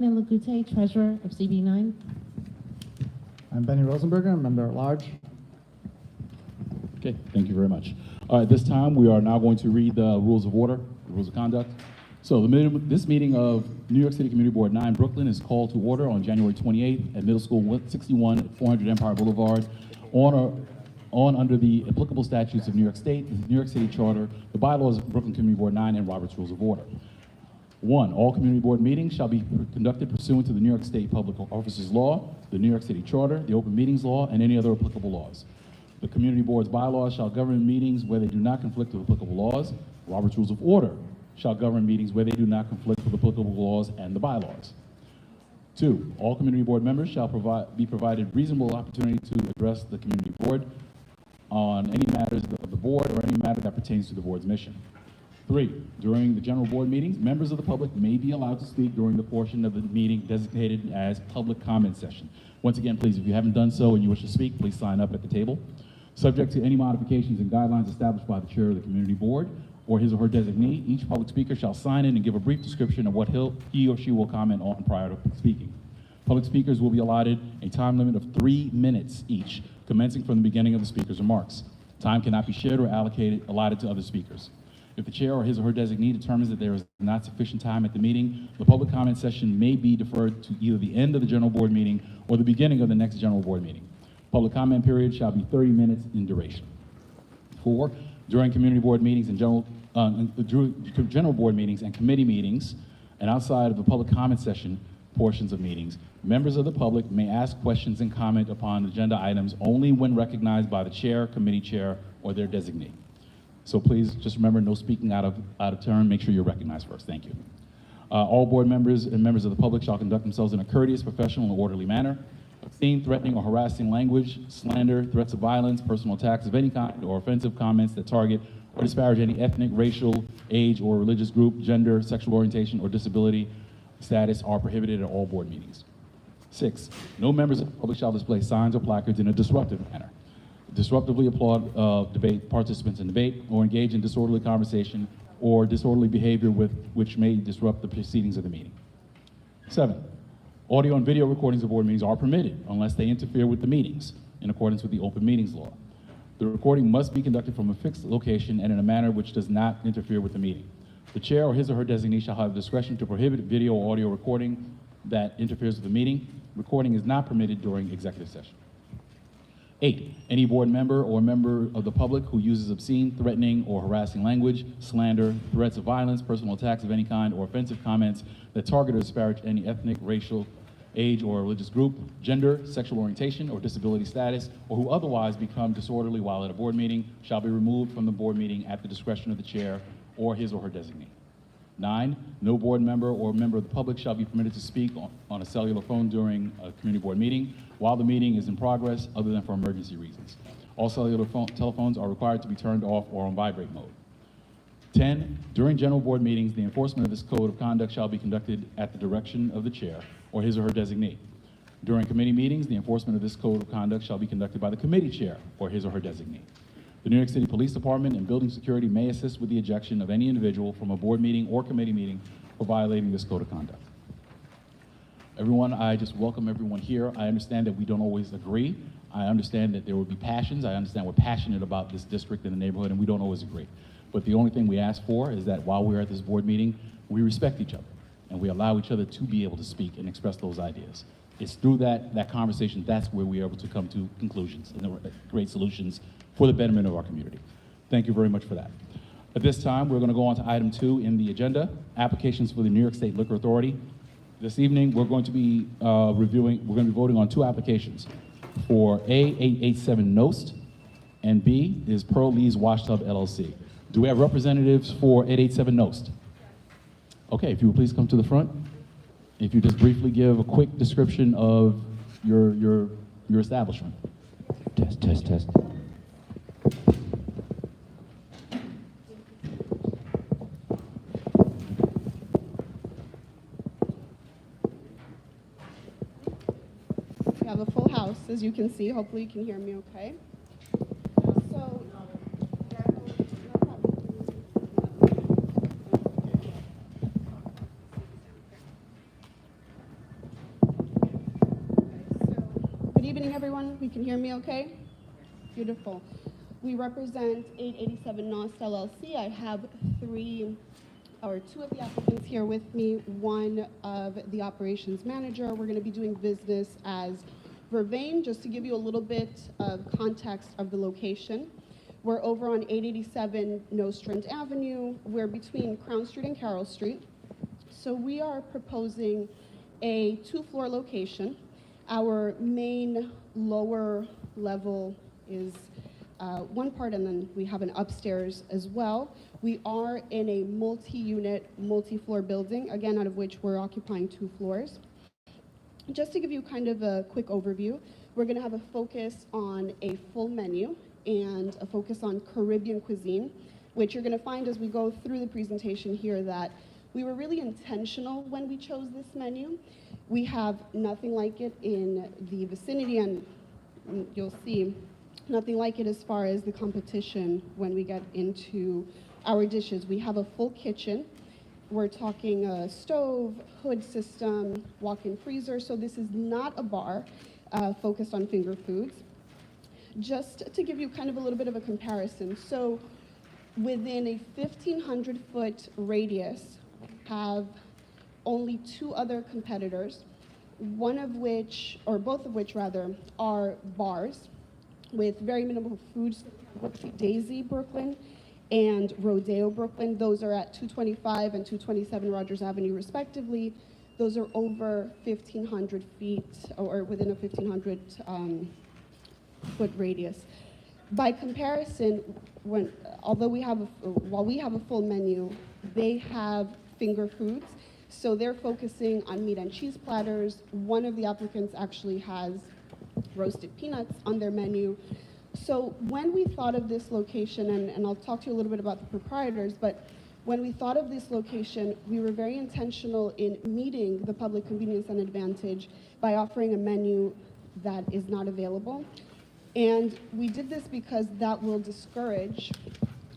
Nela Gute, Treasurer of CB9. I'm Benny Rosenberger, Member at Large. Okay, thank you very much. All right, this time we are now going to read the rules of order, the rules of conduct. So this meeting of New York City Community Board 9 Brooklyn is called to order on January 28th at Middle School 161 at 400 Empire Boulevard on under the applicable statutes of New York State, the New York City Charter, the bylaws of Brooklyn Community Board 9, and Robert's Rules of Order. 1, all community board meetings shall be conducted pursuant to the New York State Public Officers Law, the New York City Charter, the Open Meetings Law, and any other applicable laws. The community board's bylaws shall govern meetings where they do not conflict with applicable laws. Robert's Rules of Order shall govern meetings where they do not conflict with applicable laws and the bylaws. 2, all community board members shall be provided reasonable opportunity to address the community board on any matters of the board or any matter that pertains to the board's mission. 3, during the general board meetings, members of the public may be allowed to speak during the portion of the meeting designated as public comment session. Once again, please, if you haven't done so and you wish to speak, please sign up at the table. Subject to any modifications and guidelines established by the chair of the community board or his or her designee, each public speaker shall sign in and give a brief description of what he or she will comment on prior to speaking. Public speakers will be allotted a time limit of 3 minutes each, commencing from the beginning of the speaker's remarks. Time cannot be shared or allotted to other speakers. If the chair or his or her designee determines that there is not sufficient time at the meeting, the public comment session may be deferred to either the end of the general board meeting or the beginning of the next general board meeting. Public comment period shall be 30 minutes in duration. 4, during community board meetings and general board meetings and committee meetings, and outside of the public comment session portions of meetings, members of the public may ask questions and comment upon agenda items only when recognized by the chair, committee chair, or their designee. So please just remember, no speaking out of turn. Make sure you're recognized first. Thank you. All board members and members of the public shall conduct themselves in a courteous, professional, and orderly manner. Obscene, threatening, or harassing language, slander, threats of violence, personal attacks of any kind, or offensive comments that target or disparage any ethnic, racial, age, or religious group, gender, sexual orientation, or disability status are prohibited at all board meetings. 6, no members of the public shall display signs or placards in a disruptive manner, disruptively applaud debate participants in debate, or engage in disorderly conversation or disorderly behavior which may disrupt the proceedings of the meeting. 7, audio and video recordings of board meetings are permitted unless they interfere with the meetings in accordance with the Open Meetings Law. The recording must be conducted from a fixed location and in a manner which does not interfere with the meeting. The chair or his or her designee shall have discretion to prohibit video or audio recording that interferes with the meeting. Recording is not permitted during executive session. 8, any board member or member of the public who uses obscene, threatening, or harassing language, slander, threats of violence, personal attacks of any kind, or offensive comments that target or disparage any ethnic, racial, age, or religious group, gender, sexual orientation, or disability status, or who otherwise become disorderly while at a board meeting shall be removed from the board meeting at the discretion of the chair or his or her designee. 9, no board member or member of the public shall be permitted to speak on a cellular phone during a community board meeting while the meeting is in progress, other than for emergency reasons. All cellular telephones are required to be turned off or on vibrate mode. 10, during general board meetings, the enforcement of this code of conduct shall be conducted at the direction of the chair or his or her designee. During committee meetings, the enforcement of this code of conduct shall be conducted by the committee chair or his or her designee. The New York City Police Department and Building Security may assist with the ejection of any individual from a board meeting or committee meeting for violating this code of conduct. Everyone, I just welcome everyone here. I understand that we don't always agree. I understand that there will be passions. I understand we're passionate about this district and the neighborhood, and we don't always agree. But the only thing we ask for is that while we're at this board meeting, we respect each other, and we allow each other to be able to speak and express those ideas. It's through that conversation, that's where we're able to come to conclusions and great solutions for the betterment of our community. Thank you very much for that. At this time, we're going to go on to item 2 in the agenda, applications for the New York State Liquor Authority. This evening, we're going to be voting on 2 applications for A887 Nost, and B is Pearl Lee's Wash Tub LLC. Do we have representatives for 887 Nost? Okay, if you would please come to the front. If you just briefly give a quick description of your establishment. Test. We have a full house, as you can see. Hopefully you can hear me okay. So, evening, everyone. You can hear me okay? Beautiful. We represent 887 Nost LLC. I have two of the applicants here with me, one of the operations manager. We're going to be doing business as Vervain. Just to give you a little bit of context of the location, we're over on 887 Nostrand Avenue. We're between Crown Street and Carroll Street. So we are proposing a 2-floor location. Our main lower level is one part, and then we have an upstairs as well. We are in a multi-unit, multi-floor building, again, out of which we're occupying 2 floors. Just to give you kind of a quick overview, we're going to have a focus on a full menu and a focus on Caribbean cuisine, which you're going to find as we go through the presentation here that we were really intentional when we chose this menu. We have nothing like it in the vicinity, and you'll see nothing like it as far as the competition when we get into our dishes. We have a full kitchen. We're talking a stove, hood system, walk-in freezer. So this is not a bar focused on finger foods. Just to give you kind of a little bit of a comparison. So within a 1,500-foot radius, have only 2 other competitors, one of which, or both of which rather, are bars with very minimal foods. Daisy Brooklyn and Rodeo Brooklyn. Those are at 225 and 227 Rogers Avenue respectively. Those are over 1,500 feet, or within a 1,500 foot radius. By comparison, while we have a full menu, they have finger foods. So they're focusing on meat and cheese platters. One of the applicants actually has roasted peanuts on their menu. So when we thought of this location, and I'll talk to you a little bit about the proprietors, but when we thought of this location, we were very intentional in meeting the public convenience and advantage by offering a menu that is not available. And we did this because that will discourage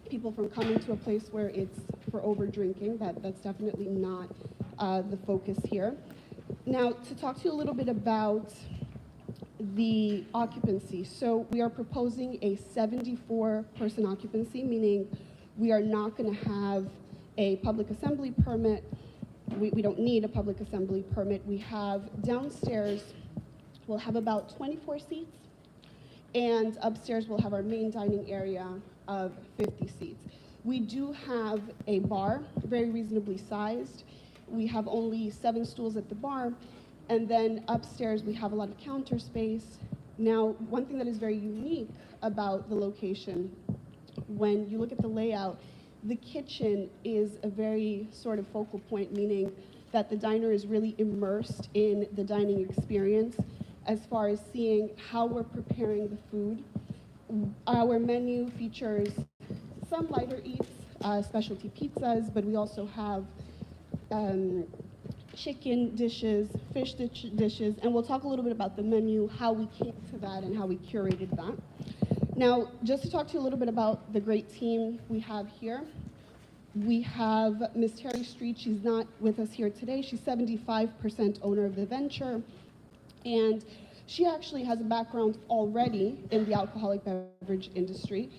people from coming to a place where it's for over drinking. That's definitely not the focus here. Now, to talk to you a little bit about the occupancy. So we are proposing a 74-person occupancy, meaning we are not going to have a public assembly permit. We don't need a public assembly permit. We have downstairs, we'll have about 24 seats, and upstairs we'll have our main dining area of 50 seats. We do have a bar, very reasonably sized. We have only 7 stools at the bar. And then upstairs, we have a lot of counter space. Now, one thing that is very unique about the location, when you look at the layout, the kitchen is a very sort of focal point, meaning that the diner is really immersed in the dining experience as far as seeing how we're preparing the food. Our menu features some lighter eats, specialty pizzas, but we also have chicken dishes, fish dishes, and we'll talk a little bit about the menu, how we came to that and how we curated that. Now, just to talk to you a little bit about the great team we have here. We have Ms. Terry Street. She's not with us here today. She's 75% owner of the venture, and she actually has a background already in the alcoholic beverage industry.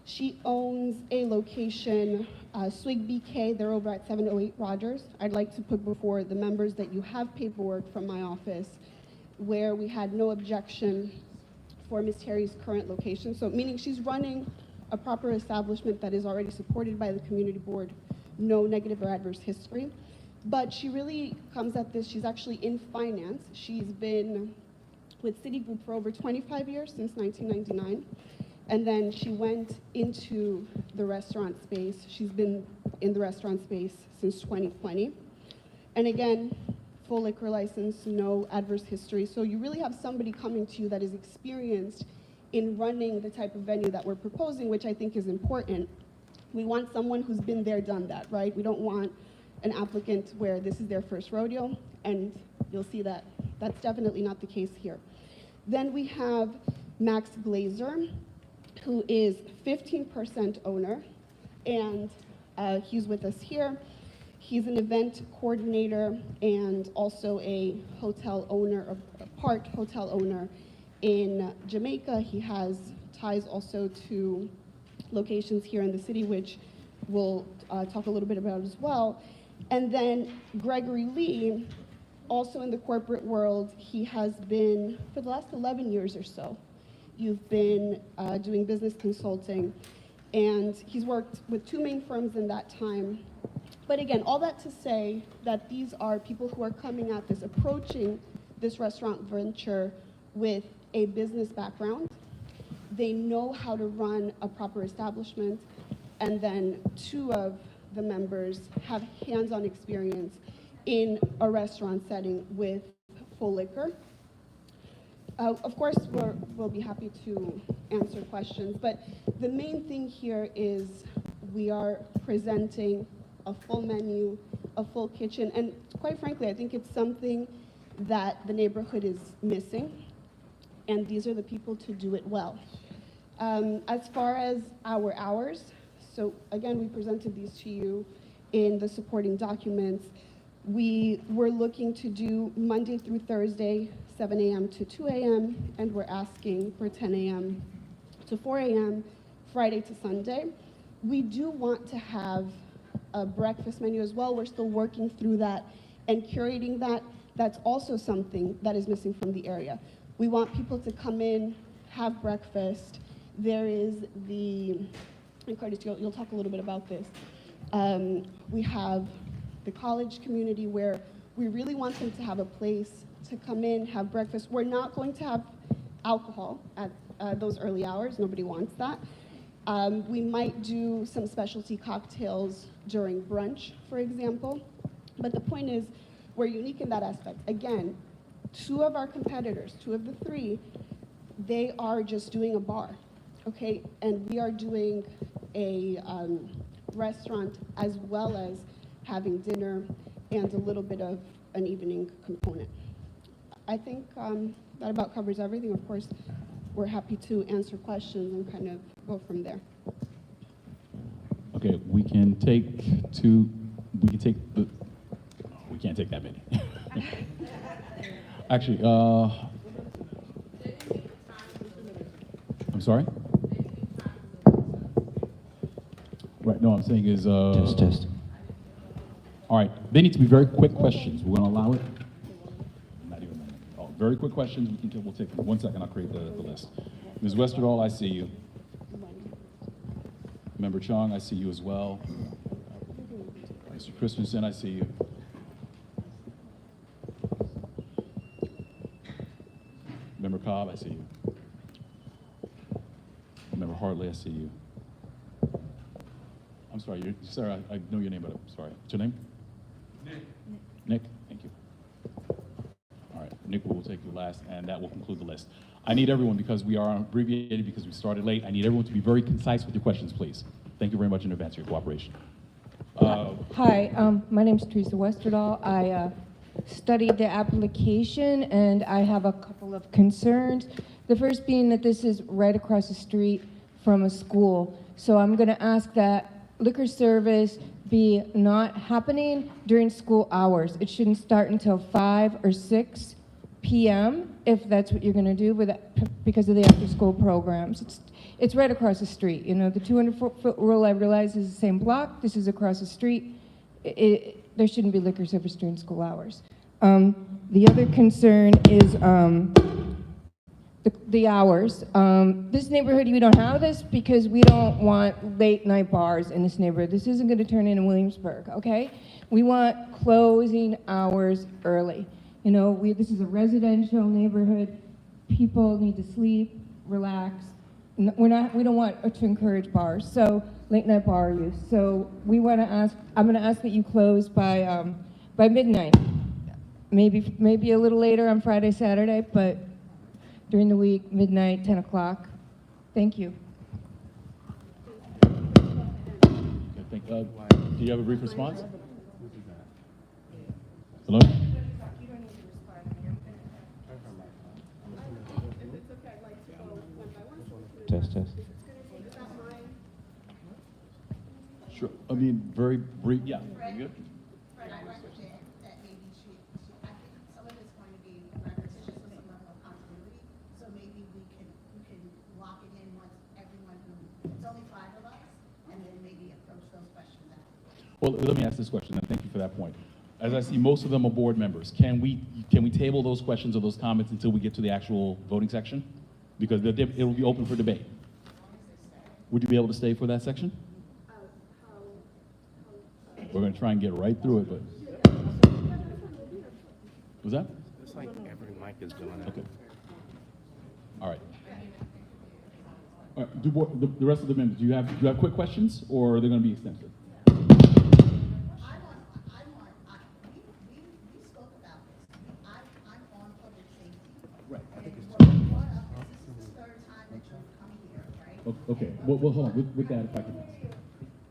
She owns a location, Swig BK. They're over at 708 Rogers. I'd like to put before the members that you have paperwork from my office where we had no objection for Ms. Terry's current location. So meaning she's running a proper establishment that is already supported by the community board, no negative or adverse history. But she really comes at this, she's actually in finance. She's been with Citigroup for over 25 years, since 1999. And then she went into the restaurant space. She's been in the restaurant space since 2020. And again, full liquor license, no adverse history. So you really have somebody coming to you that is experienced in running the type of venue that we're proposing, which I think is important. We want someone who's been there, done that, right? We don't want an applicant where this is their first rodeo, and you'll see that that's definitely not the case here. Then we have Max Glazer, who is 15% owner, and he's with us here. He's an event coordinator and also a hotel owner, a part hotel owner in Jamaica. He has ties also to locations here in the city, which we'll talk a little bit about as well. And then Gregory Lee, also in the corporate world, he has been, for the last 11 years or so, you've been doing business consulting, and he's worked with two main firms in that time. But again, all that to say that these are people who are coming at this, approaching this restaurant venture with a business background. They know how to run a proper establishment, and then two of the members have hands-on experience in a restaurant setting with full liquor. Of course, we'll be happy to answer questions, but the main thing here is we are presenting a full menu, a full kitchen, and quite frankly, I think it's something that the neighborhood is missing, and these are the people to do it well. As far as our hours, so again, we presented these to you in the supporting documents. We were looking to do Monday through Thursday, 7 a.m. to 2 a.m., and we're asking for 10 a.m. to 4 a.m., Friday to Sunday. We do want to have a breakfast menu as well. We're still working through that and curating that. That's also something that is missing from the area. We want people to come in, have breakfast. There is and Curtis, you'll talk a little bit about this. We have the college community where we really want them to have a place to come in, have breakfast. We're not going to have alcohol at those early hours. Nobody wants that. We might do some specialty cocktails during brunch, for example. But the point is, we're unique in that aspect. Again, two of our competitors, two of the three, they are just doing a bar, okay? And we are doing a restaurant as well as having dinner and a little bit of an evening component. I think that about covers everything. Of course, we're happy to answer questions and kind of go from there. Okay, we can't take that many. Actually, I'm sorry? Right, no, I'm saying is, Test. all right, they need to be very quick questions. We're gonna allow it? Not even, oh, very quick questions, we'll take them. 1 second, I'll create the list. Ms. Westerdahl, I see you. Member Chung, I see you as well. Mr. Christensen, I see you. Member Cobb, I see you. Member Hartley, I see you. I'm sorry, sir, I know your name, but I'm sorry. What's your name? Nick, thank you. All right, Nick, we'll take you last, and that will conclude the list. I need everyone, because we are abbreviated, because we started late, I need everyone to be very concise with your questions, please. Thank you very much in advance for your cooperation. Hi, my name is Teresa Westerdahl. I studied the application, and I have a couple of concerns. The first being that this is right across the street from a school. So I'm going to ask that liquor service be not happening during school hours. It shouldn't start until 5 or 6 p.m. if that's what you're going to do because of the after-school programs. It's right across the street. You know, the 200-foot rule, I realize, is the same block. This is across the street. There shouldn't be liquor service during school hours. The other concern is the hours. This neighborhood, we don't have this because we don't want late night bars in this neighborhood. This isn't going to turn into Williamsburg, okay? We want closing hours early. You know, this is a residential neighborhood. People need to sleep, relax. We don't want to encourage bars, so late night bar use. So we want to ask, I'm going to ask that you close by midnight. Maybe a little later on Friday, Saturday, but during the week, midnight, 10 o'clock. Thank you. Okay, do you have a brief response? Hello? Test. Sure, I mean, very brief, yeah. You good? Fred, I understand that maybe I think some of it's going to be repetitious with some level of continuity. So maybe Well, let me ask this question, and thank you for that point. As I see, most of them are board members. Can we table those questions or those comments until we get to the actual voting section? Because it will be open for debate. Would you be able to stay for that section? We're going to try and get right through it, but. Was that? It's like every mic is doing it. Okay. All right. All right. The rest of the members, do you have quick questions, or are they going to be extensive? We spoke about this. I'm on public safety. Right. And what we brought up, this is the third time that you've come here, right? Okay. Well, hold on. With that, if I can ask.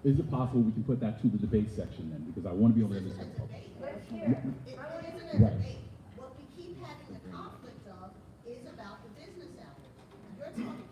Is it possible we can put that to the debate section then? Because I want to be able to discuss. It isn't a Right. debate. What we keep having the conflict of is about the business hours. You're talking,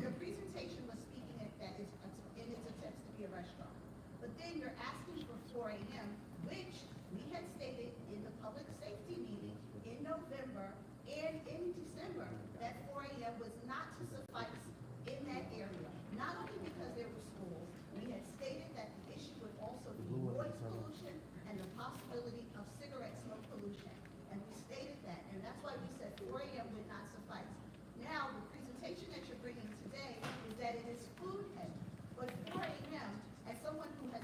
your presentation was speaking that it's in its attempts to be a restaurant. But then you're asking for 4 a.m., which we had stated in the public safety meeting in November and in December, that 4 a.m. was not to suffice in that area. Not only because there were schools, we had stated that the issue would also be noise pollution and the possibility of cigarette smoke pollution. And we stated that, and that's why we said 4 a.m. would not suffice. Now, the presentation that you're bringing today is that it is food heavy. But 4 a.m., as someone who has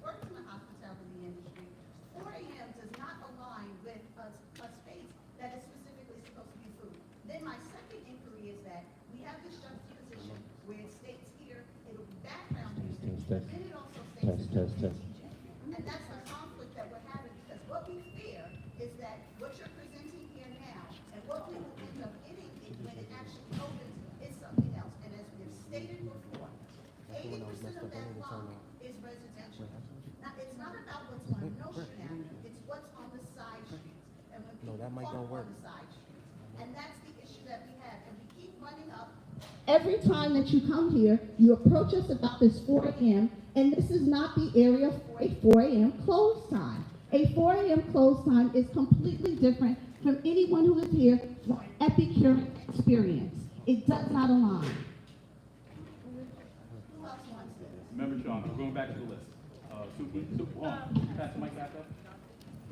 worked in the hospitality industry, 4 a.m. does not align with a space that is specifically supposed to be food. Then my second inquiry is that we have this juxtaposition where it states here, it'll be background music, but then it also states it's DJ. And that's the conflict that we're having, because what we fear is that what you're presenting here now and what we will end up getting when it actually opens is something else. And as we have stated before, 80% of that block is residential. Now, it's not about what's on Nostrand Avenue, it's what's on the side streets. And when people that mic park don't work. on the side streets. And that's the issue that we have, and we keep running up. Every time that you come here, you approach us about this 4 a.m., and this is not the area for a 4 a.m. close time. A 4 a.m. close time is completely different from anyone who is here for an Epicurean experience. It does not align. Who else wants this? Remember, Sean, we're going back to the list. Suki, hold on. Pass the mic back up.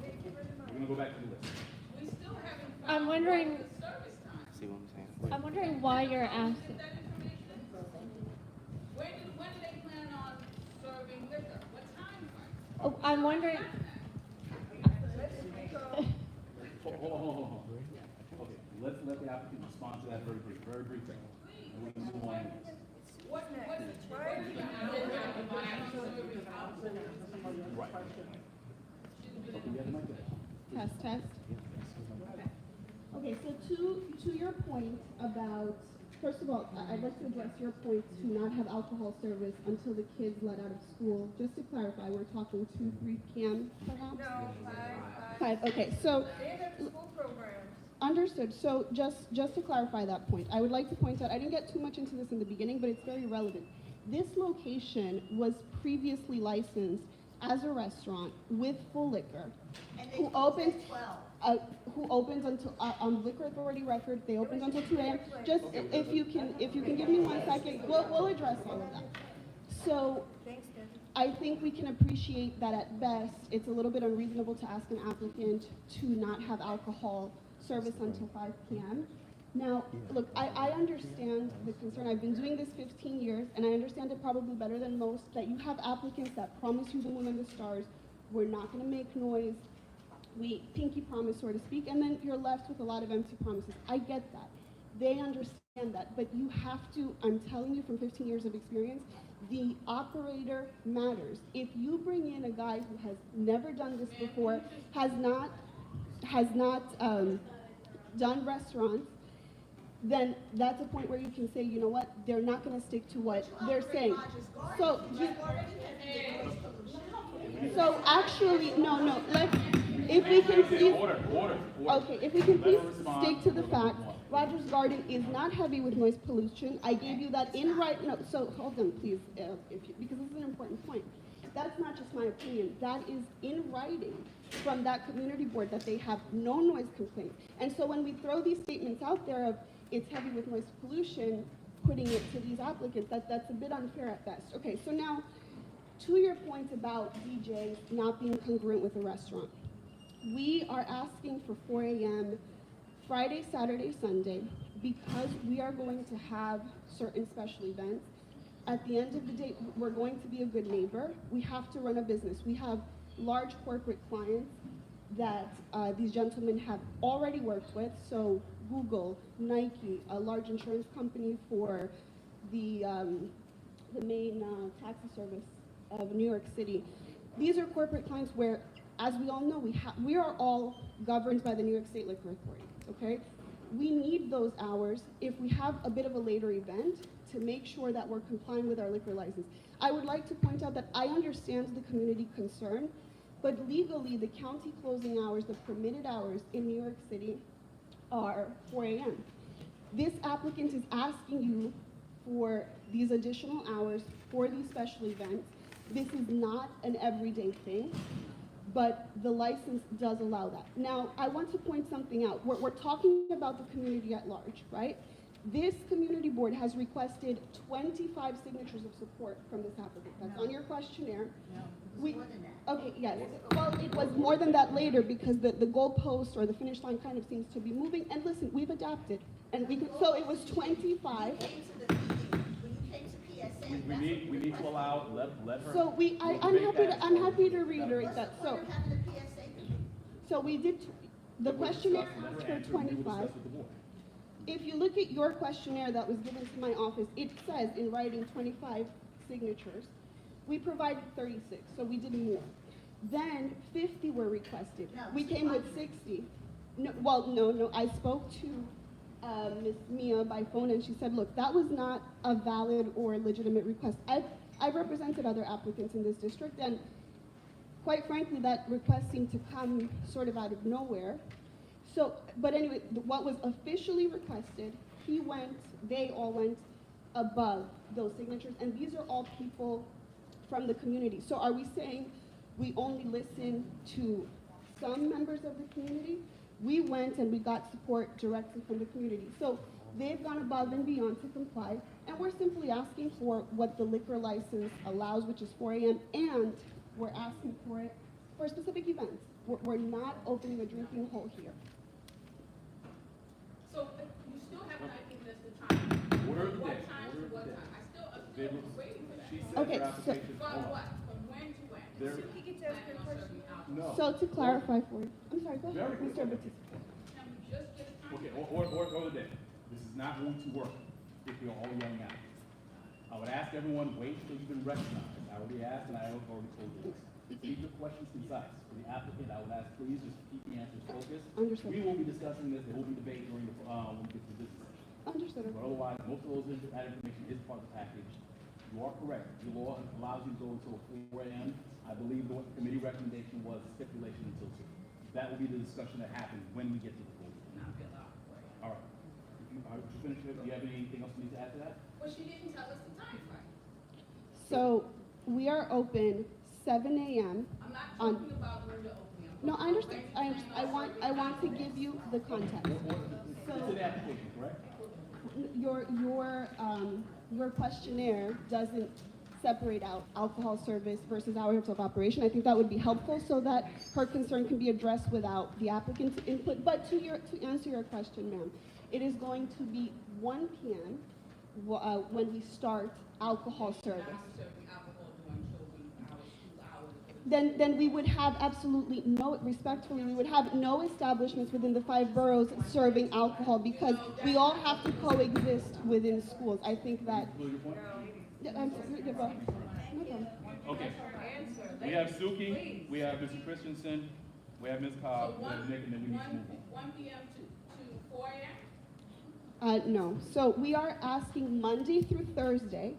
We're going to go back to the list. I'm wondering, See what I'm saying? I'm wondering why you're asking. When do they plan on serving liquor? What time frame? Oh, I'm wondering. Hold on. Okay, let's let the applicant respond to that very briefly. And we're going to move on. Right. Okay, you have the mic there. Test. Okay, so to your point about, first of all, I'd like to address your point to not have alcohol service until the kids let out of school. Just to clarify, we're talking 2, 3 p.m. perhaps? No, 5, okay, so. They have school programs. Understood. So just to clarify that point, I would like to point out, I didn't get too much into this in the beginning, but it's very relevant. This location was previously licensed as a restaurant with full liquor. And they Who close opens, at 12. who opens until, on liquor authority record, they opened until 2 a.m. Just, if you can give me 1 second, we'll address all of that. So, I think we can appreciate that at best, it's a little bit unreasonable to ask an applicant to not have alcohol service until 5 p.m. Now, look, I understand the concern. I've been doing this 15 years, and I understand it probably better than most, that you have applicants that promise you the moon and the stars, we're not gonna make noise, we pinky promise, so to speak, and then you're left with a lot of empty promises. I get that. They understand that, but you have to, I'm telling you from 15 years of experience, the operator matters. If you bring in a guy who has never done this before, has not done restaurants, then that's a point where you can say, you know what, they're not going to stick to what they're saying. So, so actually, no, let's, if we can please, Order. okay, if we can please stick to the fact, Rogers Garden is not heavy with noise pollution. I gave you that in no, so hold on, please, because this is an important point. That's not just my opinion. That is in writing from that community board that they have no noise complaints. And so when we throw these statements out there of it's heavy with noise pollution, putting it to these applicants, that's a bit unfair at best. Okay, so now To your point about DJs not being congruent with a restaurant, we are asking for 4 a.m. Friday, Saturday, Sunday, because we are going to have certain special events. At the end of the day, we're going to be a good neighbor. We have to run a business. We have large corporate clients that these gentlemen have already worked with. So Google, Nike, a large insurance company for the main taxi service of New York City. These are corporate clients where, as we all know, we are all governed by the New York State Liquor Authority, okay? We need those hours if we have a bit of a later event to make sure that we're complying with our liquor license. I would like to point out that I understand the community concern, but legally, the county closing hours, the permitted hours in New York City are 4 a.m. This applicant is asking you for these additional hours for these special events. This is not an everyday thing, but the license does allow that. Now, I want to point something out. We're talking about the community at large, right? This community board has requested 25 signatures of support from this applicant. That's on your questionnaire. Okay, yes. Well, it was more than that later because the goalpost or the finish line kind of seems to be moving. And listen, we've adapted. And so it was 25. When you came to PSA, We need to allow, let her. So I'm happy to reiterate that. So, having a PSA meeting. so we did, the questionnaire asked for 25. If you look at your questionnaire that was given to my office, it says in writing 25 signatures. We provided 36, so we did more. Then 50 were requested. We came with 60. No, I spoke to Ms. Mia by phone and she said, look, that was not a valid or legitimate request. I've represented other applicants in this district and quite frankly, that request seemed to come sort of out of nowhere. So, but anyway, what was officially requested, they all went above those signatures, and these are all people from the community. So are we saying we only listen to some members of the community? We went and we got support directly from the community. So they've gone above and beyond to comply, and we're simply asking for what the liquor license allows, which is 4 a.m., and we're asking for it for specific events. We're not opening a drinking hole here. So you still haven't, I think that's the time. Order of the What day. time Order to of what the day. time? I'm still waiting for that. She said Okay, her so- application. From hold on. what? From when to when? There- So he gets asked a question. No. So to clarify for you, I'm sorry, go Very ahead, good. Mr. Batista. Can we just get a time? Okay, order of the day. This is not going to work if you're all yelling out. I would ask everyone, wait until you've been recognized. I already asked and I already told you this. Keep your questions concise. For the applicant, I would ask, please just keep the answers focused. Understood. We will be discussing this, there will be debate during the, when we get to the business session. Understood. But otherwise, most of that information is part of the package. You are correct. The law allows you to go until 4 a.m. I believe the committee recommendation was stipulation until 2. That will be the discussion that happens when we get to the full. All right. Are you finished? Do you have anything else you need to add to that? Well, she didn't tell us the time frame. So we are open 7 a.m. I'm not on, talking about when you're opening. I'm no, talking I understand. about when you plan on I serving want to alcohol. give you the context. It's So in the application, correct? your questionnaire doesn't separate out alcohol service versus hours of operation. I think that would be helpful so that her concern can be addressed without the applicant's input. But to answer your question, ma'am, it is going to be 1 p.m. When we start alcohol service. Not serving alcohol during children's hours, school hours. Then we would have absolutely respectfully, we would have no establishments within the 5 boroughs serving alcohol because we all have to coexist within schools. I think that. Yeah, I'm sorry, yeah, go ahead. No problem. Okay. We have Suki, we have Mr. Christensen, we have Ms. Cobb, we have Nick, and then we need to move on. 1 p.m. to 4 a.m.? No. So we are asking Monday through Thursday,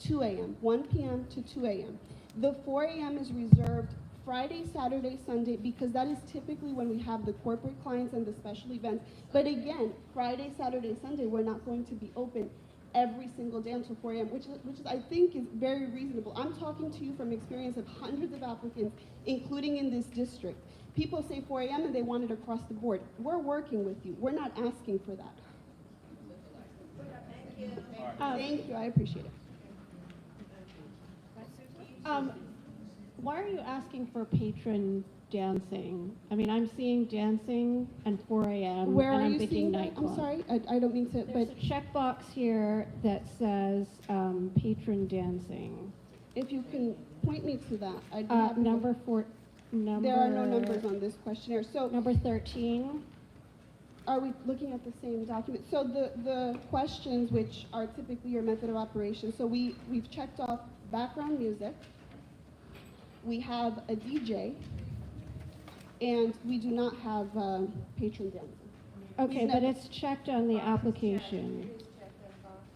2 a.m., 1 p.m. to 2 a.m. The 4 a.m. is reserved Friday, Saturday, Sunday, because that is typically when we have the corporate clients and the special events. But again, Friday, Saturday, Sunday, we're not going to be open every single day until 4 a.m., which is, I think, is very reasonable. I'm talking to you from experience of hundreds of applicants, including in this district. People say 4 a.m. and they want it across the board. We're working with you. We're not asking for that. Thank you. I appreciate it. Why are you asking for patron dancing? I mean, I'm seeing dancing and 4 a.m. Where and are I'm you thinking seeing that? nightclub. I'm sorry, I don't mean to, There's but a checkbox here that says patron dancing. if you can point me to that, I'd be happy to- Number There are no numbers on this questionnaire. So Number 13. are we looking at the same document? So the questions, which are typically your method of operation, so we've checked off background music, we have a DJ, and we do not have patron dancing. Okay, We've but never- it's checked on the application.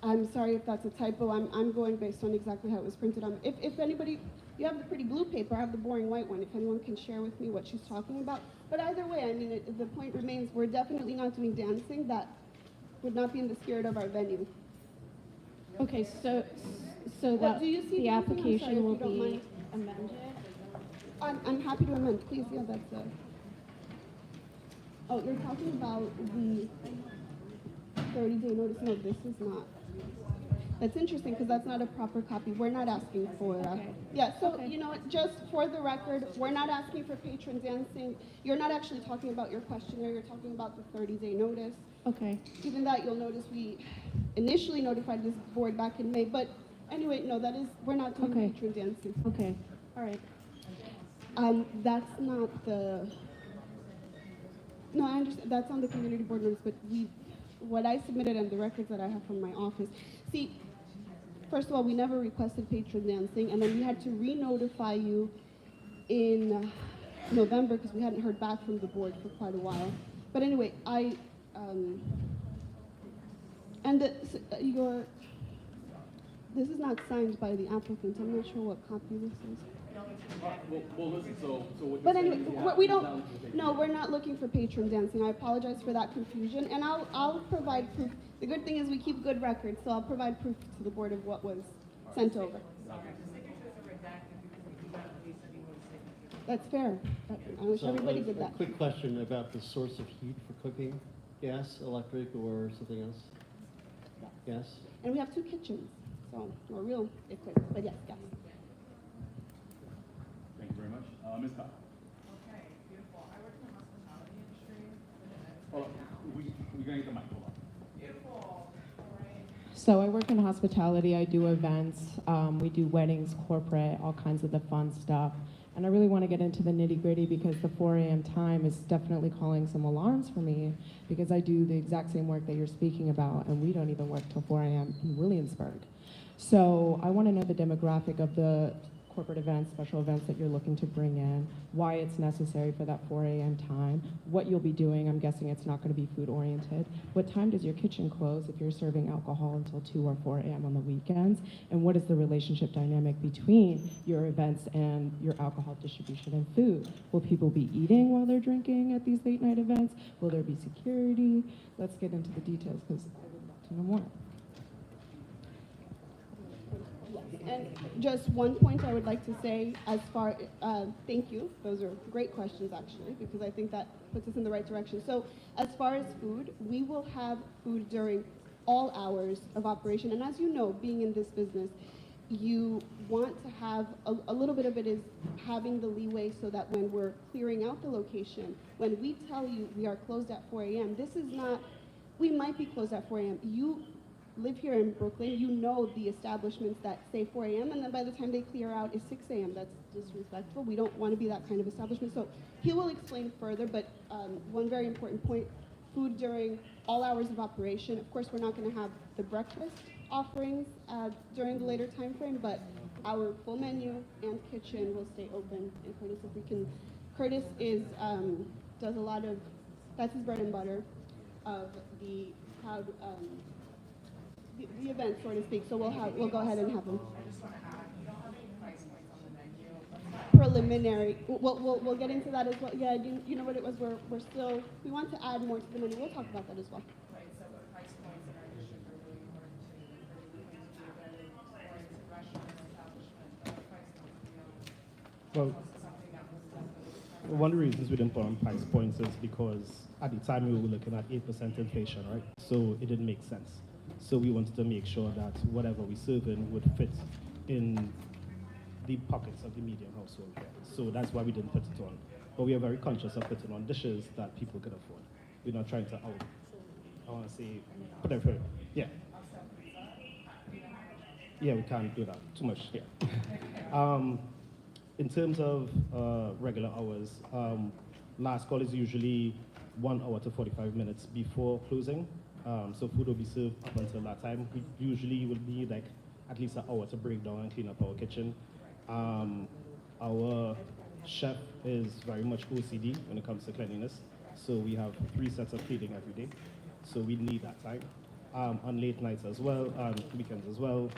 I'm sorry if that's a typo. I'm going based on exactly how it was printed on. If anybody, you have the pretty blue paper, I have the boring white one. If anyone can share with me what she's talking about. But either way, I mean, the point remains, we're definitely not doing dancing. That would not be in the spirit of our venue. Okay, so What that do you see the dancing? I'm sorry, application if will you don't be mind. amended? I'm happy to amend, please, yeah, that's oh, you're talking about the 30-day notice, no, this is not. That's interesting, because that's not a proper copy, we're not asking for, Okay. yeah, so, Okay. you know what, just for the record, we're not asking for patron dancing, you're not actually talking about your questionnaire, you're talking about the 30-day notice. Okay. Even that, you'll notice we initially notified this board back in May, but anyway, no, that is, we're not doing Okay. patron dancing. Okay. All right. That's not the, no, I understand, that's on the community board notice, but what I submitted and the records that I have from my office, see, first of all, we never requested patron dancing, and then we had to re-notify you in November, because we hadn't heard back from the board for quite a while. But anyway, this is not signed by the applicant, I'm not sure what copy this is. Well, listen, so what But anyway, we don't, no, we're not looking for patron dancing. I apologize for that confusion, and I'll provide proof. The good thing is we keep good records, so I'll provide proof to the board of what was sent over. That's fair. I wish So, everybody a did that. quick question about the source of heat for cooking, gas, electric, or something else? Gas? And we have 2 kitchens, so we're real equipped, but yes, gas. Thank you very much. Ms. Cox. Okay, beautiful. I work in the hospitality industry. Hold on, we gonna get the mic, hold on. Beautiful, all right. So I work in hospitality. I do events. We do weddings, corporate, all kinds of the fun stuff. And I really want to get into the nitty gritty because the 4 a.m. time is definitely calling some alarms for me because I do the exact same work that you're speaking about, and we don't even work till 4 a.m. in Williamsburg. So I want to know the demographic of the corporate events, special events that you're looking to bring in, why it's necessary for that 4 a.m. time, what you'll be doing. I'm guessing it's not going to be food oriented. What time does your kitchen close if you're serving alcohol until 2 or 4 a.m. on the weekends? And what is the relationship dynamic between your events and your alcohol distribution and food? Will people be eating while they're drinking at these late night events? Will there be security? Let's get into the details because I would love to know more. And just one point I would like to say as far, thank you. Those are great questions actually, because I think that puts us in the right direction. So as far as food, we will have food during all hours of operation. And as you know, being in this business, you want to have a little bit of it is having the leeway so that when we're clearing out the location, when we tell you we are closed at 4 a.m., this is not, we might be closed at 4 a.m. You live here in Brooklyn, you know the establishments that say 4 a.m. and then by the time they clear out it's 6 a.m. That's disrespectful. We don't want to be that kind of establishment. So he will explain further, but one very important point, food during all hours of operation. Of course, we're not going to have the breakfast offerings during the later time frame, but our full menu and kitchen will stay open. And Curtis, if we can, Curtis is, does a lot of, that's his bread and butter of the crowd, the event, so to speak. So we'll go ahead and have them. I just want to add, you don't have any price points on the menu. Preliminary. We'll get into that as well. Yeah, you know what it was. We're still, we want to add more to the menu. We'll talk about that as well. Right, so the price points in our district are really important to oriented restaurant establishment. The price points, Well, this is something that was definitely one of the reasons we didn't put on price points is because at the time we were looking at 8% inflation, right? So it didn't make sense. So we wanted to make sure that whatever we serve in would fit in the pockets of the median household here. So that's why we didn't put it on. But we are very conscious of putting on dishes that people can afford. We're not trying to I want to say, put everything. Yeah. Yeah, we can't do that too much here. In terms of regular hours, last call is usually 1 hour to 45 minutes before closing. So food will be served up until that time. We usually will need like at least an hour to break down and clean up our kitchen. Our chef is very much OCD when it comes to cleanliness. So we have 3 sets of cleaning every day. So we need that time. On late nights as well, weekends as well.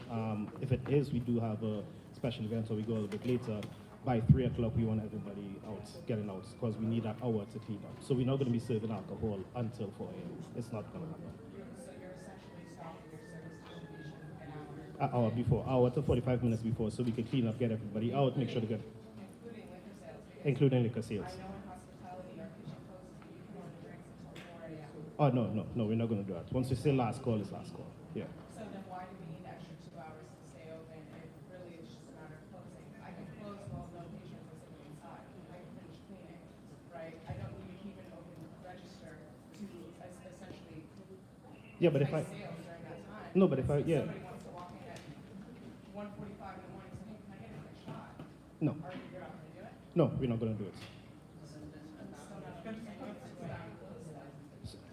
If it is, we do have a special event, so we go a little bit later. By 3 o'clock, we want everybody out, getting out, because we need that hour to clean up. So we're not going to be serving alcohol until 4 a.m. It's not going to happen. So you're essentially stopping your service distribution an hour? An hour before, hour to 45 minutes before, so we can clean up, get everybody out, make sure to get, Including liquor sales? Because including liquor sales. I know in hospitality, our kitchen closes, but you can order drinks until 4 a.m. Oh, no, we're not going to do that. Once we say last call, it's last call, yeah. So then why do we need extra 2 hours to stay open if really it's just a matter of closing? I can close while no patients are sitting inside. I can finish cleaning, right? I don't need to keep an open register to essentially Yeah, but if I, make sales during that time. no, but if I, yeah, Somebody wants to walk in at 1:45 in the morning and say, hey, can I get another shot? no, Are you, you're not gonna do it? no, we're not going to do it.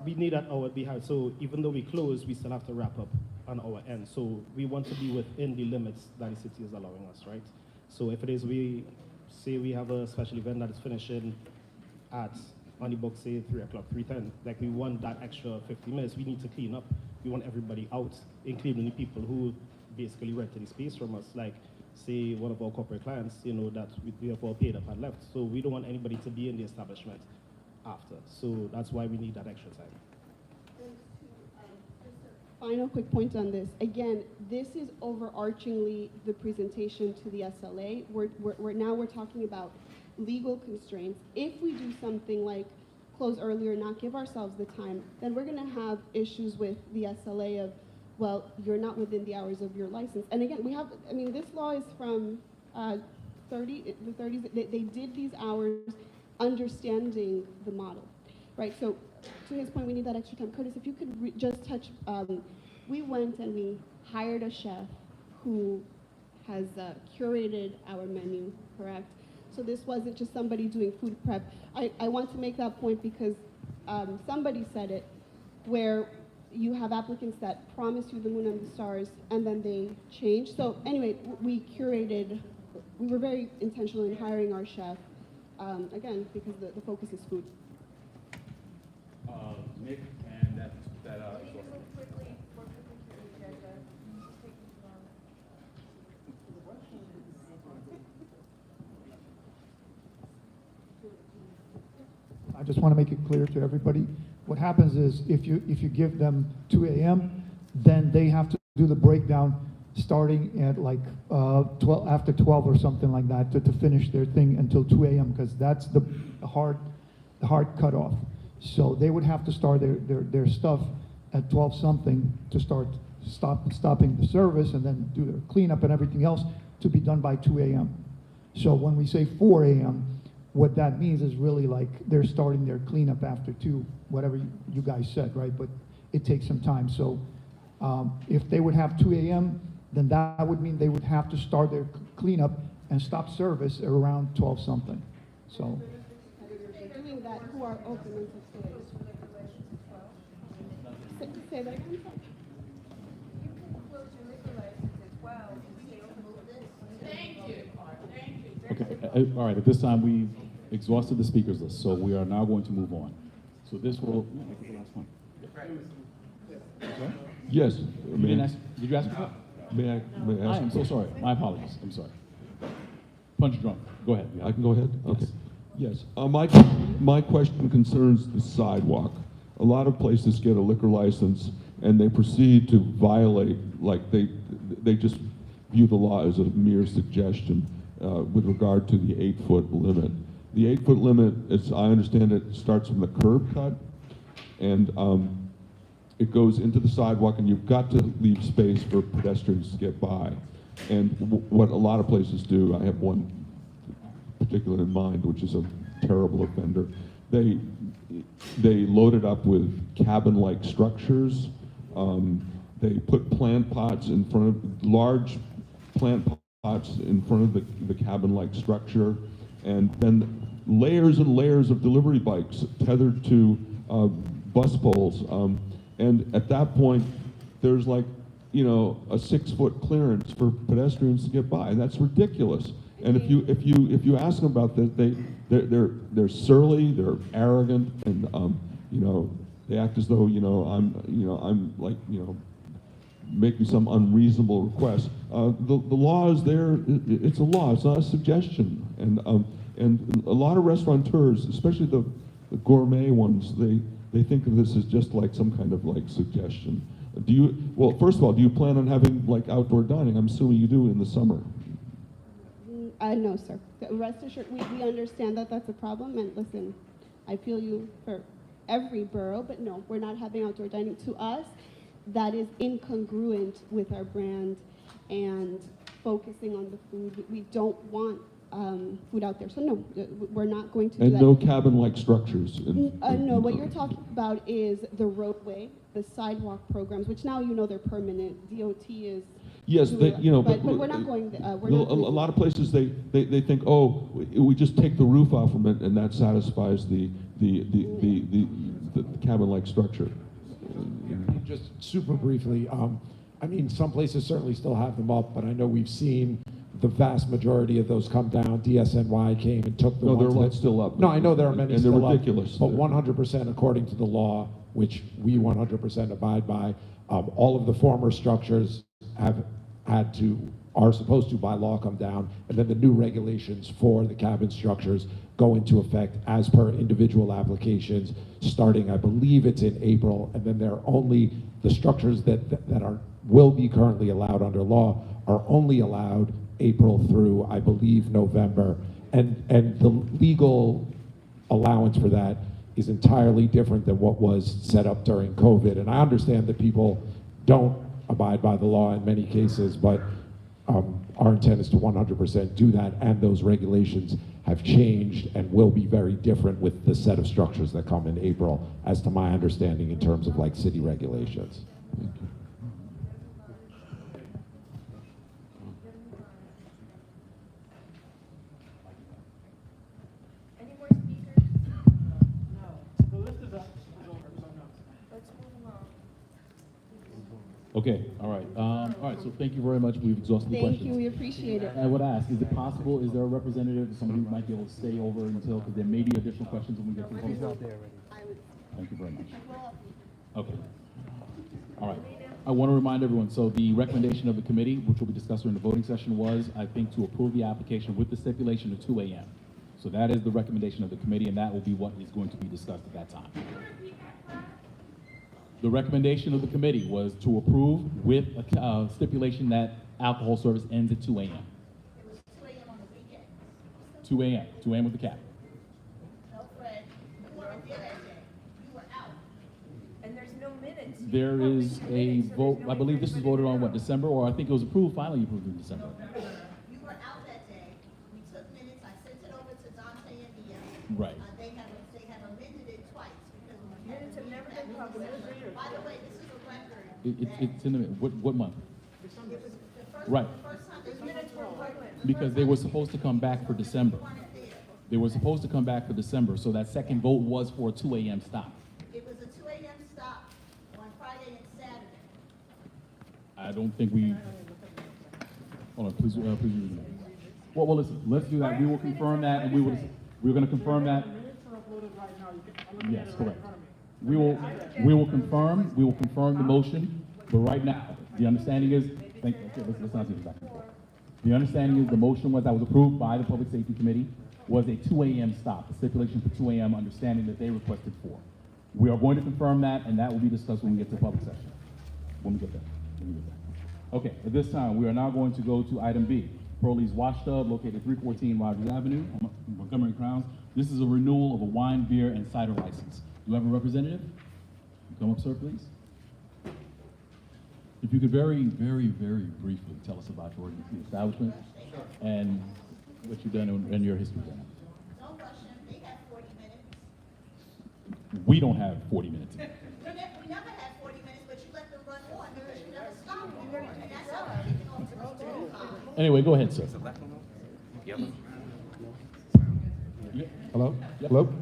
We need that hour behind. So even though we close, we still have to wrap up on our end. So we want to be within the limits that the city is allowing us, right? So if it is, we say we have a special event that is finishing at, on the book, say 3 o'clock, 3:10, like we want that extra 50 minutes. We need to clean up. We want everybody out, including the people who basically rented the space from us. Like, say, one of our corporate clients, that we have all paid up and left. So we don't want anybody to be in the establishment after. So that's why we need that extra time. Final quick point on this. Again, this is overarchingly the presentation to the SLA. We're talking about legal constraints. If we do something like close earlier, not give ourselves the time, then we're going to have issues with the SLA of, well, you're not within the hours of your license. And again, this law is from the 30s. They did these hours understanding the model, right? So to his point, we need that extra time. Curtis, if you could just touch, we went and we hired a chef who has curated our menu, correct? So this wasn't just somebody doing food prep. I want to make that point because somebody said it, where you have applicants that promise you the moon and the stars and then they change. So anyway, we were very intentional in hiring our chef, again, because the focus is food. Nick, and that I just want to make it clear to everybody. What happens is if you give them 2 a.m., then they have to do the breakdown starting at like 12, after 12 or something like that to finish their thing until 2 a.m. because that's the hard cutoff. So they would have to start their stuff at 12 something to stopping the service and then do their cleanup and everything else to be done by 2 a.m. So when we say 4 a.m., what that means is really like they're starting their cleanup after 2, whatever you guys said, right? But it takes some time. So if they would have 2 a.m., then that would mean they would have to start their cleanup and stop service at around 12 something. So. Doing that who are open until 2 a.m. Say that again. Okay, all right, at this time, we've exhausted the speakers list, so we are now going to move on. So this will, I think the last one. Yes. You didn't ask, did you ask for that? May I I ask? am so sorry, my apologies, I'm sorry. Punch drunk, go ahead. I can go ahead? Yes. Okay. Yes. My question concerns the sidewalk. A lot of places get a liquor license and they proceed to violate, like they just view the law as a mere suggestion with regard to the 8-foot limit. The 8-foot limit, as I understand it, starts from the curb cut and it goes into the sidewalk and you've got to leave space for pedestrians to get by. And what a lot of places do, I have one particular in mind, which is a terrible offender. They load it up with cabin-like structures. They put plant pots in front of, large plant pots in front of the cabin-like structure, and then layers and layers of delivery bikes tethered to bus poles. And at that point, there's like, you know, a 6-foot clearance for pedestrians to get by, and that's ridiculous. And if you ask them about this, they're surly, they're arrogant, and you know, they act as though I'm like, you know, making some unreasonable request. The law is there. It's a law. It's not a suggestion. And a lot of restaurateurs, especially the gourmet ones, they think of this as just like some kind of like suggestion. Well, first of all, do you plan on having like outdoor dining? I'm assuming you do in the summer. No, sir. Rest assured, we understand that that's a problem, and listen, I feel you for every borough, but no, we're not having outdoor dining. To us, that is incongruent with our brand and focusing on the food. We don't want food out there, so no, we're not going to do And that. no cabin-like structures. No, what you're talking about is the roadway, the sidewalk programs, which now you know they're permanent. DOT is. Yes, doing you know, but we're not going. We're not a lot of places they think, oh, we just take the roof off from it and that satisfies the cabin-like structure. Just super briefly, I mean, some places certainly still have them up, but I know we've seen the vast majority of those come down. DSNY came and took the No, ones they're that- still up. No, I know there are many And they're still up, ridiculous. but 100% according to the law, which we 100% abide by, all of the former structures are supposed to by law come down, and then the new regulations for the cabin structures go into effect as per individual applications, starting, I believe it's in April, and then they're only, the structures that will be currently allowed under law are only allowed April through, I believe, November, and the legal allowance for that is entirely different than what was set up during COVID. And I understand that people don't abide by the law in many cases, but our intent is to 100% do that, and those regulations have changed and will be very different with the set of structures that come in April, as to my understanding in terms of like city regulations. Any more speakers? The list is up. Let's move along. Okay, all right, so thank you very much. We've exhausted the questions. Thank you. We appreciate it. I would ask, is it possible, is there a representative, somebody who might be able to stay over until, because there may be additional questions when we get to the public? Thank you very much. Okay. All right. I want to remind everyone, so the recommendation of the committee, which will be discussed during the voting session, was, I think, to approve the application with the stipulation of 2 a.m. So that is the recommendation of the committee, and that will be what is going to be discussed at that time. The recommendation of the committee was to approve with a stipulation that alcohol service ends at 2 a.m. It was 2 a.m. on the weekend. 2 a.m., 2 a.m. with the cap. No, Fred, you weren't there that day. You were out. And there's no minutes. There is a vote, I believe this was voted on, what, December, or I think it was approved, finally approved in December. You were out that day. We took minutes. I sent it over to Dante and Mia. Right. They have amended it twice because we had Minutes have never been published. By the way, this is a record. It's in the, what month? It was the first, Right. the first time they minutes were published. Because they were supposed to come back for December. They were supposed to come back for December, so that second vote was for a 2 a.m. stop. It was a 2 a.m. stop on Friday and Saturday. I don't think we, hold on, please, please read it. Well, listen, let's do that. We will confirm that, and we're gonna confirm that. Yes, correct. We will confirm the motion, but right now, the understanding is, okay, let's not do this back and forth. The understanding is the motion that was approved by the Public Safety Committee was a 2 a.m. stop, a stipulation for 2 a.m., understanding that they requested 4. We are going to confirm that, and that will be discussed when we get to the public session. When we get there. Okay, at this time, we are now going to go to item B. Pearlie's Wash Tub, located 314 Rogers Avenue, Montgomery Crowns. This is a renewal of a wine, beer, and cider license. Do you have a representative? Come up, sir, please. If you could very, very, very briefly tell us about your establishment and what you've done and your history there. Don't rush them, they have 40 minutes. We don't have 40 minutes. We never had 40 minutes, but you let them run on because you never stopped them. And that's how we're kicking off to the 35. Anyway, go ahead, sir. Yellow. Hello? Yep. Hello?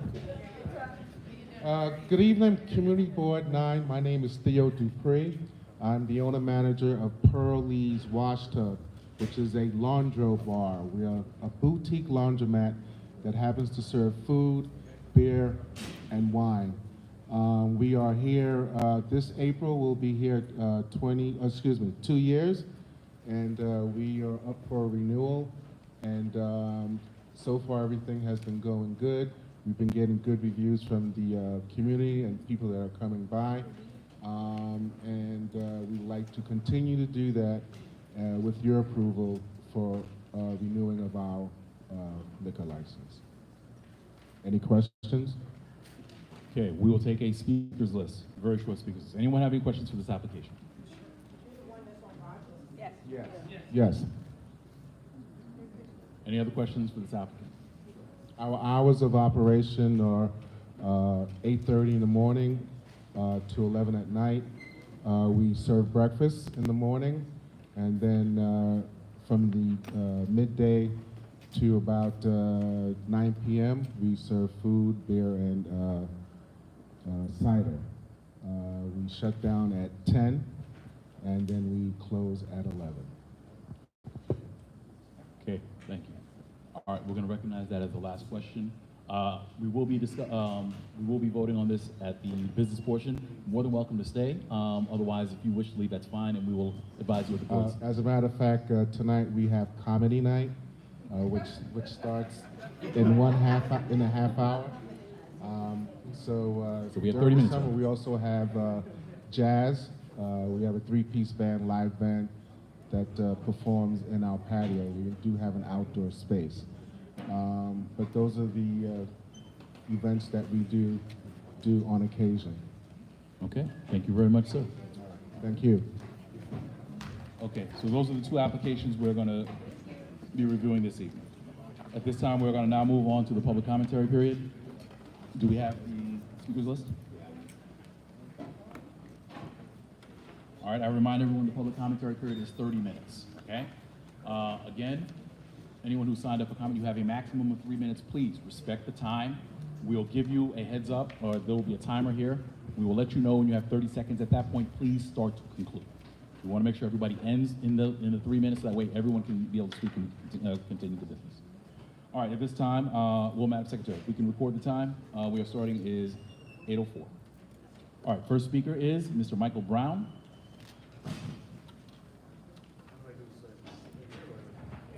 Good evening, Community Board 9. My name is Theo Dupree. I'm the owner-manager of Pearl Lee's Wash Tub, which is a laundro bar. We are a boutique laundromat that happens to serve food, beer, and wine. We are here, this April, we'll be here 2 years, and we are up for renewal. And so far, everything has been going good. We've been getting good reviews from the community and people that are coming by. We'd like to continue to do that with your approval for renewing of our liquor license. Any questions? Okay, we will take a speakers list, very short speakers list. Anyone have any questions for this application? Yes. Yes. Any other questions for this applicant? Our hours of operation are 8:30 in the morning to 11 at night. We serve breakfast in the morning, and then from the midday to about 9 p.m., we serve food, beer, and cider. We shut down at 10, and then we close at 11. Okay, thank you. All right, we're going to recognize that as the last question. We will be voting on this at the business portion. More than welcome to stay. Otherwise, if you wish to leave, that's fine, and we will advise you of the board's. As a matter of fact, tonight we have comedy night, which starts in a half hour. So we have 30 during the minutes. summer, we also have jazz. We have a three-piece band, live band, that performs in our patio. We do have an outdoor space. But those are the events that we do on occasion. Okay, thank you very much, sir. Thank you. Okay, so those are the two applications we're going to be reviewing this evening. At this time, we're going to now move on to the public commentary period. Do we have the speakers list? All right, I remind everyone the public commentary period is 30 minutes, okay? Again, anyone who signed up for comment, you have a maximum of 3 minutes. Please respect the time. We'll give you a heads up, or there will be a timer here. We will let you know when you have 30 seconds. At that point, please start to conclude. We want to make sure everybody ends in the 3 minutes. That way, everyone can be able to speak and continue the business. All right, at this time, Madam Secretary, if we can record the time. We are starting is 8:04. All right, first speaker is Mr. Michael Brown.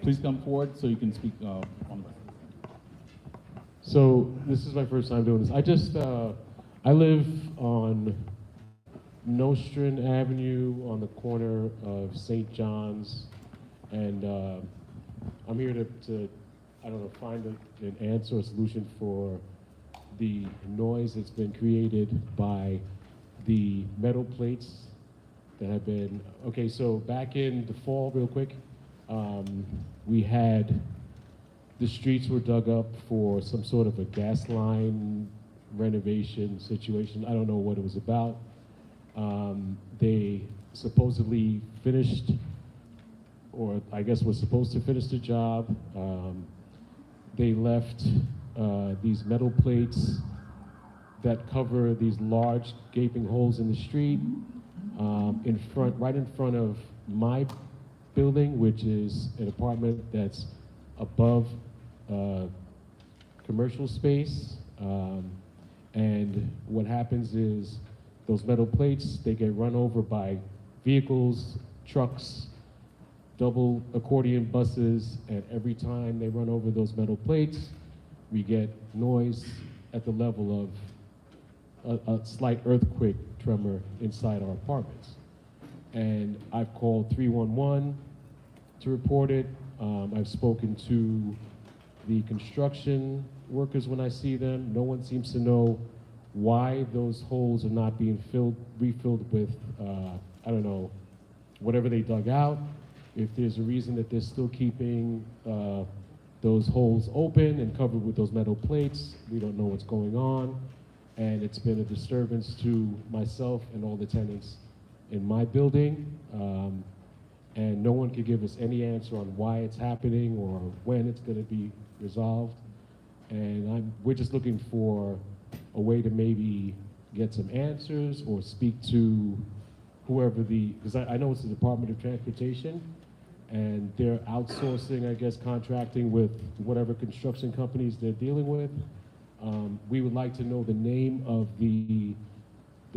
Please come forward so you can speak on the record. So this is my first time doing this. I live on Nostrand Avenue on the corner of St. John's, and I'm here to I don't know, find an answer or solution for the noise that's been created by the metal plates that have been, okay, so back in the fall, real quick, we had, the streets were dug up for some sort of a gas line renovation situation. I don't know what it was about. They supposedly finished, or I guess was supposed to finish the job. They left these metal plates that cover these large gaping holes in the street right in front of my building, which is an apartment that's above commercial space. And what happens is those metal plates, they get run over by vehicles, trucks, double accordion buses, and every time they run over those metal plates, we get noise at the level of a slight earthquake tremor inside our apartments. And I've called 311 to report it. I've spoken to the construction workers when I see them. No one seems to know why those holes are not being refilled with, I don't know, whatever they dug out. If there's a reason that they're still keeping those holes open and covered with those metal plates, we don't know what's going on. And it's been a disturbance to myself and all the tenants in my building. And no one could give us any answer on why it's happening or when it's going to be resolved. And we're just looking for a way to maybe get some answers or speak to whoever because I know it's the Department of Transportation, and they're outsourcing, I guess, contracting with whatever construction companies they're dealing with. We would like to know the name of the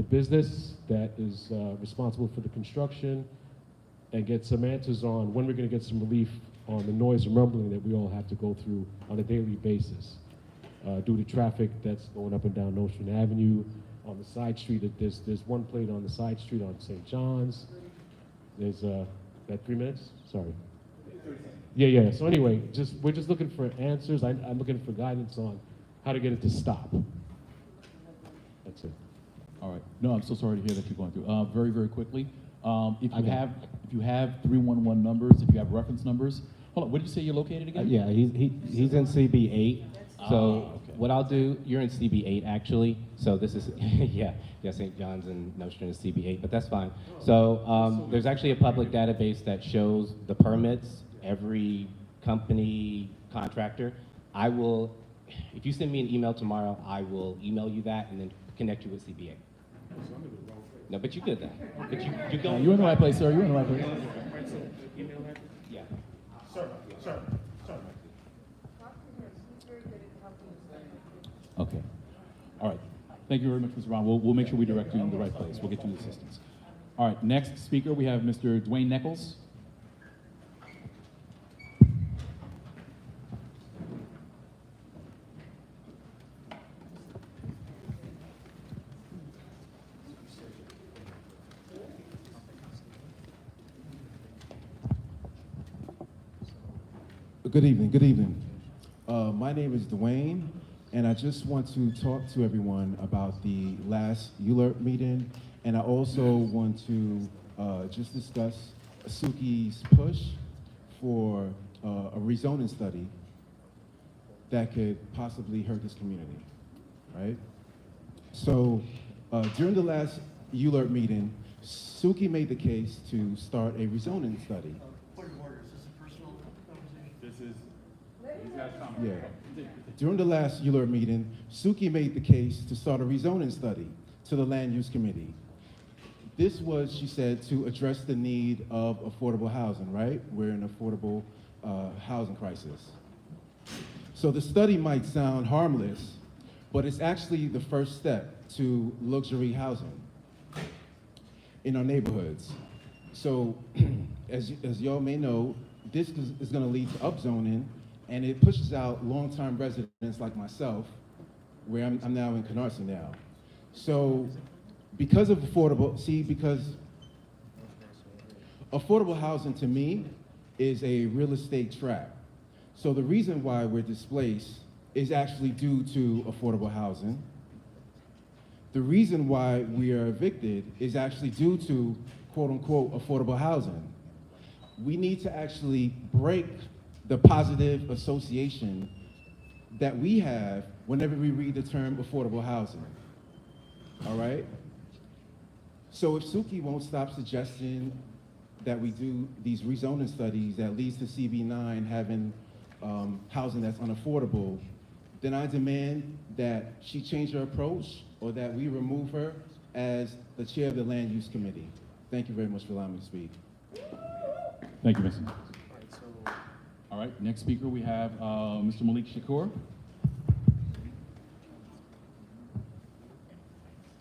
business that is responsible for the construction, and get some answers on when we're going to get some relief on the noise and rumbling that we all have to go through on a daily basis due to traffic that's going up and down Nostrand Avenue. On the side street, there's one plate on the side street on St. John's. There's that 3 minutes? Sorry. Yeah. So anyway, we're just looking for answers. I'm looking for guidance on how to get it to stop. That's it. All right. No, I'm so sorry to hear that you're going through. Very, very quickly, if you have 311 numbers, if you have reference numbers, hold on. Where did you say you're located again? Yeah, he's in CB8. So okay. what I'll do, you're in CB8 actually. So this is, yeah, St. John's and Nostrand is CB8, but that's fine. So there's actually a public database that shows the permits, every company, contractor. I will, if you send me an email tomorrow, I will email you that and then connect you with CB8. No, but you good then. But you go. You're in the right place, sir. You're in the right place. Yeah. Sir. Okay. All right. Thank you very much, Mr. Brown. We'll make sure we direct you in the right place. We'll get you the assistance. All right. Next speaker, we have Mr. Dwayne Nichols. Good evening. My name is Dwayne, and I just want to talk to everyone about the last ULERP meeting, and I also want to just discuss Suki's push for a rezoning study that could possibly hurt this community, right? So during the last ULERP meeting, Suki made the case to start a rezoning study. Yeah. During the last ULERP meeting, Suki made the case to start a rezoning study to the Land Use Committee. This was, she said, to address the need of affordable housing, right? We're in an affordable housing crisis. So the study might sound harmless, but it's actually the first step to luxury housing in our neighborhoods. So as y'all may know, this is gonna lead to upzoning, and it pushes out long-term residents like myself, where I'm now in Canarsie now. So because of because affordable housing to me is a real estate trap. So the reason why we're displaced is actually due to affordable housing. The reason why we are evicted is actually due to quote-unquote affordable housing. We need to actually break the positive association that we have whenever we read the term affordable housing, all right? So if Suki won't stop suggesting that we do these rezoning studies that leads to CB9 having housing that's unaffordable, then I demand that she change her approach or that we remove her as the chair of the Land Use Committee. Thank you very much for allowing me to speak. Thank you, Mr. All right, next speaker we have Mr. Malik Shakur.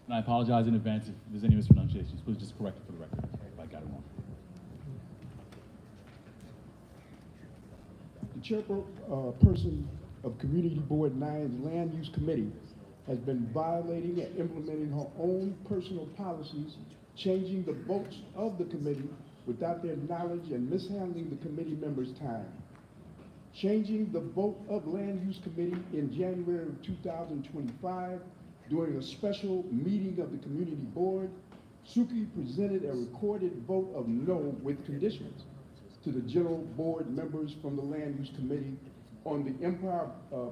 And I apologize in advance if there's any mispronunciations. Please just correct it for the record if I got it wrong. The chairperson of Community Board 9's Land Use Committee has been violating and implementing her own personal policies, changing the votes of the committee without their knowledge and mishandling the committee members' time. Changing the vote of Land Use Committee in January of 2025 during a special meeting of the Community Board, Suki presented a recorded vote of no with conditions to the general board members from the Land Use Committee on the Empire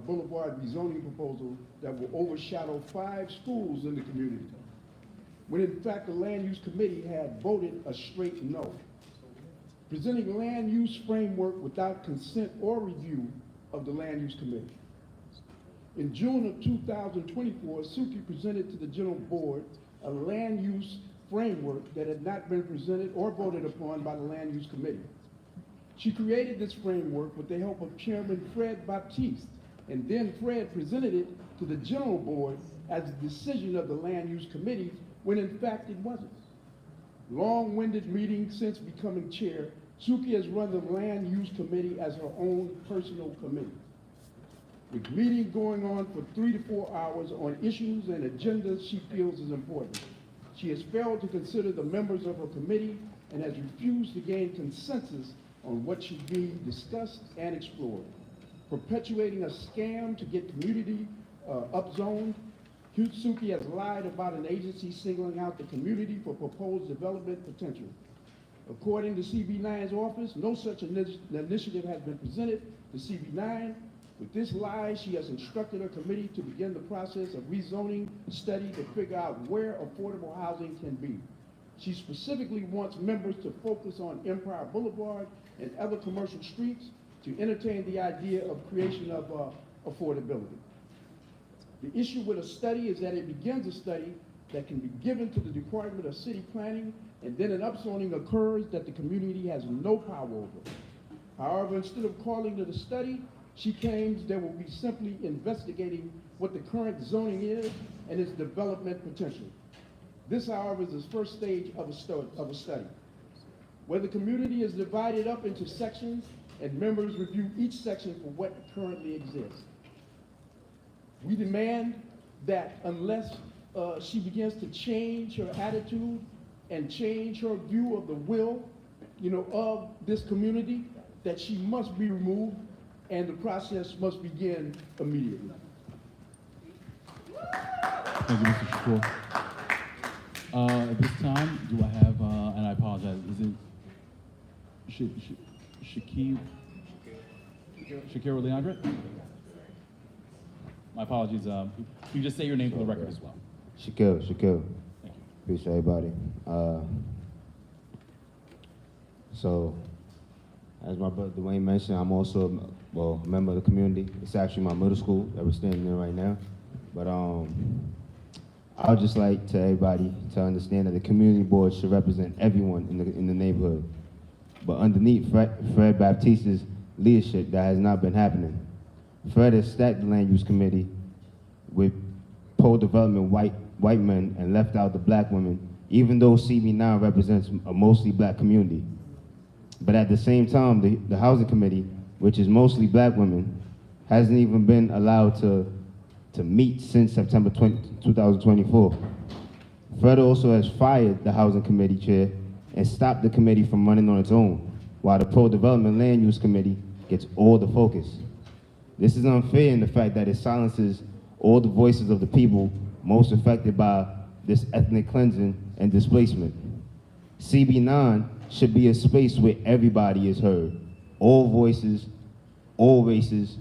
Boulevard rezoning proposal that will overshadow 5 schools in the community, when in fact the Land Use Committee had voted a straight no. Presenting land use framework without consent or review of the Land Use Committee. In June of 2024, Suki presented to the general board a land use framework that had not been presented or voted upon by the Land Use Committee. She created this framework with the help of Chairman Fred Baptiste, and then Fred presented it to the general board as a decision of the Land Use Committee, when in fact it wasn't. Long-winded meeting since becoming chair, Suki has run the Land Use Committee as her own personal committee, with meetings going on for 3 to 4 hours on issues and agendas she feels is important. She has failed to consider the members of her committee and has refused to gain consensus on what should be discussed and explored. Perpetuating a scam to get community upzoned, Suki has lied about an agency singling out the community for proposed development potential. According to CB9's office, no such initiative has been presented to CB9. With this lie, she has instructed her committee to begin the process of rezoning study to figure out where affordable housing can be. She specifically wants members to focus on Empire Boulevard and other commercial streets to entertain the idea of creation of affordability. The issue with a study is that it begins a study that can be given to the Department of City Planning, and then an upzoning occurs that the community has no power over. However, instead of calling it a study, she claims they will be simply investigating what the current zoning is and its development potential. This, however, is the first stage of a study, where the community is divided up into sections and members review each section for what currently exists. We demand that unless she begins to change her attitude and change her view of the will, of this community, that she must be removed and the process must begin immediately. Thank you, Mr. Shakur. At this time, do I have, and I apologize, is it Shakira Leandra? My apologies. You just say your name for the record as well. Shaquille. Thank you. Appreciate everybody. So, as my brother Dwayne mentioned, I'm also a member of the community. It's actually my middle school that we're standing in right now. But I would just like to everybody to understand that the community board should represent everyone in the neighborhood. But underneath Fred Baptiste's leadership, that has not been happening. Fred has stacked the land use committee with pro-development white men and left out the black women, even though CB9 represents a mostly black community. But at the same time, the housing committee, which is mostly black women, hasn't even been allowed to meet since September 2024. Fred also has fired the housing committee chair and stopped the committee from running on its own, while the pro-development land use committee gets all the focus. This is unfair in the fact that it silences all the voices of the people most affected by this ethnic cleansing and displacement. CB9 should be a space where everybody is heard, all voices, all races,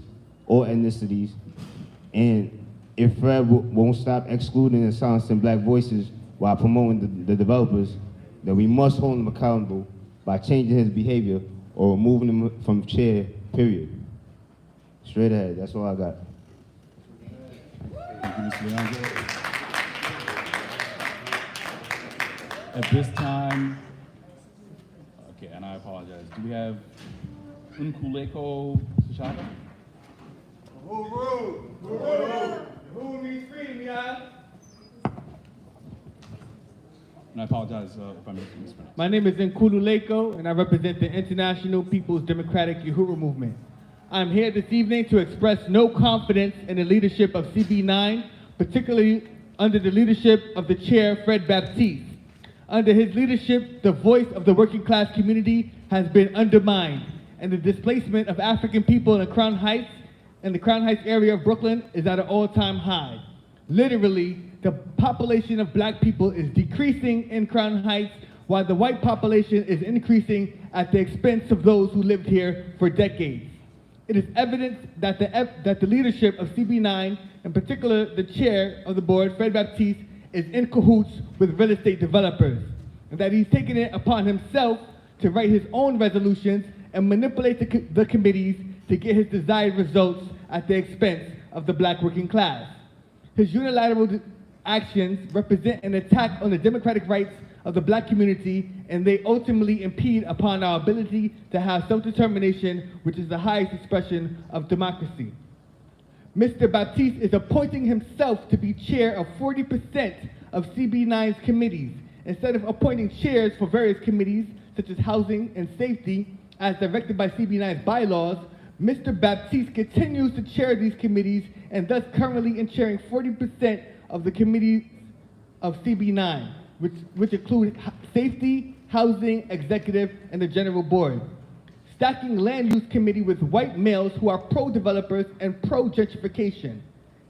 all ethnicities, and if Fred won't stop excluding and silencing black voices while promoting the developers, then we must hold him accountable by changing his behavior or removing him from chair, period. Straight ahead, that's all I got. Thank you, Mr. Leandro. At this time, okay, and I apologize. Do we have Nkululeko Seshaba? Who needs freedom, y'all? And I apologize if I mispronounced. My name is Nkululeko, and I represent the International People's Democratic Uhuru Movement. I'm here this evening to express no confidence in the leadership of CB9, particularly under the leadership of the chair, Fred Baptiste. Under his leadership, the voice of the working class community has been undermined, and the displacement of African people in the Crown Heights area of Brooklyn is at an all-time high. Literally, the population of black people is decreasing in Crown Heights, while the white population is increasing at the expense of those who lived here for decades. It is evident that the leadership of CB9, in particular the chair of the board, Fred Baptiste, is in cahoots with real estate developers, and that he's taken it upon himself to write his own resolutions and manipulate the committees to get his desired results at the expense of the black working class. His unilateral actions represent an attack on the democratic rights of the black community, and they ultimately impede upon our ability to have self-determination, which is the highest expression of democracy. Mr. Baptiste is appointing himself to be chair of 40% of CB9's committees, instead of appointing chairs for various committees, such as housing and safety, as directed by CB9's bylaws. Mr. Baptiste continues to chair these committees and thus currently in chairing 40% of the committees of CB9, which include safety, housing, executive, and the general board. Stacking land use committee with white males who are pro-developers and pro-gentrification.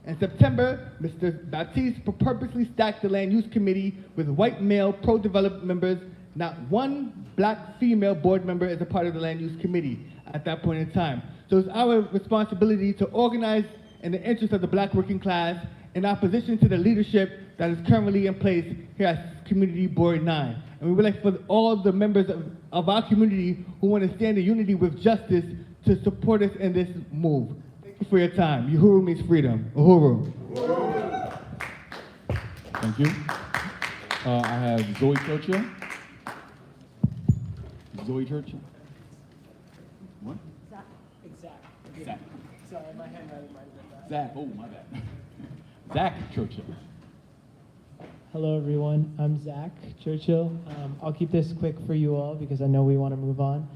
In September, Mr. Baptiste purposely stacked the land use committee with white male pro-development members. Not one black female board member is a part of the land use committee at that point in time. So it's our responsibility to organize in the interest of the black working class in opposition to the leadership that is currently in place here at Community Board 9. And we would like for all the members of our community who want to stand in unity with justice to support us in this move. Thank you for your time. Uhuru means freedom. Uhuru. Thank you. I have Zoe Churchill. Zoe Churchill. What? Zach. Sorry, my handwriting might have been bad. Zach, oh, my bad. Zach Churchill. Hello, everyone. I'm Zach Churchill. I'll keep this quick for you all because I know we want to move on.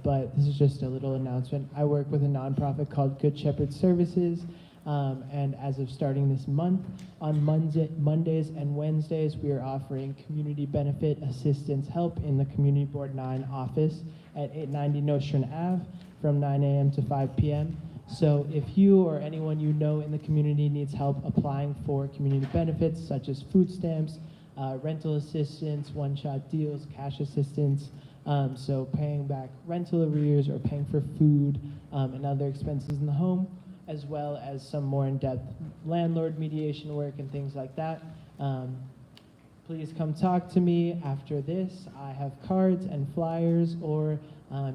But this is just a little announcement. I work with a nonprofit called Good Shepherd Services. And as of starting this month, on Mondays and Wednesdays, we are offering community benefit assistance help in the Community Board 9 office at 890 Nostrand Ave from 9 a.m. to 5 p.m. So if you or anyone you know in the community needs help applying for community benefits such as food stamps, rental assistance, one-shot deals, cash assistance, so paying back rental arrears or paying for food and other expenses in the home, as well as some more in-depth landlord mediation work and things like that. Please come talk to me after this. I have cards and flyers, or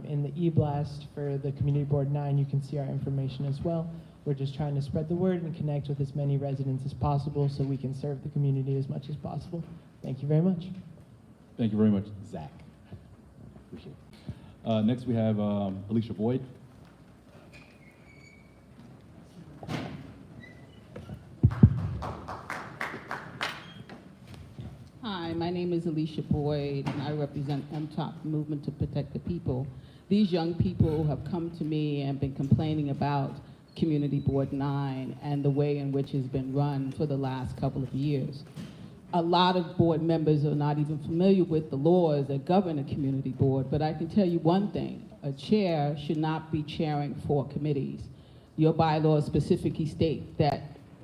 in the e-blast for the Community Board 9, you can see our information as well. We're just trying to spread the word and connect with as many residents as possible so we can serve the community as much as possible. Thank you very much. Thank you very much, Zach. Appreciate it. Next, we have Alicia Boyd. Hi, my name is Alicia Boyd, and I represent MTOP, Movement to Protect the People. These young people have come to me and been complaining about Community Board 9 and the way in which it's been run for the last couple of years. A lot of board members are not even familiar with the laws that govern a community board, but I can tell you one thing: a chair should not be chairing 4 committees. Your bylaws specifically state that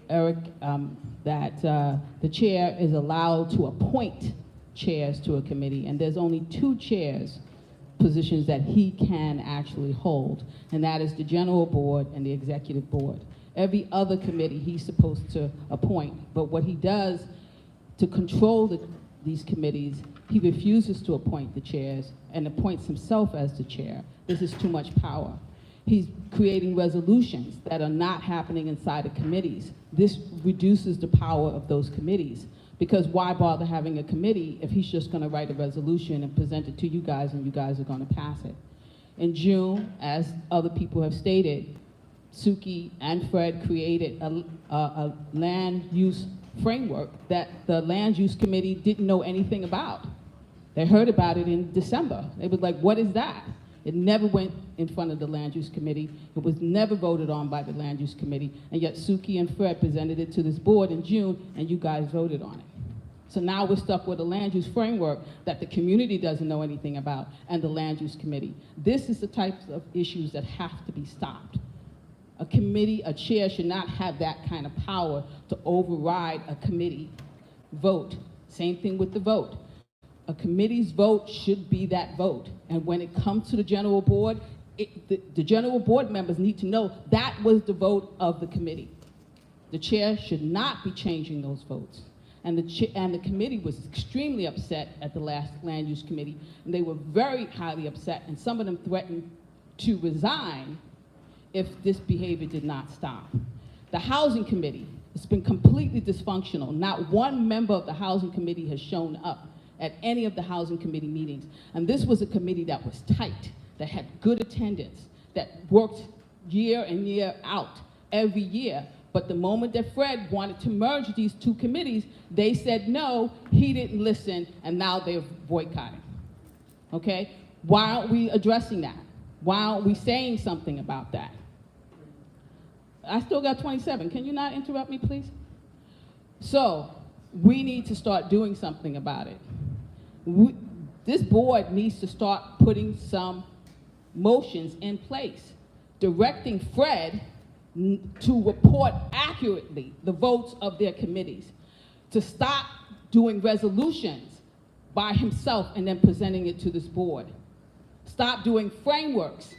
the chair is allowed to appoint chairs to a committee, and there's only 2 chairs positions that he can actually hold, and that is the general board and the executive board. Every other committee he's supposed to appoint, but what he does to control these committees, he refuses to appoint the chairs and appoints himself as the chair. This is too much power. He's creating resolutions that are not happening inside the committees. This reduces the power of those committees, because why bother having a committee if he's just going to write a resolution and present it to you guys and you guys are going to pass it. In June, as other people have stated, Suki and Fred created a land use framework that the land use committee didn't know anything about. They heard about it in December. They were like, what is that? It never went in front of the land use committee. It was never voted on by the land use committee. And yet Suki and Fred presented it to this board in June, and you guys voted on it. So now we're stuck with a land use framework that the community doesn't know anything about, and the land use committee. This is the types of issues that have to be stopped. A committee, a chair should not have that kind of power to override a committee vote. Same thing with the vote. A committee's vote should be that vote. And when it comes to the general board, the general board members need to know that was the vote of the committee. The chair should not be changing those votes. And the committee was extremely upset at the last land use committee, and they were very highly upset, and some of them threatened to resign if this behavior did not stop. The housing committee, it's been completely dysfunctional. Not one member of the housing committee has shown up at any of the housing committee meetings. And this was a committee that was tight, that had good attendance, that worked year in, year out, every year. But the moment that Fred wanted to merge these two committees, they said no, he didn't listen, and now they're boycotting. Okay? Why aren't we addressing that? Why aren't we saying something about that? I still got 27. Can you not interrupt me, please? So, we need to start doing something about it. This board needs to start putting some motions in place, directing Fred to report accurately the votes of their committees, to stop doing resolutions by himself and then presenting it to this board. Stop doing frameworks.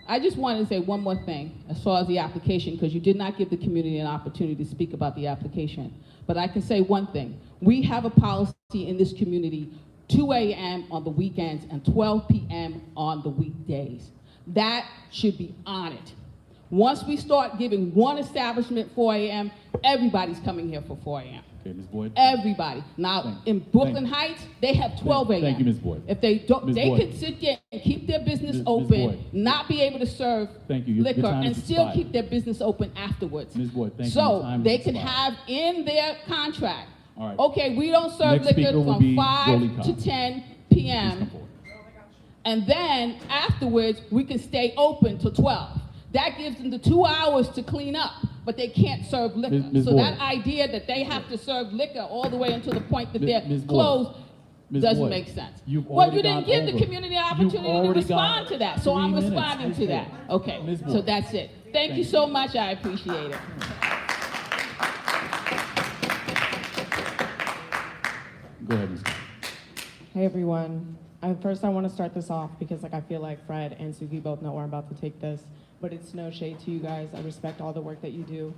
I just wanted to say one more thing as far as the application, because you did not give the community an opportunity to speak about the application. But I can say one thing. We have a policy in this community, 2 a.m. on the weekends and 12 p.m. on the weekdays. That should be honored. Once we start giving one establishment 4 a.m., everybody's coming here for 4 a.m. Okay, Ms. Boyd. Everybody. Now, in Brooklyn Heights, they have 12 a.m. Thank you, Ms. Boyd. If they don't, Ms. they Boyd. could sit there and keep their business Ms. open, Boyd. not be able to serve Thank you. Your liquor, time and has still expired. keep their business open afterwards. Ms. Boyd, thank you. Your So time they has can expired. have in their contract, All right. okay, we don't serve Next liquor speaker will from be 5 Jolie to Cox. 10 p.m. And then afterwards, we can stay open till 12. That gives them the 2 hours to clean up, but they can't serve liquor. Ms. So Boyd. that idea that they have to serve liquor all the way until the point that Ms. they're Ms. Boyd. closed Ms. doesn't Boyd, make sense. you've Well, already you didn't gone give the over. community an You've opportunity to already respond gone to that, so I'm 3 minutes. responding to that. Okay, Ms. so Boyd. that's it. Thank you so much, I appreciate it. Go ahead, Ms. Hey everyone. First I want to start this off because I feel like Fred and Suki both know where I'm about to take this, but it's no shade to you guys. I respect all the work that you do.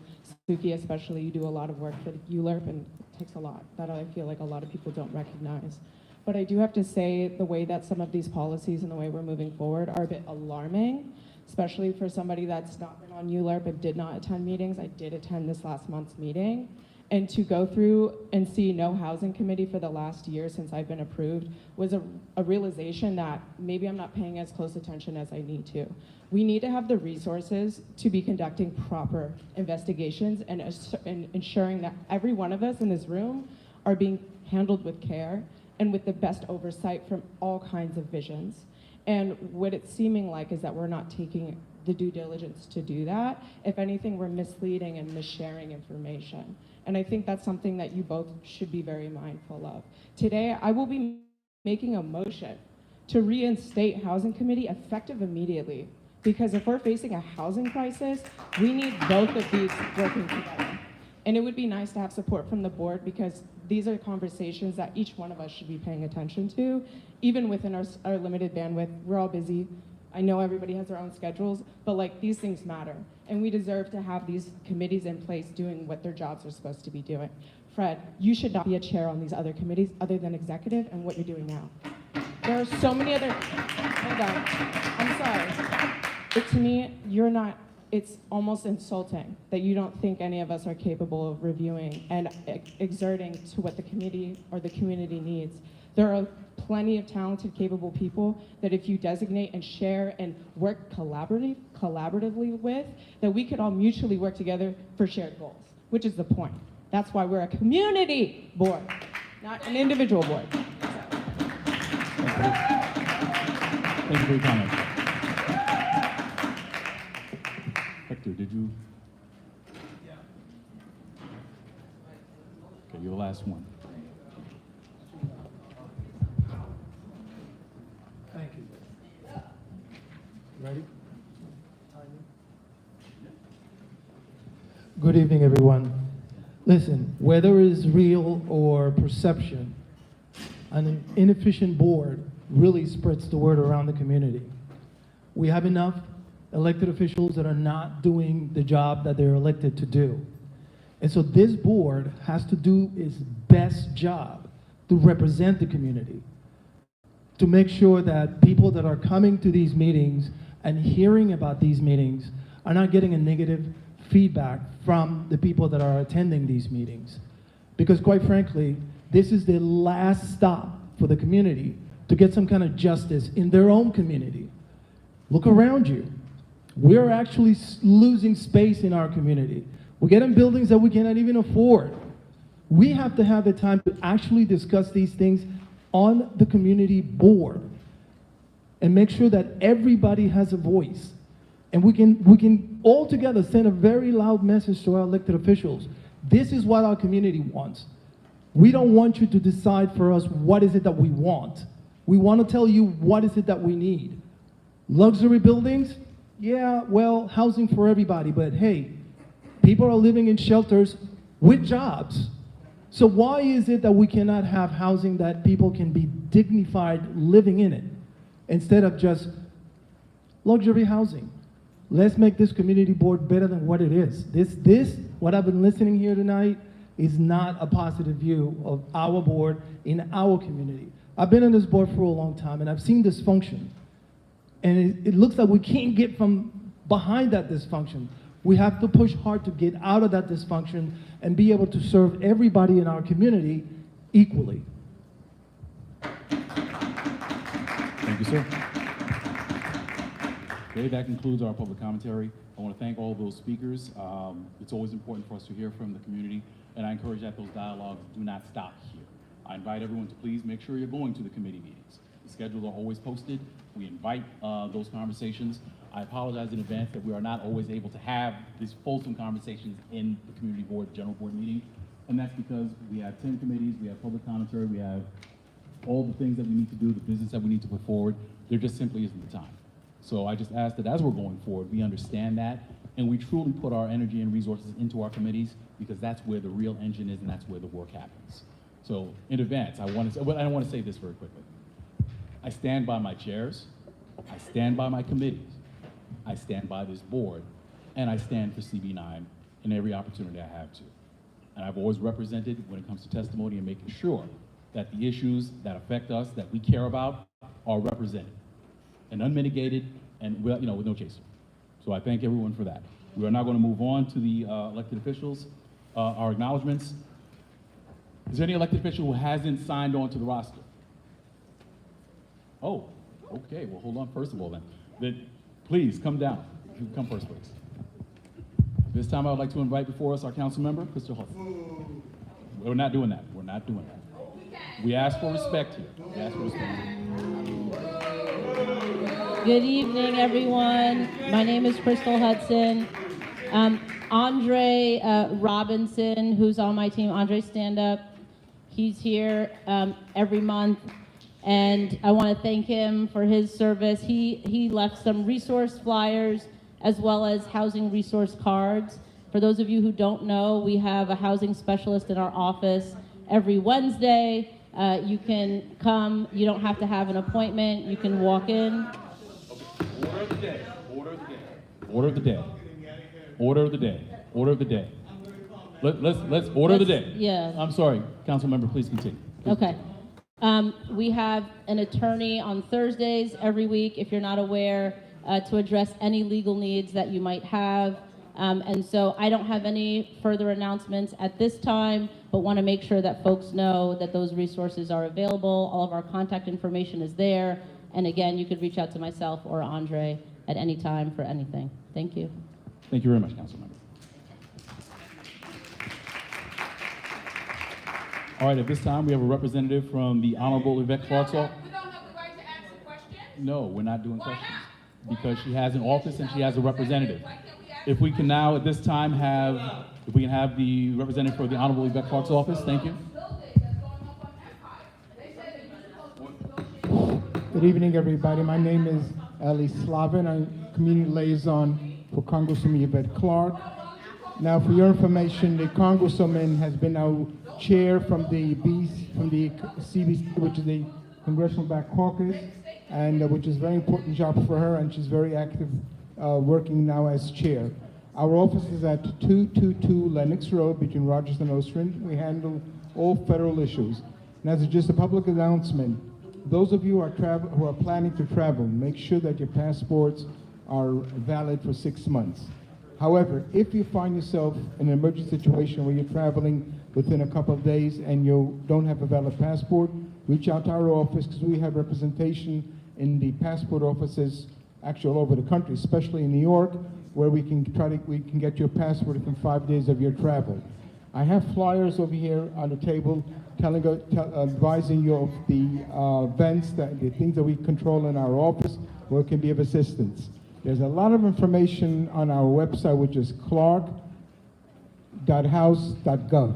Suki especially, you do a lot of work for ULERP and it takes a lot that I feel like a lot of people don't recognize. But I do have to say the way that some of these policies and the way we're moving forward are a bit alarming, especially for somebody that's not been on ULERP and did not attend meetings. I did attend this last month's meeting. And to go through and see no housing committee for the last year since I've been approved was a realization that maybe I'm not paying as close attention as I need to. We need to have the resources to be conducting proper investigations and ensuring that every one of us in this room are being handled with care and with the best oversight from all kinds of visions. And what it's seeming like is that we're not taking the due diligence to do that. If anything, we're misleading and missharing information. And I think that's something that you both should be very mindful of. Today, I will be making a motion to reinstate Housing Committee effective immediately. Because if we're facing a housing crisis, we need both of these working together. And it would be nice to have support from the board because these are conversations that each one of us should be paying attention to, even within our limited bandwidth. We're all busy. I know everybody has their own schedules, but like these things matter. And we deserve to have these committees in place doing what their jobs are supposed to be doing. Fred, you should not be a chair on these other committees other than executive and what you're doing now. There are so many other, hold on, I'm sorry. To me, you're not, it's almost insulting that you don't think any of us are capable of reviewing and exerting to what the committee or the community needs. There are plenty of talented, capable people that if you designate and share and work collaboratively with, that we could all mutually work together for shared goals, which is the point. That's why we're a community board, not an individual board. Thank you for your comment. Hector, did you? Okay, you're the last one. Thank you. Ready? Good evening, everyone. Listen, whether it's real or perception, an inefficient board really spreads the word around the community. We have enough elected officials that are not doing the job that they're elected to do. And so this board has to do its best job to represent the community, to make sure that people that are coming to these meetings and hearing about these meetings are not getting a negative feedback from the people that are attending these meetings. Because quite frankly, this is the last stop for the community to get some kind of justice in their own community. Look around you. We're actually losing space in our community. We're getting buildings that we cannot even afford. We have to have the time to actually discuss these things on the community board and make sure that everybody has a voice. And we can all together send a very loud message to our elected officials. This is what our community wants. We don't want you to decide for us what is it that we want. We want to tell you what is it that we need. Luxury buildings? Yeah, well, housing for everybody, but hey, people are living in shelters with jobs. So why is it that we cannot have housing that people can be dignified living in it instead of just luxury housing? Let's make this community board better than what it is. What I've been listening here tonight is not a positive view of our board in our community. I've been on this board for a long time and I've seen dysfunction. And it looks like we can't get from behind that dysfunction. We have to push hard to get out of that dysfunction and be able to serve everybody in our community equally. Thank you, sir. Okay, that concludes our public commentary. I want to thank all those speakers. It's always important for us to hear from the community, and I encourage that those dialogues do not stop here. I invite everyone to please make sure you're going to the committee meetings. The schedules are always posted. We invite those conversations. I apologize in advance that we are not always able to have these fulsome conversations in the community board, general board meeting, and that's because we have 10 committees, we have public commentary, we have all the things that we need to do, the business that we need to put forward. There just simply isn't the time. So I just ask that as we're going forward, we understand that, and we truly put our energy and resources into our committees, because that's where the real engine is and that's where the work happens. So in advance, I want to say this very quickly. I stand by my chairs, I stand by my committees, I stand by this board, and I stand for CB9 in every opportunity I have to. And I've always represented when it comes to testimony and making sure that the issues that affect us, that we care about, are represented and unmitigated and with no chaser. So I thank everyone for that. We are now going to move on to the elected officials, our acknowledgements. Is there any elected official who hasn't signed on to the roster? Oh, okay, well, hold on first of all then. Please, come down. You come first, please. This time I would like to invite before us our council member, Crystal Hudson. We're not doing that. We're not doing that. We ask for respect here. We ask for respect. Good evening, everyone. My name is Crystal Hudson. Andre Robinson, who's on my team, Andre Stand Up, he's here every month. And I want to thank him for his service. He left some resource flyers as well as housing resource cards. For those of you who don't know, we have a housing specialist in our office every Wednesday. You can come. You don't have to have an appointment. You can walk in. Order of the day. Order of the day. Order of the day. Order of the day. Order of the day. Let's order the day. Yeah. I'm sorry, council member, please continue. Okay. We have an attorney on Thursdays every week, if you're not aware, to address any legal needs that you might have. And so I don't have any further announcements at this time, but want to make sure that folks know that those resources are available. All of our contact information is there. And again, you could reach out to myself or Andre at any time for anything. Thank you. Thank you very much, council member. All right, at this time, we have a representative from the Honorable Yvette Clark's office. We don't have the right to ask a question? No, we're not doing questions because she has an office and she has a representative. If we can now, at this time, have the representative for the Honorable Yvette Clark's office, thank you. Good evening, everybody. My name is Ellie Slavin. I'm community liaison for Congresswoman Yvette Clark. Now, for your information, the Congresswoman has been our chair from the CBC, which is the Congressional Black Caucus, and which is a very important job for her, and she's very active working now as chair. Our office is at 222 Lenox Road between Rogers and Ostrand. We handle all federal issues. And as just a public announcement, those of you who are planning to travel, make sure that your passports are valid for 6 months. However, if you find yourself in an emergency situation where you're traveling within a couple of days and you don't have a valid passport, reach out to our office because we have representation in the passport offices actually all over the country, especially in New York, where we can get your passport within 5 days of your travel. I have flyers over here on the table advising you of the events, the things that we control in our office where it can be of assistance. There's a lot of information on our website, which is clark.house.gov.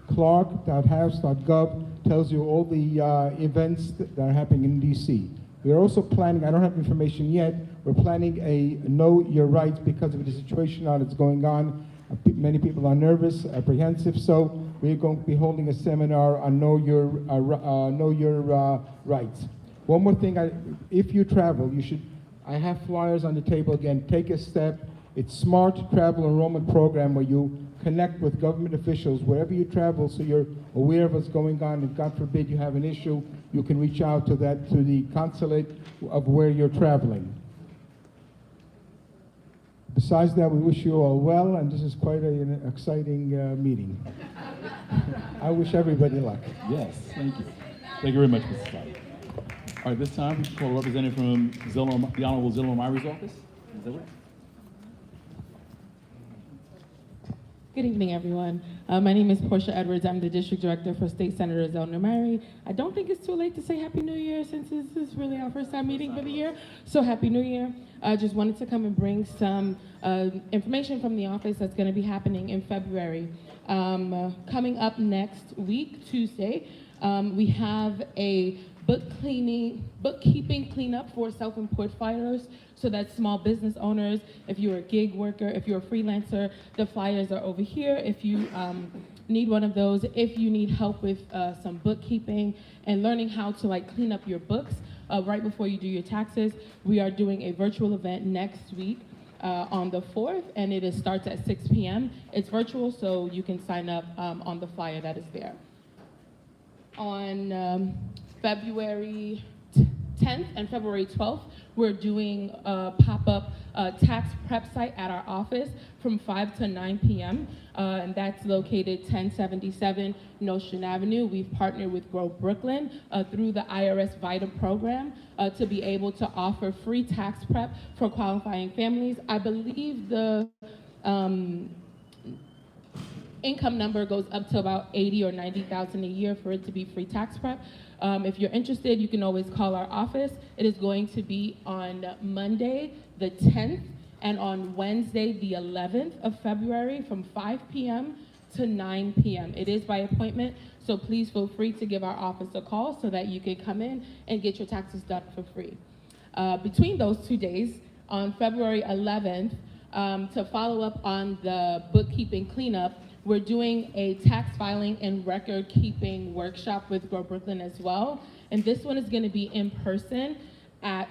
Clark.house.gov tells you all the events that are happening in DC. We're also planning, I don't have information yet, we're planning a Know Your Rights because of the situation that's going on. Many people are nervous, apprehensive, so we're going to be holding a seminar on Know Your Rights. One more thing, if you travel, you should, I have flyers on the table again, take a step. It's Smart Travel Enrollment Program where you connect with government officials wherever you travel so you're aware of what's going on, and God forbid you have an issue, you can reach out to the consulate of where you're traveling. Besides that, we wish you all well, and this is quite an exciting meeting. I wish everybody luck. Yes, thank you. Thank you very much, Mr. Scott. All right, this time we call a representative from the Honorable Zillow Myri's office. Is that right? Good evening, everyone. My name is Portia Edwards. I'm the District Director for State Senator Zelma Myri. I don't think it's too late to say Happy New Year since this is really our first time meeting for the year. So Happy New Year. I just wanted to come and bring some information from the office that's going to be happening in February. Coming up next week, Tuesday, we have a bookkeeping cleanup for self-employed filers. So that's small business owners. If you're a gig worker, if you're a freelancer, the flyers are over here. If you need one of those, if you need help with some bookkeeping and learning how to clean up your books right before you do your taxes, we are doing a virtual event next week on the 4th, and it starts at 6 p.m. It's virtual, so you can sign up on the flyer that is there. On February 10th and February 12th, we're doing a pop-up tax prep site at our office from 5 to 9 p.m. And that's located 1077 Nostrand Avenue. We've partnered with Grow Brooklyn through the IRS VITA program to be able to offer free tax prep for qualifying families. I believe the income number goes up to about 80 or 90,000 a year for it to be free tax prep. If you're interested, you can always call our office. It is going to be on Monday, the 10th, and on Wednesday, the 11th of February from 5 p.m. to 9 p.m. It is by appointment, so please feel free to give our office a call so that you can come in and get your taxes done for free. Between those 2 days, on February 11th, to follow up on the bookkeeping cleanup, we're doing a tax filing and record keeping workshop with Grow Brooklyn as well. And this one is going to be in person at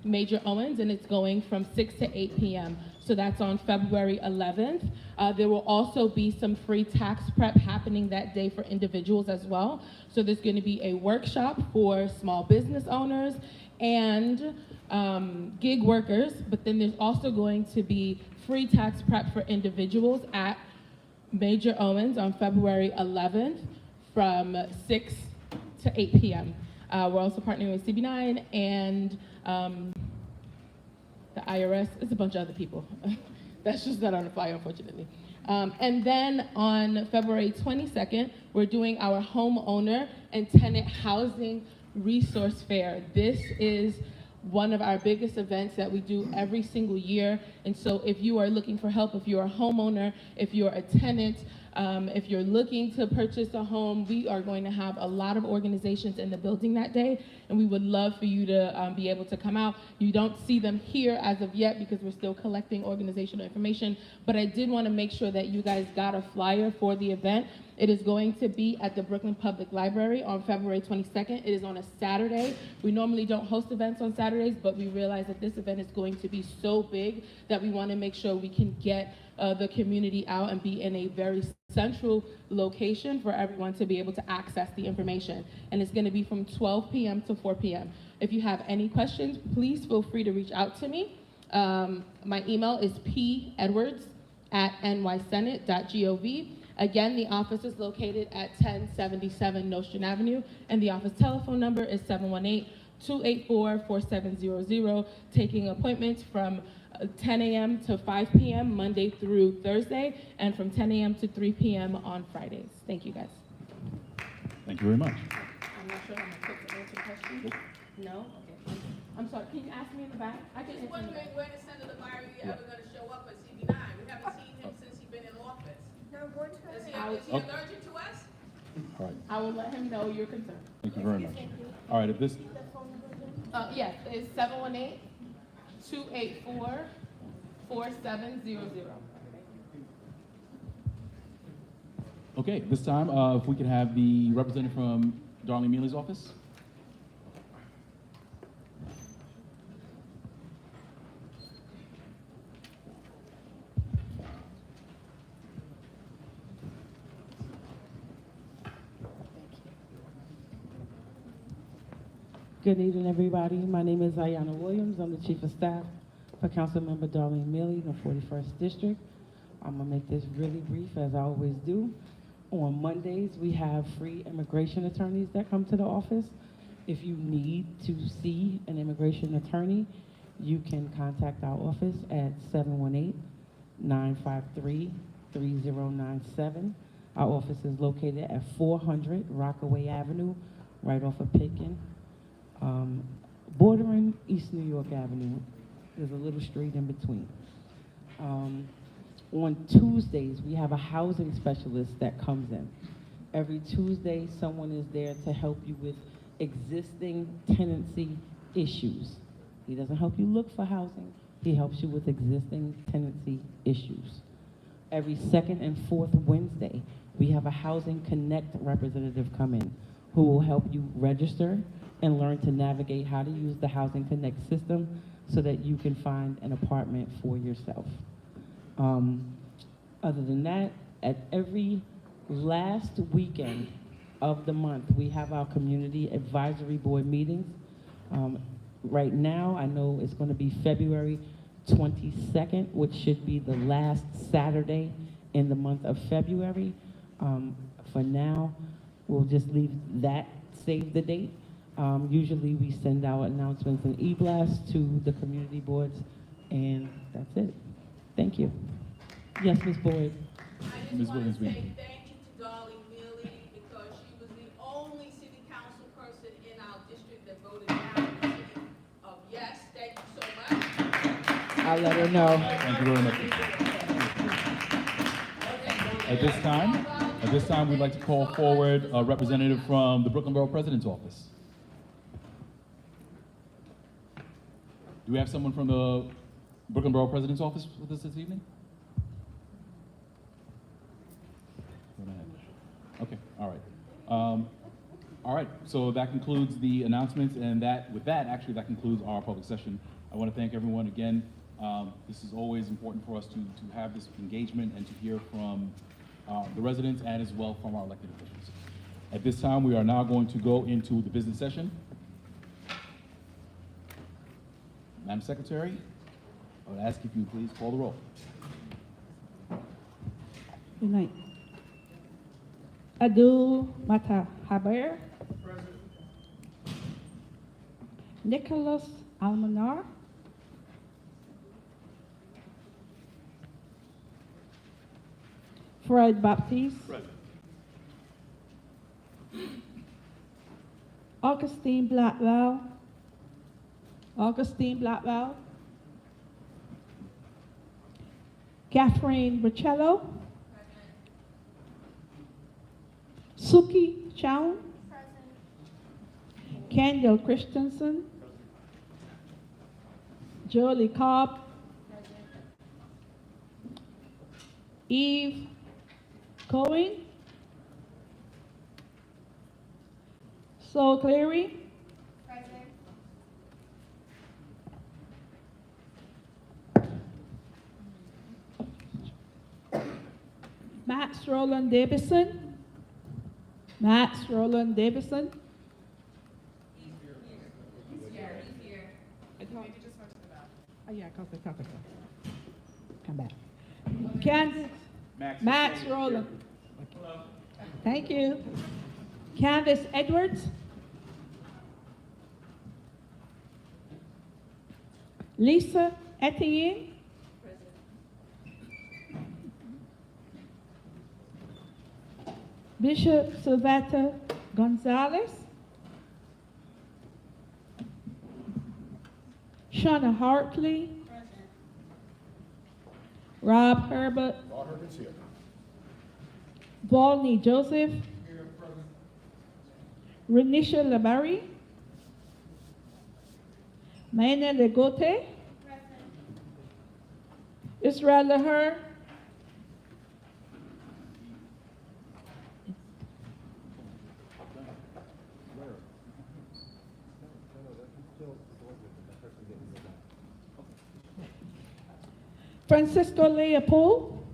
Major Owens, and it's going from 6 to 8 p.m. So that's on February 11th. There will also be some free tax prep happening that day for individuals as well. So there's going to be a workshop for small business owners and gig workers, but then there's also going to be free tax prep for individuals at Major Owens on February 11th from 6 to 8 p.m. We're also partnering with CB9 and the IRS. It's a bunch of other people. That's just not on the flyer, unfortunately. And then on February 22nd, we're doing our homeowner and tenant housing resource fair. This is one of our biggest events that we do every single year. And so if you are looking for help, if you're a homeowner, if you're a tenant, If you're looking to purchase a home, we are going to have a lot of organizations in the building that day, and we would love for you to be able to come out. You don't see them here as of yet because we're still collecting organizational information, but I did want to make sure that you guys got a flyer for the event. It is going to be at the Brooklyn Public Library on February 22nd. It is on a Saturday. We normally don't host events on Saturdays, but we realize that this event is going to be so big that we want to make sure we can get the community out and be in a very central location for everyone to be able to access the information. And it's going to be from 12 p.m. to 4 p.m. If you have any questions, please feel free to reach out to me. My email is p.edwards@nysenate.gov. Again, the office is located at 1077 Nostrand Avenue, and the office telephone number is 718-284-4700, taking appointments from 10 a.m. to 5 p.m. Monday through Thursday, and from 10 a.m. to 3 p.m. on Fridays. Thank you, guys. Thank you very much. I'm not sure I'm quick to answer questions. No? Okay. I'm sorry, can you ask me in the back? I can answer in the Wondering back. when is Senator Byrie ever going to show up at CB9? We haven't seen him since he's been in office. Is he allergic to us? All right. I will let him know your concern. Thank you very much. All right, if this, Yes, it's 718-284-4700. okay, this time, if we could have the representative from Darlene Mealy's office. Good evening, everybody. My name is Ayanna Williams. I'm the Chief of Staff for Councilmember Darlene Mealy, the 41st District. I'm gonna make this really brief, as I always do. On Mondays, we have free immigration attorneys that come to the office. If you need to see an immigration attorney, you can contact our office at 718-953-3097. Our office is located at 400 Rockaway Avenue, right off of Pitkin. Bordering East New York Avenue. There's a little street in between. On Tuesdays, we have a housing specialist that comes in. Every Tuesday, someone is there to help you with existing tenancy issues. He doesn't help you look for housing. He helps you with existing tenancy issues. Every second and fourth Wednesday, we have a Housing Connect representative come in who will help you register and learn to navigate how to use the Housing Connect system so that you can find an apartment for yourself. Other than that, at every last weekend of the month, we have our community advisory board meetings. Right now, I know it's going to be February 22nd, which should be the last Saturday in the month of February. For now, we'll just leave that, save the date. Usually we send out announcements in e-blast to the community boards, and that's it. Thank you. Yes, Ms. Boyd. Ms. Williams, Thank you to Darlene Mealy because she was the only city council person in our district that voted down the city of yes. Thank you so much. I'll let her know. Thank you very much. At this time, we'd like to call forward a representative from the Brooklyn Borough President's office. Do we have someone from the Brooklyn Borough President's office with us this evening? Okay, all right. All right, so that concludes the announcements, and that concludes our public session. I want to thank everyone again. This is always important for us to have this engagement and to hear from the residents and as well from our elected officials. At this time, we are now going to go into the business session. Madam Secretary, I would ask if you please call the roll. Good night. Abdul Matahaber. Nicholas Almanar. Fred Baptiste. Augustine Blackwell. Catherine Brichello. Suki Chow. Kendall Christensen. Jolie Cobb. Eve Cohen. Sol Cleary. Max Roland Davison. Max Roland Davison. He's here. I thought- Maybe just go to the back. Oh, yeah, come back. Candace. Max Roland. Thank you. Candace Edwards. Lisa Etienne. Bishop Sylvester Gonzalez. Shauna Hartley. Rob Herbert. Volney Joseph. Renisha Labari. Maina Legote. Israel Laher. Francisco Leopold.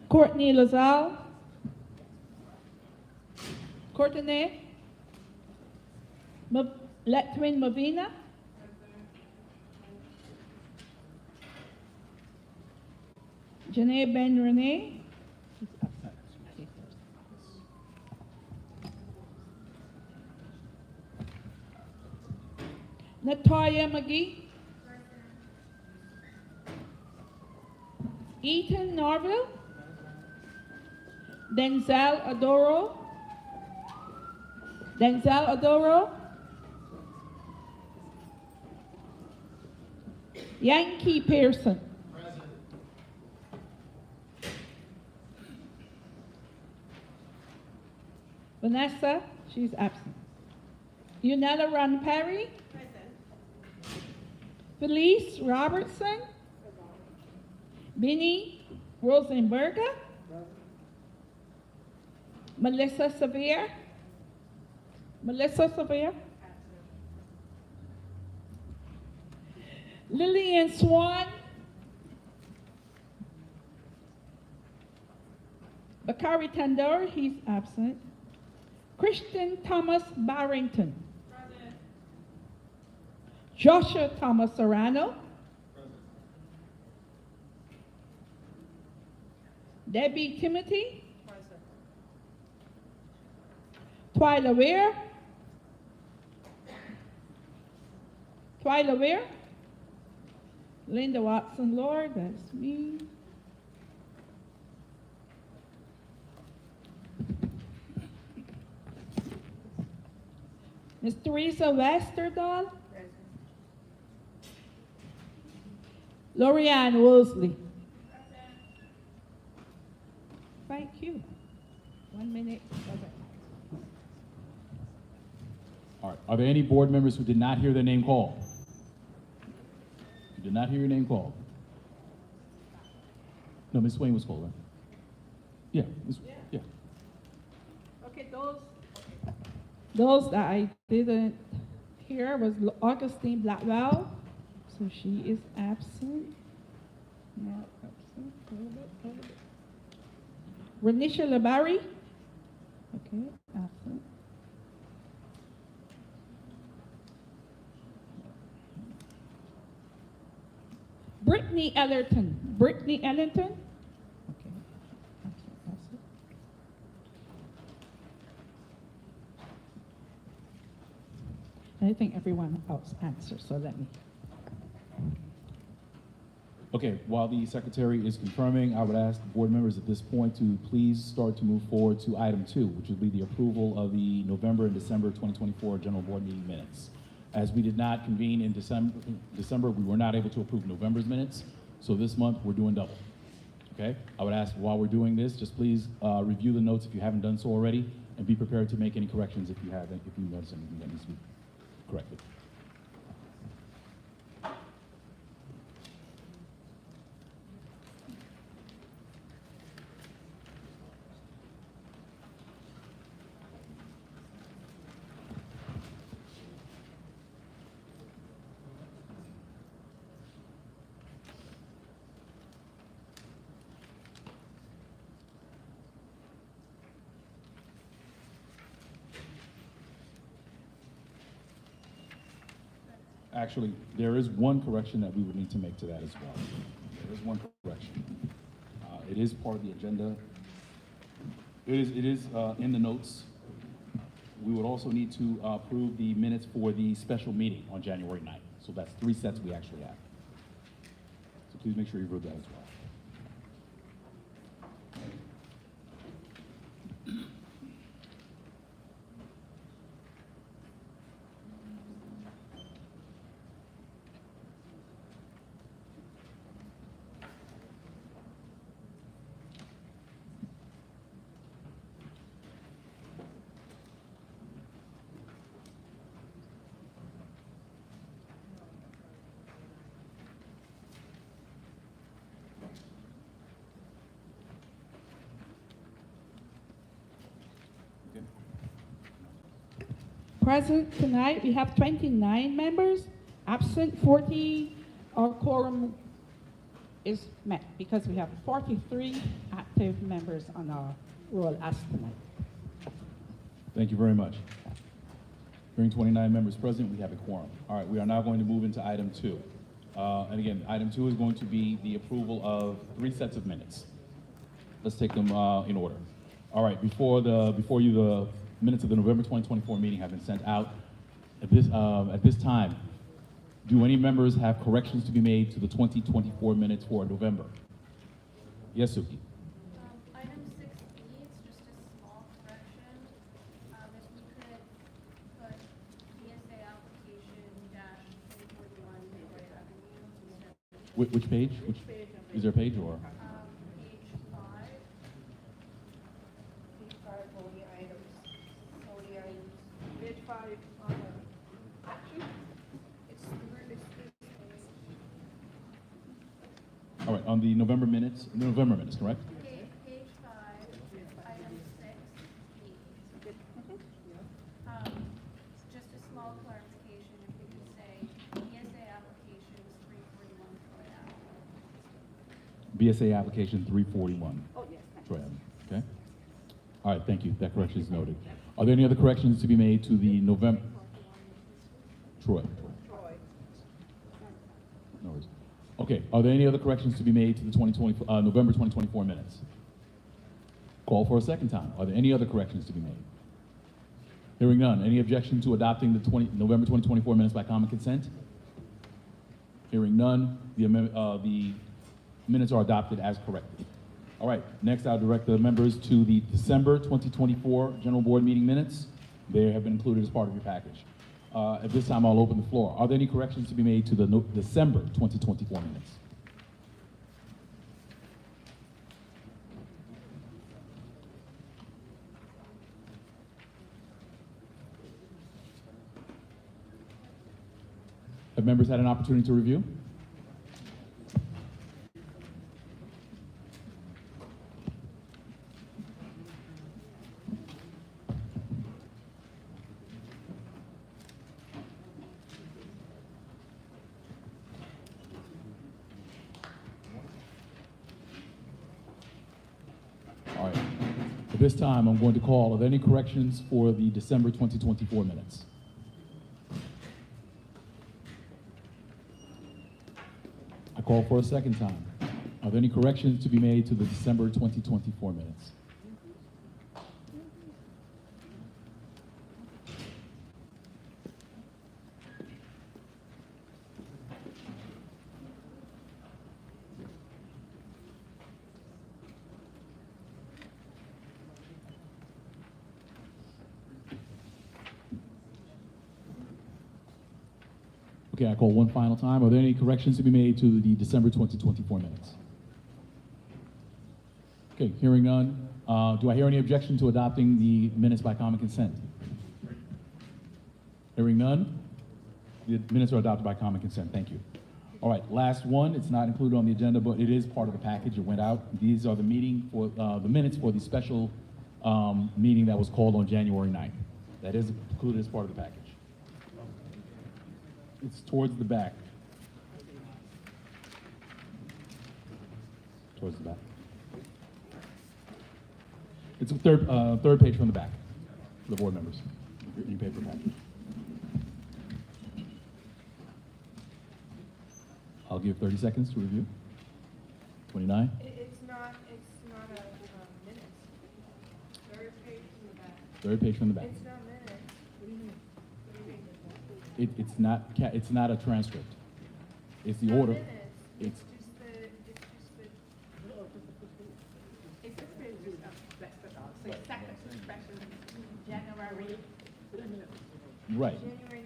Courtney Lazal. Courtenay. Letwin Mavina. Janae Ben Renee. Natalia McGee. Ethan Norville. Denzel Adoro. Denzel Adoro. Yankee Pearson. Vanessa, she's absent. Yunella Ron Perry. Felice Robertson. Benny Rosenberger. Melissa Sevier. Melissa Sevier. Lillian Swan. Bakari Tandor, he's absent. Christian Thomas Barrington. Joshua Thomas Serrano. Debbie Timothy. Twyla Weir. Twyla Weir. Linda Watson Lord, that's me. Miss Teresa Westerdahl. Lorianne Woolsey. Thank you. 1 minute. Okay. All right, are there any board members who did not hear their name called? You did not hear your name called? No, Ms. Swain was called, right? Yeah, yeah. Okay, those that I didn't hear was Augustine Blackwell, so she is absent. Now absent. Renisha Labari. Okay, absent. Brittany Ellerton. Brittany Ellerton. Okay. Absent. I think everyone else answered, so let me. Okay, while the secretary is confirming, I would ask the board members at this point to please start to move forward to item 2, which would be the approval of the November and December 2024 general board meeting minutes. As we did not convene in December, we were not able to approve November's minutes, so this month we're doing double. Okay? I would ask while we're doing this, just please review the notes if you haven't done so already, and be prepared to make any corrections if you haven't, if you notice anything that needs to be corrected. Actually, there is one correction that we would need to make to that as well. There is one correction. It is part of the agenda. It is in the notes. We would also need to approve the minutes for the special meeting on January 9th. So that's 3 sets we actually have. So please make sure you read that as well. Present tonight, we have 29 members, absent 40. Our quorum is met because we have 43 active members on our roll as tonight. Thank you very much. Hearing 29 members present, we have a quorum. All right, we are now going to move into item 2. And again, item 2 is going to be the approval of 3 sets of minutes. Let's take them in order. All right, before you, the minutes of the November 2024 meeting have been sent out. At this time, do any members have corrections to be made to the 2024 minutes for November? Yes, Suki. Item 6B, it's just a small correction. If you could put BSA application dash 341 Midway Avenue. Which page? Is there a page or? Page 5. Page 5, voting items. Voting items. Page 5, actually, it's this page. All right, on the November minutes, correct? Page 5, item 6B. Just a small clarification, if you could say BSA applications 341 Troy Ave. BSA application 341. Oh, yes. Troy Avenue, okay? All right, thank you. That correction is noted. Are there any other corrections to be made to the November? Troy. No worries. Okay, are there any other corrections to be made to the November 2024 minutes? Call for a second time. Are there any other corrections to be made? Hearing none. Any objection to adopting the November 2024 minutes by common consent? Hearing none, the minutes are adopted as corrected. All right, next I'll direct the members to the December 2024 General Board meeting minutes. They have been included as part of your package. At this time, I'll open the floor. Are there any corrections to be made to the December 2024 minutes? Have members had an opportunity to review? All right. At this time, I'm going to call, are there any corrections for the December 2024 minutes? I call for a second time. Are there any corrections to be made to the December 2024 minutes? Okay, I call one final time. Are there any corrections to be made to the December 2024 minutes? Okay, hearing none. Do I hear any objection to adopting the minutes by common consent? Hearing none. The minutes are adopted by common consent. Thank you. All right, last one. It's not included on the agenda, but it is part of the package. It went out. These are the minutes for the special meeting that was called on January 9th. That is included as part of the package. It's towards the back. Towards the back. It's a third page from the back for the board members. Your paper package. I'll give 30 seconds to review. 29. It's not a minutes. Third page from the back. Third page from the back. It's not minutes. What do you mean? It's not a transcript. It's the Not order. minutes. It's right. January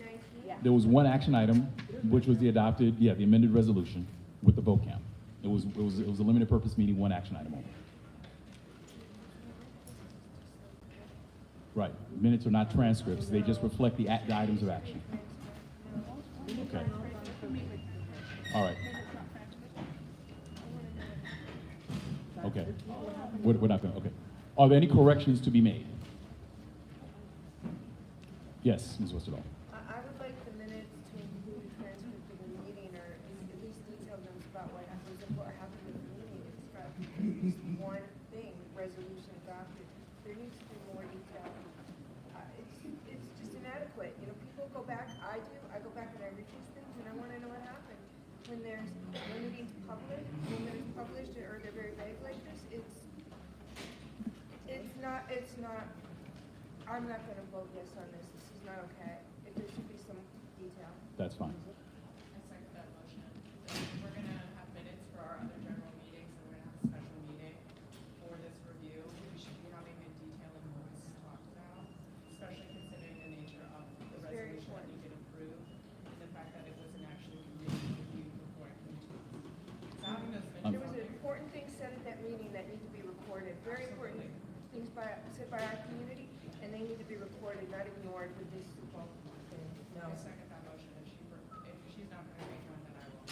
19th? There was one action item, which was the amended resolution with the vote count. It was a limited purpose meeting, one action item only. Right. Minutes are not transcripts. They just reflect the items of action. Okay. All right. Okay. We're not going to, okay. Are there any corrections to be made? Yes, Ms. Westerdahl. I would like the minutes to include a transcript of the meeting, or at least detail notes about what happened in the meeting. It's got at least one thing, resolution adopted. There needs to be more detail. It's just inadequate. You know, people go back, I go back and I read these things, and I want to know what happened. When there's meetings published, or they're very vague like this, it's not, I'm not going to vote yes on this. This is not okay. There should be some detail. That's fine. I second that motion. We're gonna have minutes for our other general meetings, and we're gonna have a special meeting for this review. We should be having a detail of what was talked about, especially considering the nature of the Very resolution that important. you did approve, and the fact that it was an actual committee review before it came to us. So having those There minutes. was important things said at that meeting that need to be recorded, very important things said by our community, and they need to be recorded, not ignored with this vote thing. No. I second that motion. If she's not gonna make one, then I will.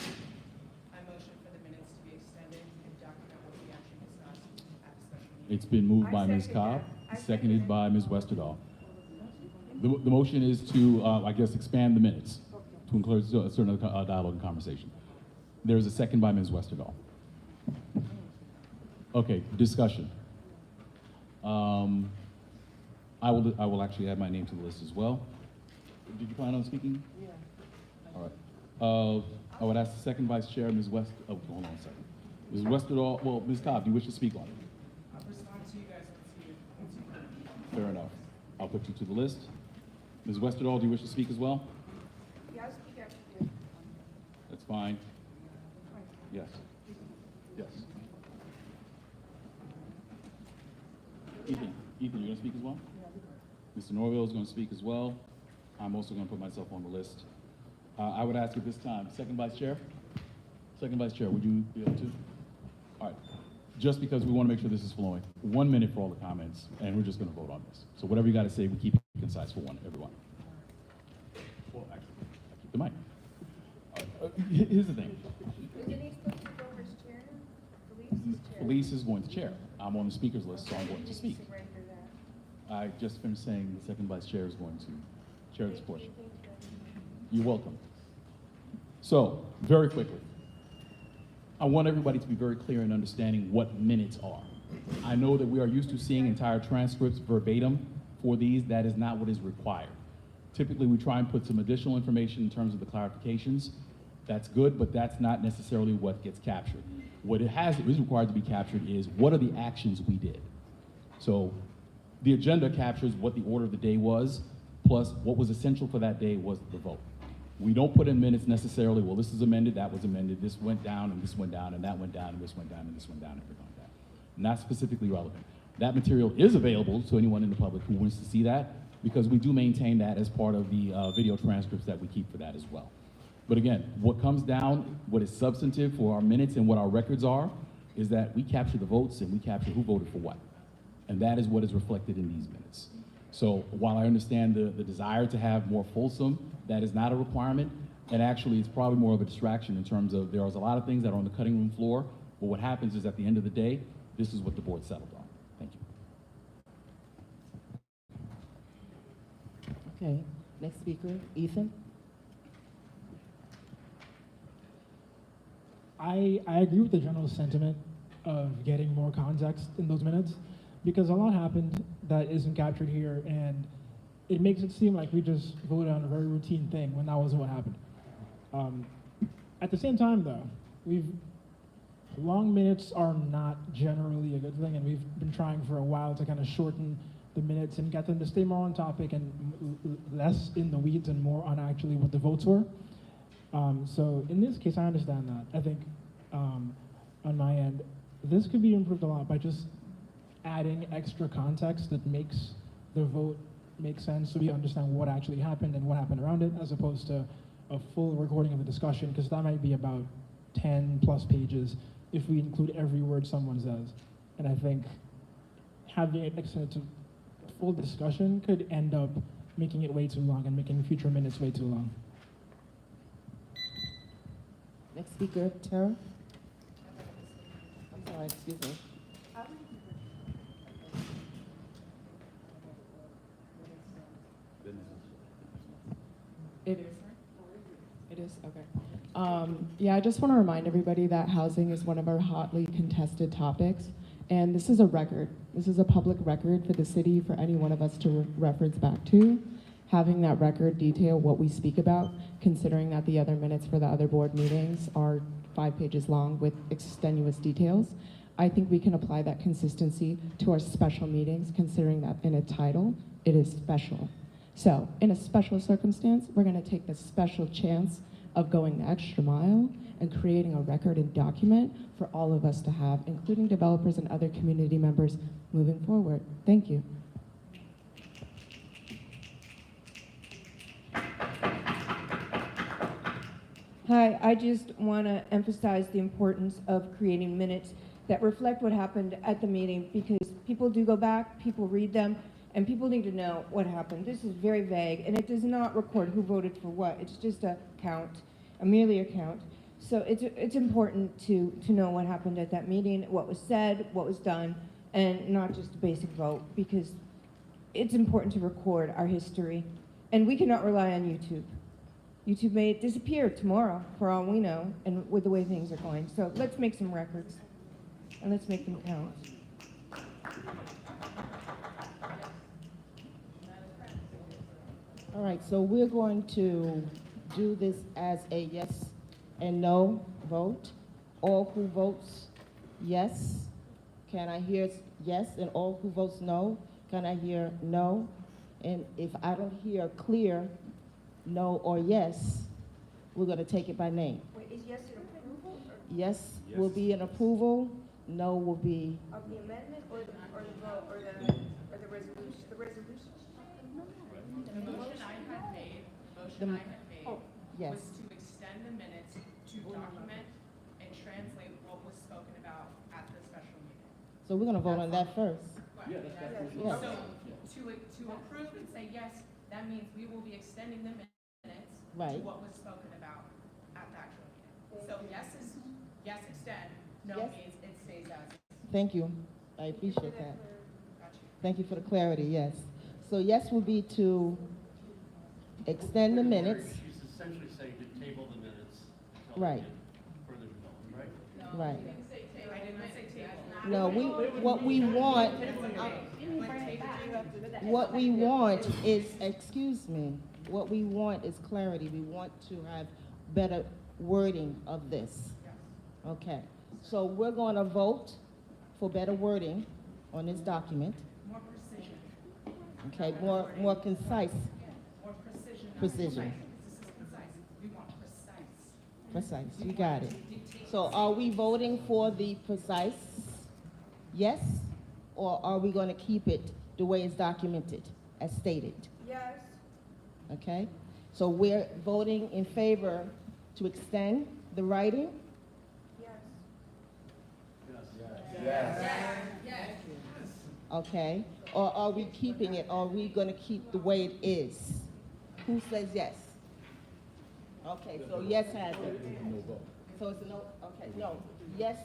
I motion for the minutes to be extended and document what we actually discussed at the special meeting. It's been moved I by Ms. second Cobb, that. I seconded second by Ms. Westerdahl. The motion is to, I guess, expand the minutes to include a certain dialogue and conversation. There's a second by Ms. Westerdahl. Okay, discussion. I will actually add my name to the list as well. Did you plan on speaking? Yeah. All right. I would ask the second vice chair, Ms. West, hold on a second. Ms. Westerdahl, well, Ms. Cobb, do you wish to speak on it? I'll respond to you guys once you. Fair enough. I'll put you to the list. Ms. Westerdahl, do you wish to speak as well? Yeah, I'll speak after you. That's fine. Yes. Yes. Ethan, you're going to speak as well? Mr. Norville is going to speak as well. I'm also going to put myself on the list. I would ask at this time, second vice chair? Second vice chair, would you be able to? All right. Just because we want to make sure this is flowing. 1 minute for all the comments, and we're just going to vote on this. So whatever you got to say, we keep it concise for everyone. Well, actually, I keep the mic. Here's the thing. Isn't he supposed to go as chair now? Felice is chair. Felice is going to chair. I'm on the speaker's list, so I'm going to speak. Surrender that. I just finished saying the second vice chair is going to chair this portion. You're welcome. So, very quickly, I want everybody to be very clear in understanding what minutes are. I know that we are used to seeing entire transcripts verbatim for these. That is not what is required. Typically, we try and put some additional information in terms of the clarifications. That's good, but that's not necessarily what gets captured. What is required to be captured is what are the actions we did. So the agenda captures what the order of the day was, plus what was essential for that day was the vote. We don't put in minutes necessarily, well, this is amended, that was amended, this went down, and this went down, and that went down, and this went down, and this went down, and everything like that. Not specifically relevant. That material is available to anyone in the public who wants to see that, because we do maintain that as part of the video transcripts that we keep for that as well. But again, what comes down, what is substantive for our minutes and what our records are, is that we capture the votes and we capture who voted for what. And that is what is reflected in these minutes. So while I understand the desire to have more fulsome, that is not a requirement. And actually, it's probably more of a distraction in terms of there is a lot of things that are on the cutting room floor, but what happens is at the end of the day, this is what the board settled on. Thank you. Okay, next speaker, Ethan. I agree with the general sentiment of getting more context in those minutes because a lot happened that isn't captured here, and it makes it seem like we just voted on a very routine thing when that wasn't what happened. At the same time, though, long minutes are not generally a good thing, and we've been trying for a while to kind of shorten the minutes and get them to stay more on topic and less in the weeds and more on actually what the votes were. So in this case, I understand that. I think on my end, this could be improved a lot by just adding extra context that makes the vote make sense so we understand what actually happened and what happened around it, as opposed to a full recording of the discussion, because that might be about 10 plus pages if we include every word someone says. And I think having it extended to full discussion could end up making it way too long and making future minutes way too long. Next speaker, Tara. I'm sorry, excuse me. It is. It is, okay. Yeah, I just want to remind everybody that housing is one of our hotly contested topics. And this is a record. This is a public record for the city for any one of us to reference back to. Having that record detail what we speak about, considering that the other minutes for the other board meetings are 5 pages long with extenuous details, I think we can apply that consistency to our special meetings, considering that in a title, it is special. So in a special circumstance, we're going to take the special chance of going the extra mile and creating a record and document for all of us to have, including developers and other community members moving forward. Thank you. Hi, I just want to emphasize the importance of creating minutes that reflect what happened at the meeting, because people do go back, people read them, and people need to know what happened. This is very vague, and it does not record who voted for what. It's just a count, merely a count. So it's important to know what happened at that meeting, what was said, what was done, and not just a basic vote, because it's important to record our history. And we cannot rely on YouTube. YouTube may disappear tomorrow, for all we know, and with the way things are going. So let's make some records, and let's make them count. All right, so we're going to do this as a yes and no vote. All who votes yes, can I hear yes? And all who votes no, can I hear no? And if I don't hear clear no or yes, we're going to take it by name. Wait, is yes an approval? Yes will be an approval, no will be, Of the amendment or the vote or the resolution? The resolution? The motion I had made yes. was to extend the minutes to document and translate what was spoken about at the special meeting. So we're going to vote on that first. Yeah, Yes. So to approve and say yes, that means we will be extending the minutes Right. to what was spoken about at the actual meeting. So yes is yes extend, no Yes. means it stays as is. Thank you. I appreciate that. Got you. Thank you for the clarity, yes. So yes will be to extend the minutes. She's essentially saying to table the minutes until Right. further development, right? Right. I did not say table. No, what we want is, excuse me, what we want is clarity. We want to have better wording of this. Okay, so we're going to vote for better wording on this document. More precision. Okay, more concise. More precision. Precision. This is concise. We want precise. Precise, you got it. So are we voting for the precise yes, or are we going to keep it the way it's documented, as stated? Yes. Okay, so we're voting in favor to extend the writing? Yes. Yes. Okay, or are we keeping it, or are we gonna keep the way it is? Who says yes? Okay, so yes has it. So it's a no, okay, no, yes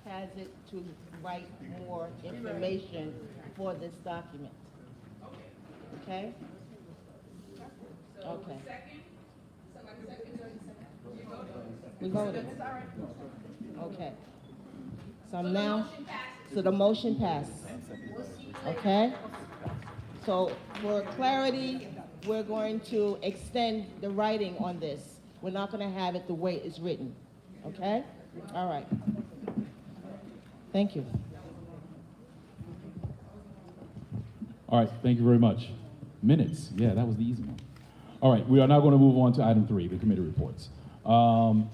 has it to write more information for this document. Okay? Okay. We voted. Okay. So now, so the motion passed. Okay? So for clarity, we're going to extend the writing on this. We're not going to have it the way it's written. Okay? All right. Thank you. All right, thank you very much. Minutes, yeah, that was the easy one. All right, we are now going to move on to item 3, the committee reports. All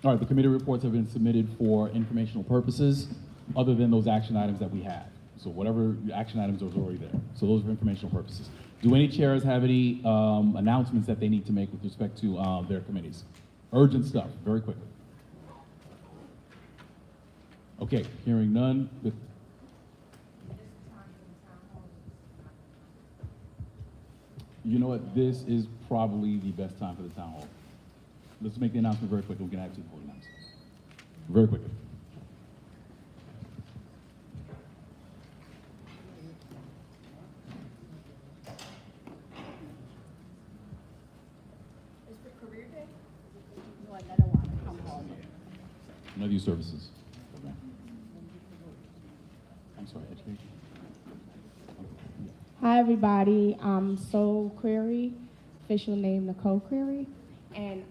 right, the committee reports have been submitted for informational purposes other than those action items that we have. So whatever action items are already there. So those are informational purposes. Do any chairs have any announcements that they need to make with respect to their committees? Urgent stuff, very quickly. Okay, hearing none. You know what? This is probably the best time for the town hall. Let's make the announcement very quickly. We can add to the voting announcement. Very quickly. Is the career day? No, another one, come home. Another youth services. I'm sorry, education. Hi, everybody. I'm Soul Query, official name Nicole Query, and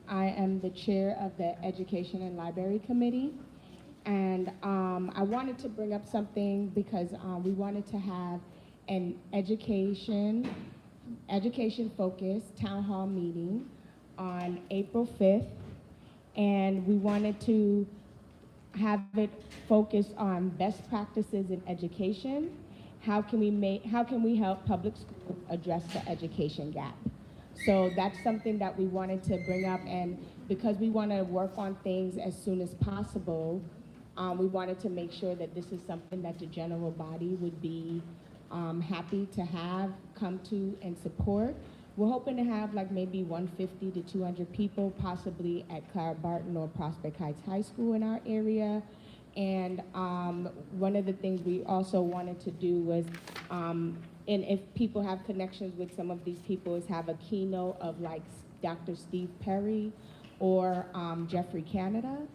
I am the chair of the Education and Library Committee. And I wanted to bring up something because we wanted to have an education-focused town hall meeting on April 5th, and we wanted to have it focused on best practices in education. How can we help public schools address the education gap? So that's something that we wanted to bring up, and because we want to work on things as soon as possible, we wanted to make sure that this is something that the general body would be happy to have come to and support. We're hoping to have like maybe 150 to 200 people, possibly at Clara Barton or Prospect Heights High School in our area. And one of the things we also wanted to do was, and if people have connections with some of these people, is have a keynote of like Dr. Steve Perry or Jeffrey Canada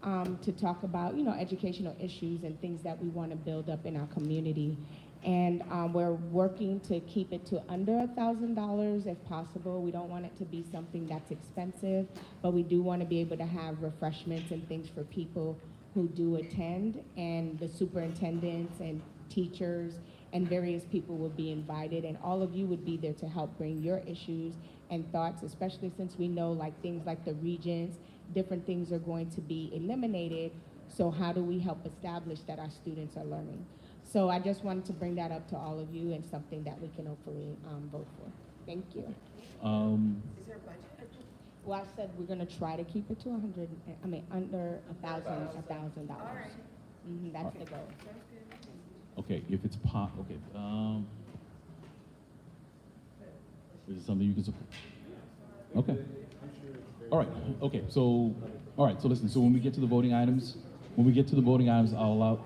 to talk about, you know, educational issues and things that we want to build up in our community. And we're working to keep it to under $1,000 if possible. We don't want it to be something that's expensive, but we do want to be able to have refreshments and things for people who do attend, and the superintendents and teachers and various people will be invited, and all of you would be there to help bring your issues and thoughts, especially since we know like things like the regents, different things are going to be eliminated. So how do we help establish that our students are learning? So I just wanted to bring that up to all of you, and something that we can hopefully vote for. Thank you. Is there a budget? Well, I said we're gonna try to keep it to under $1,000. That's the goal. Okay, if it's okay, is it something you can support? Okay. All right, okay, so, all right, so listen, so when we get to the voting items, I'll allow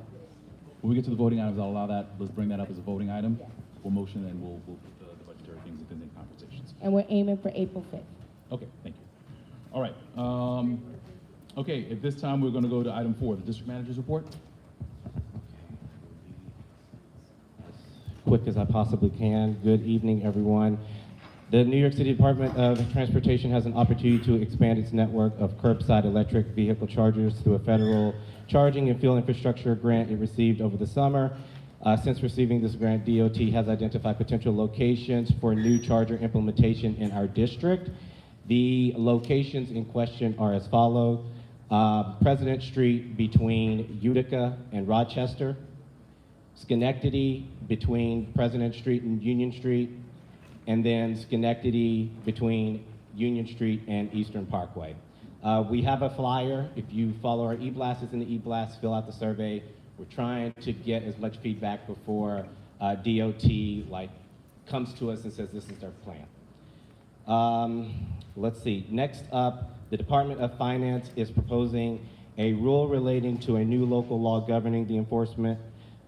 that, let's bring that up as a voting item for motion, and we'll put the budgetary things in the conversations. And we're aiming for April 5th. Okay, thank you. All right, okay, at this time, we're gonna go to item 4, the district manager's report. Quick as I possibly can. Good evening, everyone. The New York City Department of Transportation has an opportunity to expand its network of curbside electric vehicle chargers through a federal charging and fuel infrastructure grant it received over the summer. Since receiving this grant, DOT has identified potential locations for new charger implementation in our district. The locations in question are as follows. President Street between Utica and Rochester, Schenectady between President Street and Union Street, and then Schenectady between Union Street and Eastern Parkway. We have a flyer. If you follow our e-blast, it's in the e-blast, fill out the survey. We're trying to get as much feedback before DOT comes to us and says this is their plan. Let's see, next up, the Department of Finance is proposing a rule relating to a new local law governing the enforcement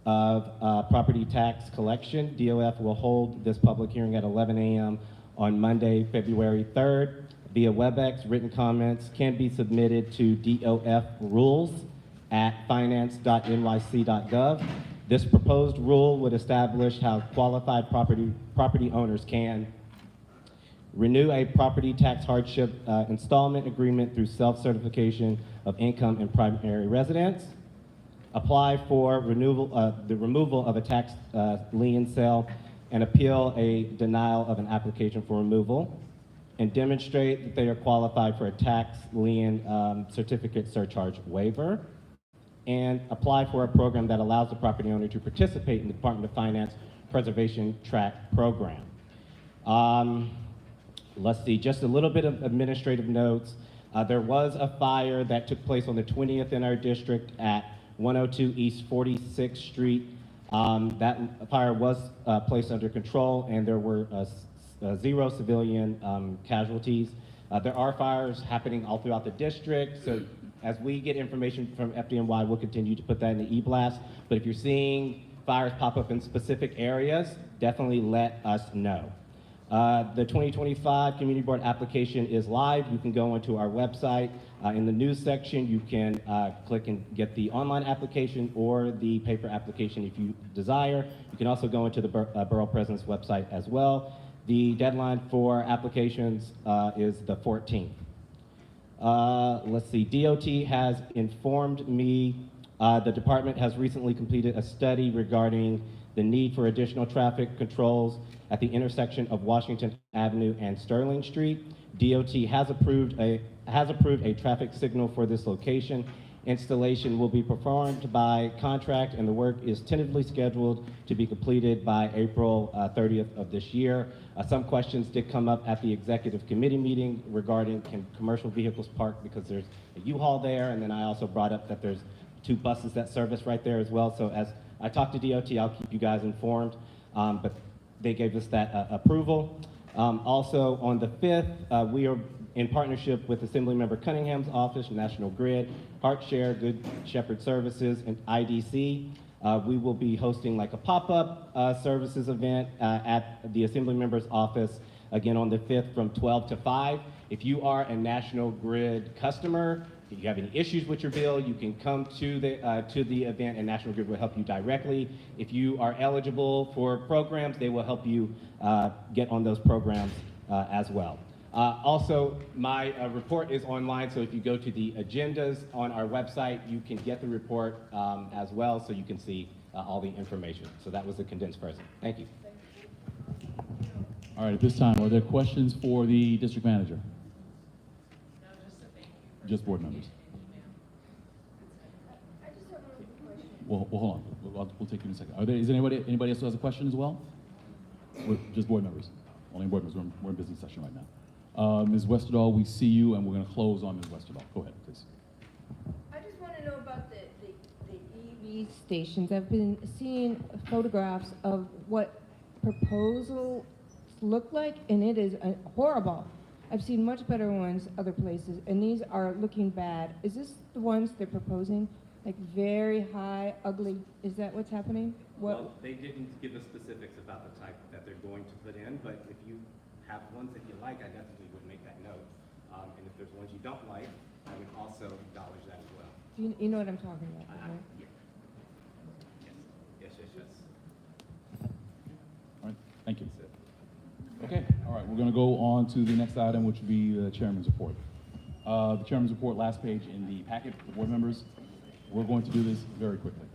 of property tax collection. DOF will hold this public hearing at 11 a.m. on Monday, February 3rd. Via WebEx, written comments can be submitted to dof.rules@finance.nyc.gov. This proposed rule would establish how qualified property owners can renew a property tax hardship installment agreement through self-certification of income and primary residence, apply for the removal of a tax lien sale, and appeal a denial of an application for removal, and demonstrate that they are qualified for a tax lien certificate surcharge waiver, and apply for a program that allows the property owner to participate in the Department of Finance Preservation Track program. Let's see, just a little bit of administrative notes. There was a fire that took place on the 20th in our district at 102 East 46th Street. That fire was placed under control, and there were 0 civilian casualties. There are fires happening all throughout the district, so as we get information from FDNY, we'll continue to put that in the e-blast. But if you're seeing fires pop up in specific areas, definitely let us know. The 2025 Community Board application is live. You can go onto our website. In the news section, you can click and get the online application or the paper application if you desire. You can also go into the Borough President's website as well. The deadline for applications is the 14th. Let's see, DOT has informed me the department has recently completed a study regarding the need for additional traffic controls at the intersection of Washington Avenue and Sterling Street. DOT has approved a traffic signal for this location. Installation will be performed by contract, and the work is tentatively scheduled to be completed by April 30th of this year. Some questions did come up at the executive committee meeting regarding can commercial vehicles park because there's a U-Haul there, and then I also brought up that there's 2 buses that service right there as well. So as I talk to DOT, I'll keep you guys informed, but they gave us that approval. Also on the 5th, we are in partnership with Assemblymember Cunningham's office, National Grid, HeartShare, Good Shepherd Services, and IDC. We will be hosting like a pop-up services event at the Assemblymember's office, again on the 5th from 12 to 5. If you are a National Grid customer, if you have any issues with your bill, you can come to the event, and National Grid will help you directly. If you are eligible for programs, they will help you get on those programs as well. Also, my report is online, so if you go to the agendas on our website, you can get the report as well, so you can see all the information. So that was the condensed version. Thank you. All right, at this time, are there questions for the district manager? Just board members. Well, hold on. We'll take you in a second. Is anybody else who has a question as well? Just board members. Only board members. We're in business session right now. Ms. Westerdahl, we see you, and we're going to close on Ms. Westerdahl. Go ahead, please. I just want to know about the EV stations. I've been seeing photographs of what proposals look like, and it is horrible. I've seen much better ones other places, and these are looking bad. Is this the ones they're proposing? Like very high, ugly, is that what's happening? Well, they didn't give us specifics about the type that they're going to put in, but if you have ones that you like, I definitely would make that note. And if there's ones you don't like, I would also acknowledge that as well. Do you know what I'm talking about? Right? Yes. All right, thank you. Okay, all right, we're going to go on to the next item, which will be the chairman's report. The chairman's report, last page in the packet for board members. We're going to do this very quickly,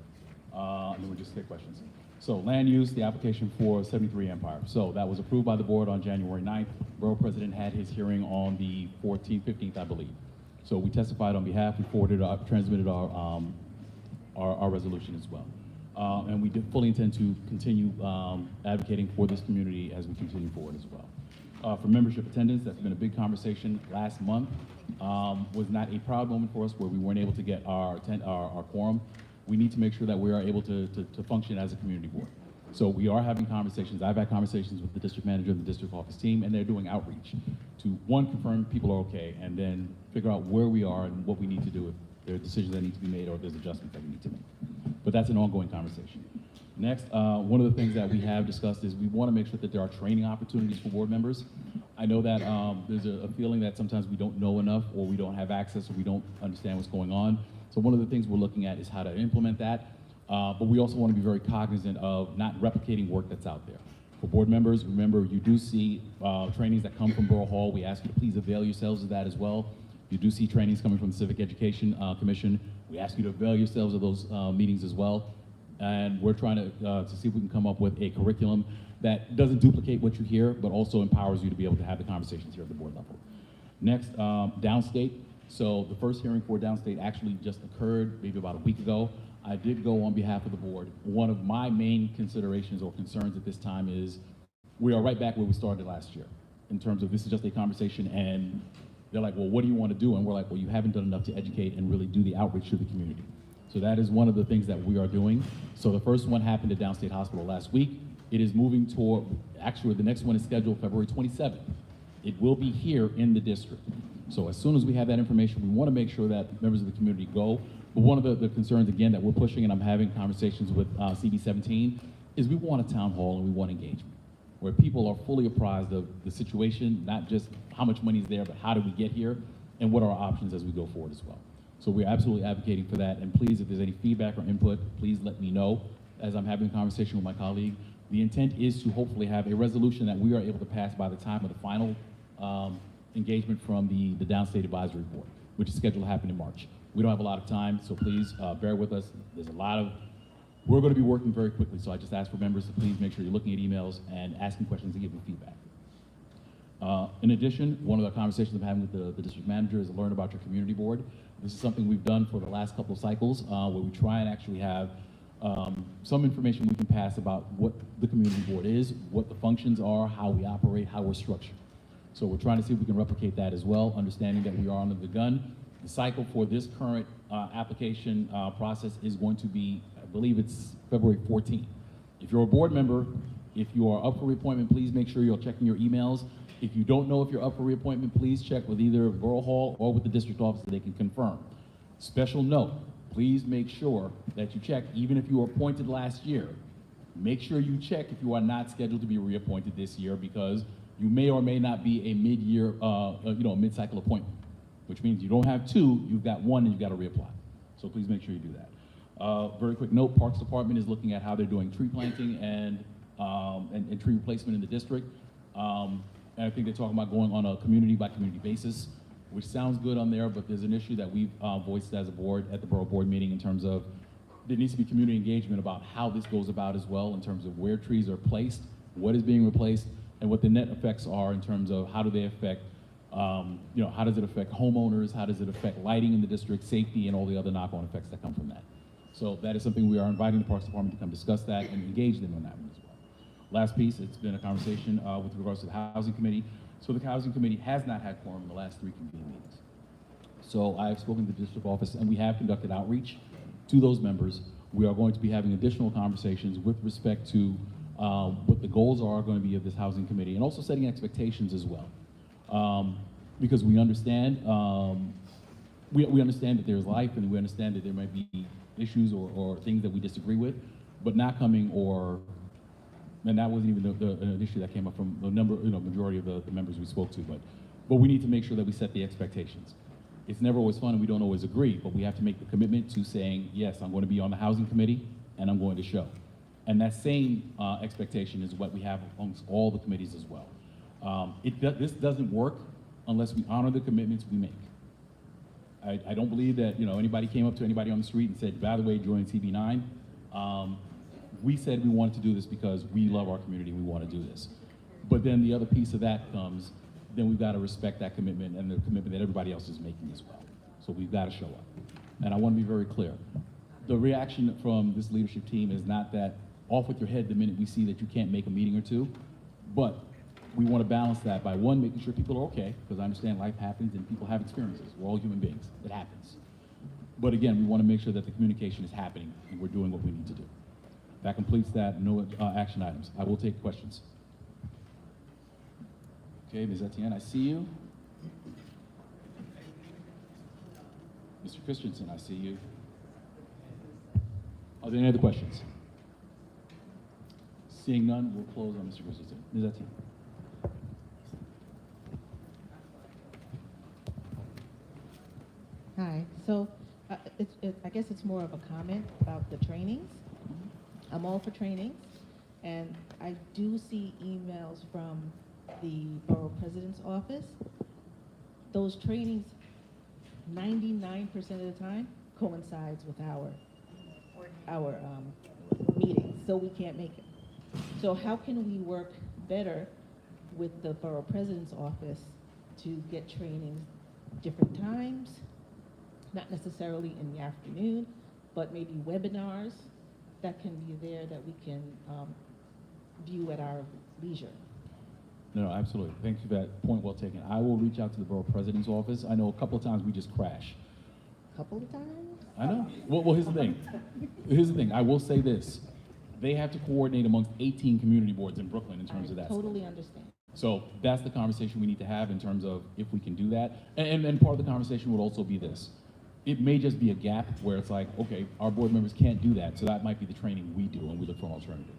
and then we'll just take questions. So land use, the application for 73 Empire. So that was approved by the board on January 9th. Borough President had his hearing on the 14th, 15th, I believe. So we testified on behalf, we transmitted our resolution as well. And we fully intend to continue advocating for this community as we continue forward as well. For membership attendance, that's been a big conversation last month. Was not a proud moment for us where we weren't able to get our quorum. we need to make sure that we are able to function as a community board. So we are having conversations. I've had conversations with the district manager and the district office team, and they're doing outreach to, one, confirm people are okay, and then figure out where we are and what we need to do if there are decisions that need to be made or if there's adjustments that we need to make. But that's an ongoing conversation. Next, one of the things that we have discussed is we want to make sure that there are training opportunities for board members. I know that there's a feeling that sometimes we don't know enough, or we don't have access, or we don't understand what's going on. So one of the things we're looking at is how to implement that. But we also want to be very cognizant of not replicating work that's out there. For board members, remember, you do see trainings that come from Borough Hall. We ask you to please avail yourselves of that as well. You do see trainings coming from the Civic Education Commission. We ask you to avail yourselves of those meetings as well. And we're trying to see if we can come up with a curriculum that doesn't duplicate what you hear, but also empowers you to be able to have the conversations here at the board level. Next, downstate. So the first hearing for downstate actually just occurred maybe about a week ago. I did go on behalf of the board. One of my main considerations or concerns at this time is we are right back where we started last year in terms of this is just a conversation, and they're like, well, what do you want to do? And we're like, well, you haven't done enough to educate and really do the outreach to the community. So that is one of the things that we are doing. So the first one happened at Downstate Hospital last week. It is moving toward, actually the next one is scheduled February 27th. It will be here in the district. So as soon as we have that information, we want to make sure that members of the community go. But one of the concerns, again, that we're pushing, and I'm having conversations with CB17, is we want a town hall and we want engagement, where people are fully apprised of the situation, not just how much money is there, but how did we get here, and what are our options as we go forward as well. So we're absolutely advocating for that, and please, if there's any feedback or input, please let me know as I'm having a conversation with my colleague. The intent is to hopefully have a resolution that we are able to pass by the time of the final engagement from the Downstate Advisory Board, which is scheduled to happen in March. We don't have a lot of time, so please bear with us. There's a lot of, we're going to be working very quickly, so I just ask for members to please make sure you're looking at emails and asking questions and giving feedback. In addition, one of the conversations I'm having with the district manager is to learn about your community board. This is something we've done for the last couple of cycles, where we try and actually have some information we can pass about what the community board is, what the functions are, how we operate, how we're structured. So we're trying to see if we can replicate that as well, understanding that we are under the gun. The cycle for this current application process is going to be, I believe it's February 14th. If you're a board member, if you are up for reappointment, please make sure you're checking your emails. If you don't know if you're up for reappointment, please check with either Borough Hall or with the district office so they can confirm. Special note, please make sure that you check, even if you were appointed last year, make sure you check if you are not scheduled to be reappointed this year, because you may or may not be a mid-year, mid-cycle appointment, which means you don't have two, you've got one and you've got to reapply. So please make sure you do that. Very quick note, Parks Department is looking at how they're doing tree planting and tree replacement in the district. And I think they're talking about going on a community by community basis, which sounds good on there, but there's an issue that we've voiced as a board at the Borough Board meeting in terms of there needs to be community engagement about how this goes about as well, in terms of where trees are placed, what is being replaced, and what the net effects are in terms of how do they affect, how does it affect homeowners, how does it affect lighting in the district, safety, and all the other knock-on effects that come from that. So that is something we are inviting the Parks Department to come discuss that and engage them on that one as well. Last piece, it's been a conversation with regards to the Housing Committee. So the Housing Committee has not had quorum in the last 3 convened meetings. So I've spoken to the district office and we have conducted outreach to those members. We are going to be having additional conversations with respect to what the goals are going to be of this Housing Committee, and also setting expectations as well. Because we understand, we understand that there's life, and we understand that there might be issues or things that we disagree with, but not coming and that wasn't even an issue that came up from the majority of the members we spoke to, but we need to make sure that we set the expectations. It's never always fun and we don't always agree, but we have to make the commitment to saying, yes, I'm going to be on the Housing Committee and I'm going to show. And that same expectation is what we have amongst all the committees as well. This doesn't work unless we honor the commitments we make. I don't believe that anybody came up to anybody on the street and said, by the way, join CB9. We said we wanted to do this because we love our community, we want to do this. But then the other piece of that comes, then we've got to respect that commitment and the commitment that everybody else is making as well. So we've got to show up. And I want to be very clear. The reaction from this leadership team is not that off with your head the minute we see that you can't make a meeting or two, but we want to balance that by, one, making sure people are okay, because I understand life happens and people have experiences. We're all human beings. It happens. But again, we want to make sure that the communication is happening and we're doing what we need to do. That completes that. No action items. I will take questions. Okay, Ms. Etienne, I see you. Mr. Christensen, I see you. Are there any other questions? Seeing none, we'll close on Mr. Christensen. Ms. Etienne. Hi, so I guess it's more of a comment about the trainings. I'm all for trainings, and I do see emails from the Borough President's office. Those trainings, 99% of the time, coincides with our meetings, so we can't make it. So how can we work better with the Borough President's office to get trainings different times? Not necessarily in the afternoon, but maybe webinars that can be there that we can view at our leisure. No, absolutely. Thank you for that point well taken. I will reach out to the Borough President's office. I know a couple of times we just crash. Couple of times? I know. Well, here's the thing. Here's the thing. I will say this. They have to coordinate amongst 18 community boards in Brooklyn in terms of that. Totally understand. So that's the conversation we need to have in terms of if we can do that. And part of the conversation would also be this. It may just be a gap where it's like, okay, our board members can't do that, so that might be the training we do and we look for an alternative.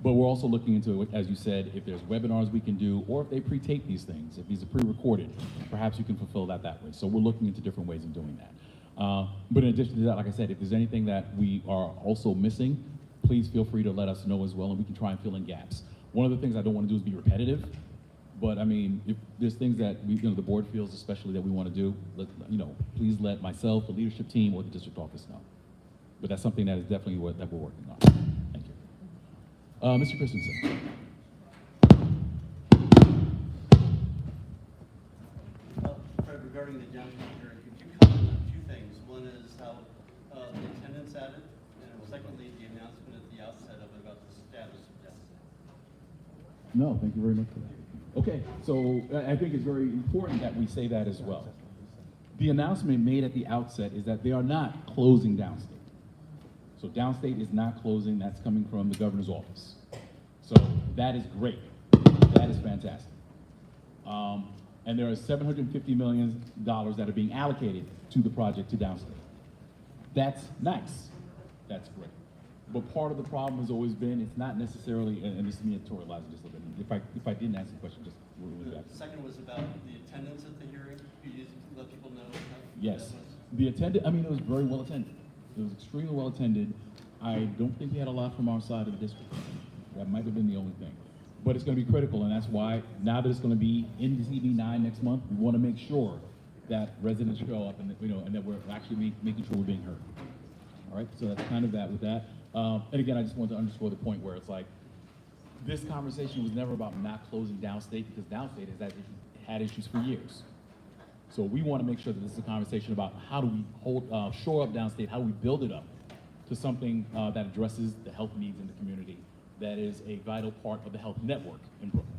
But we're also looking into, as you said, if there's webinars we can do, or if they pre-tape these things, if these are pre-recorded, perhaps you can fulfill that way. So we're looking into different ways of doing that. But in addition to that, like I said, if there's anything that we are also missing, please feel free to let us know as well, and we can try and fill in gaps. One of the things I don't want to do is be repetitive, but I mean, if there's things that we, the board feels especially that we want to do, please let myself, the leadership team, or the district office know. But that's something that is definitely that we're working on. Thank you. Mr. Christensen. Fred, regarding the downtown hearing, could you comment on two things? One is how the attendance at it, and secondly, the announcement at the outset of it about the status of deficit. No, thank you very much for that. Okay, so I think it's very important that we say that as well. The announcement made at the outset is that they are not closing Downstate. So Downstate is not closing, that's coming from the governor's office. So that is great, that is fantastic. And there are $750 million that are being allocated to the project to Downstate. That's nice, that's great. But part of the problem has always been, it's not necessarily, and this is me editorializing just a little bit. If I didn't answer the question, just move back. The second was about the attendance at the hearing. Could you let people know? Yes, the attended. I mean, it was very well attended. It was extremely well attended. I don't think we had a lot from our side of the district. That might have been the only thing. But it's going to be critical, and that's why now that it's going to be in the CB9 next month, we want to make sure that residents show up and and that we're actually making sure we're being heard. All right, so that's kind of that with that. And again, I just wanted to underscore the point where it's like, this conversation was never about not closing Downstate, because Downstate has had issues for years. So we want to make sure that this is a conversation about how do we shore up Downstate, how do we build it up to something that addresses the health needs in the community, that is a vital part of the health network in Brooklyn.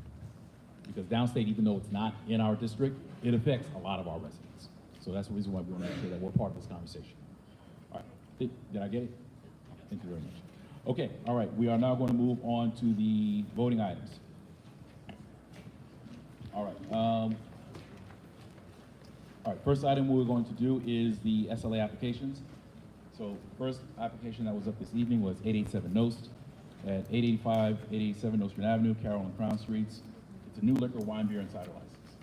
Because Downstate, even though it's not in our district, it affects a lot of our residents. So that's the reason why we want to make sure that we're part of this conversation. All right, did I get it? Thank you very much. Okay, all right, we are now going to move on to the voting items. All right, first item we're going to do is the SLA applications. So first application that was up this evening was 887 Nost at 885, 887 Nostrand Avenue, Carroll and Crown Streets. It's a new liquor, wine, beer, and cider license.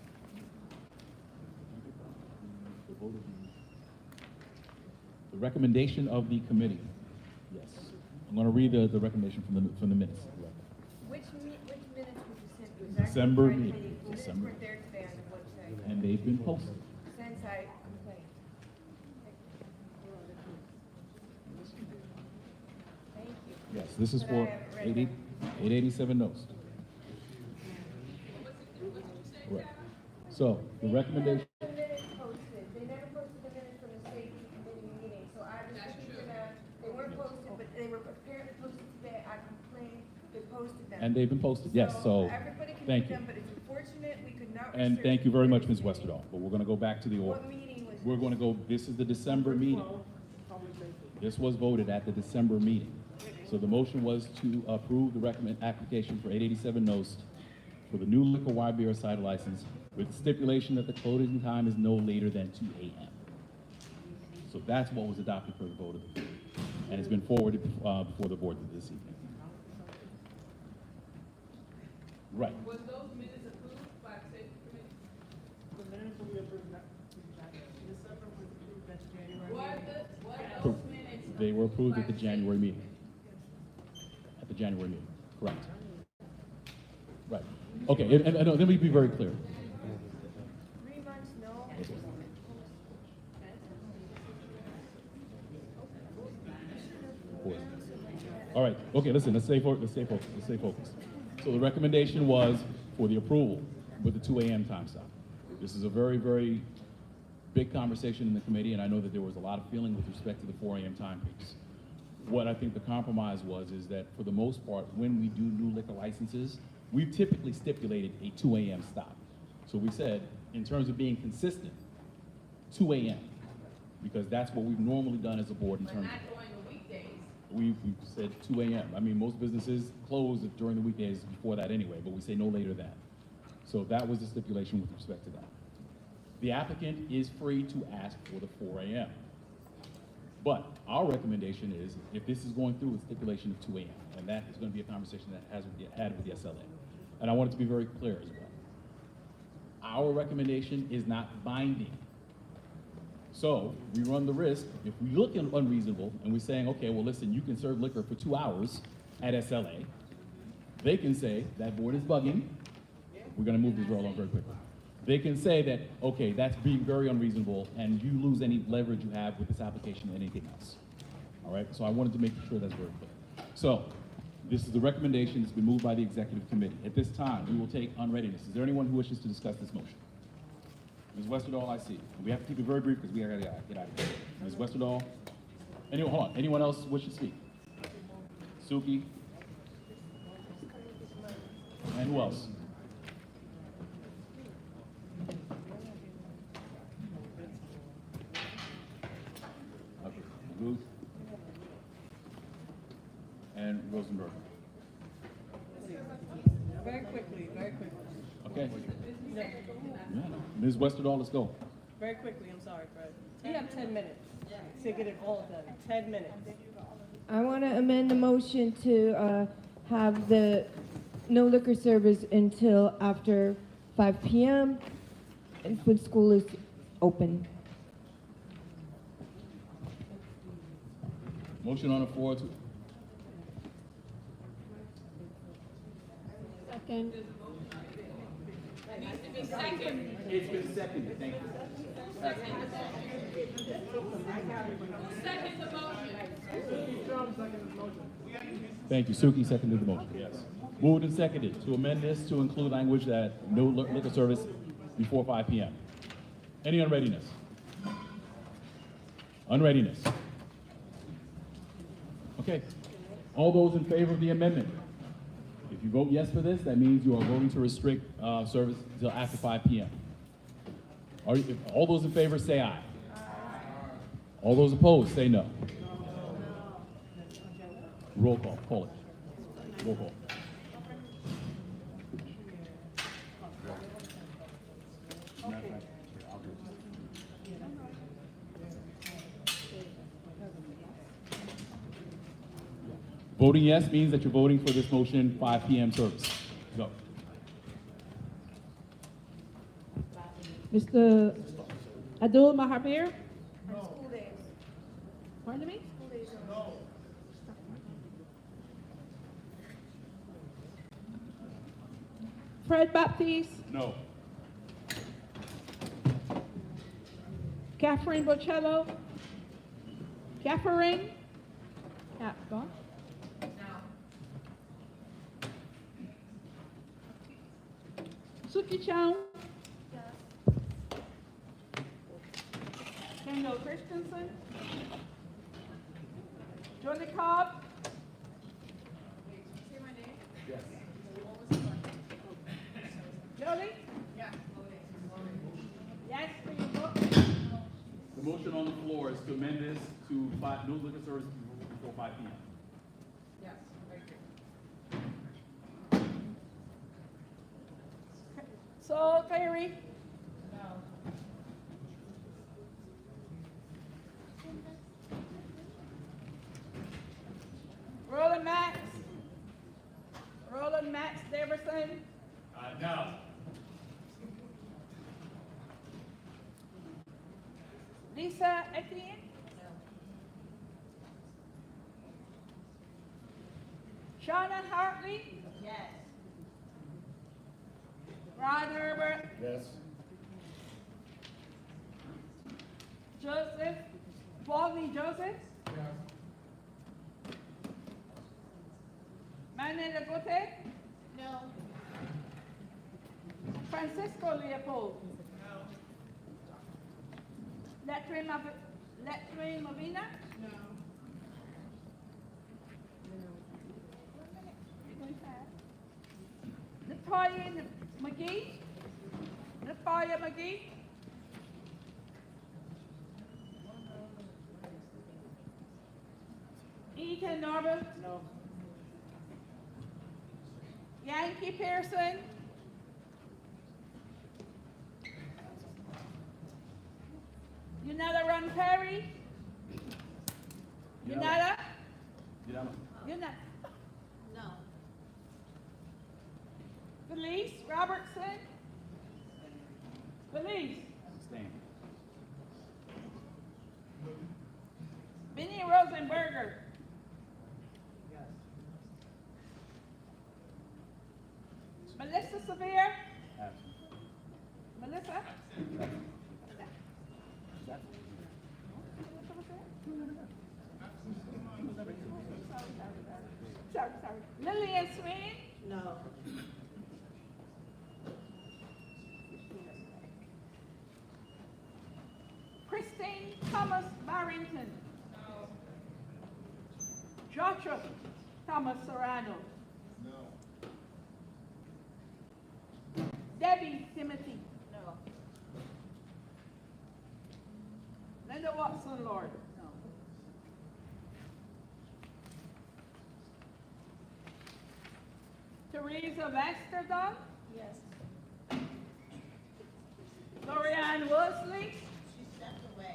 The recommendation of the committee. Yes. I'm going to read the recommendation from the minutes. Which minutes would you send? It was actually December Friday. meeting. The minutes December. weren't there today on the website. And they've been posted. Since I complained. Thank you. Yes, this is But for I haven't read them. 887 Nost. Right. So the recommendation. The minutes posted. They never posted the minutes from the safety committee meeting, so I was looking for them. They weren't posted, but they were apparently posted today. I complained, they posted them. And they've been posted, yes, so Everybody can thank read you. them, but it's unfortunate we could not And research thank you very the much, Ms. minutes. Westerdahl, but we're going to go back to the order. What meeting was We're going to go, this is the December meeting. This was voted at the December meeting. So the motion was to approve the recommend application for 887 Nost for the new liquor wine beer cider license with stipulation that the closing time is no later than 2 a.m. So that's what was adopted for the vote of the board. And it's been forwarded before the board this evening. Right. Was those minutes approved by the safety committee? The minutes will be approved December was approved at January. What those minutes? They were approved at the January meeting. At the January meeting, correct. Right. Okay, and let me be very clear. 3 months, no. All right, okay, listen, let's stay focused. So the recommendation was for the approval with the 2 a.m. time stop. This is a very, very big conversation in the committee, and I know that there was a lot of feeling with respect to the 4 a.m. time piece. What I think the compromise was is that for the most part, when we do new liquor licenses, we've typically stipulated a 2 a.m. stop. So we said, in terms of being consistent, 2 a.m., because that's what we've normally done as a board in terms of. We've said 2 a.m. I mean, most businesses close during the weekdays before that anyway, but we say no later than. So that was the stipulation with respect to that. The applicant is free to ask for the 4 a.m. But our recommendation is, if this is going through, a stipulation of 2 a.m., and that is going to be a conversation that has to be had with the SLA. And I want it to be very clear as well. Our recommendation is not binding. So we run the risk, if we look unreasonable and we're saying, okay, well, listen, you can serve liquor for 2 hours at SLA, they can say that board is bugging. We're going to move this along very quickly. They can say that, okay, that's being very unreasonable and you lose any leverage you have with this application and anything else. All right, so I wanted to make sure that's very clear. So this is the recommendation that's been moved by the executive committee. At this time, we will take unreadiness. Is there anyone who wishes to discuss this motion? Ms. Westerdahl, I see. We have to keep it very brief because we gotta get out of here. Ms. Westerdahl? Anyone, hold on. Anyone else wish to speak? Suki? And who else? Okay. Ruth? And Rosenberg? Very quickly. Okay. Yeah. Ms. Westerdahl, let's go. Very quickly, I'm sorry, Fred. You have 10 minutes to get it all done. 10 minutes. I want to amend the motion to have the no liquor service until after 5 p.m. and when school is open. Motion on the floor to. Second. It's been seconded, thank you. Thank you. Suki seconded the motion, yes. Moved and seconded to amend this to include language that no liquor service before 5 p.m. Any unreadiness? Unreadiness. Okay. All those in favor of the amendment? If you vote yes for this, that means you are voting to restrict service until after 5 p.m. All those in favor say aye. All those opposed say no. Roll call, call it. Roll call. Voting yes means that you're voting for this motion 5 p.m. service. Go. Mr. Abdul Mahabir? School days. Pardon me? School days. No. Fred Baptiste? No. Catherine Bocello? Catherine? Gone? Suki Chow? Kendall Christensen? Johnny Cobb? Say my name? Yes. Jolie? Yeah. Yes, for your vote? motion on the floor is to amend this to no liquor service before 5 p.m. Yes, thank you. So, Clary? Roland Max? Roland Max Daverson? No. Lisa Etienne? Shauna Hartley? Yes. Ron Herbert? Yes. Joseph? Waldney Joseph? Manuel Agote? No. Francisco Leopold? No. Letrin Movina? No. Natalia McGee? Natalia McGee? Ethan Norbert? No. Yankee Pearson? Yunada Ron Perry? Yunada? Yunada? No. Felice Robertson? Felice? Abstain. Vinnie Rosenberger? Melissa Severe? Melissa? Sorry. Lillian Sweeney? No. Christine Thomas Barrington? No. Joshua Thomas Serrano? Debbie Timothy? No. Linda Watson Lord? No. Teresa Westerdahl? Yes. Lorianne Worsley? She stepped away.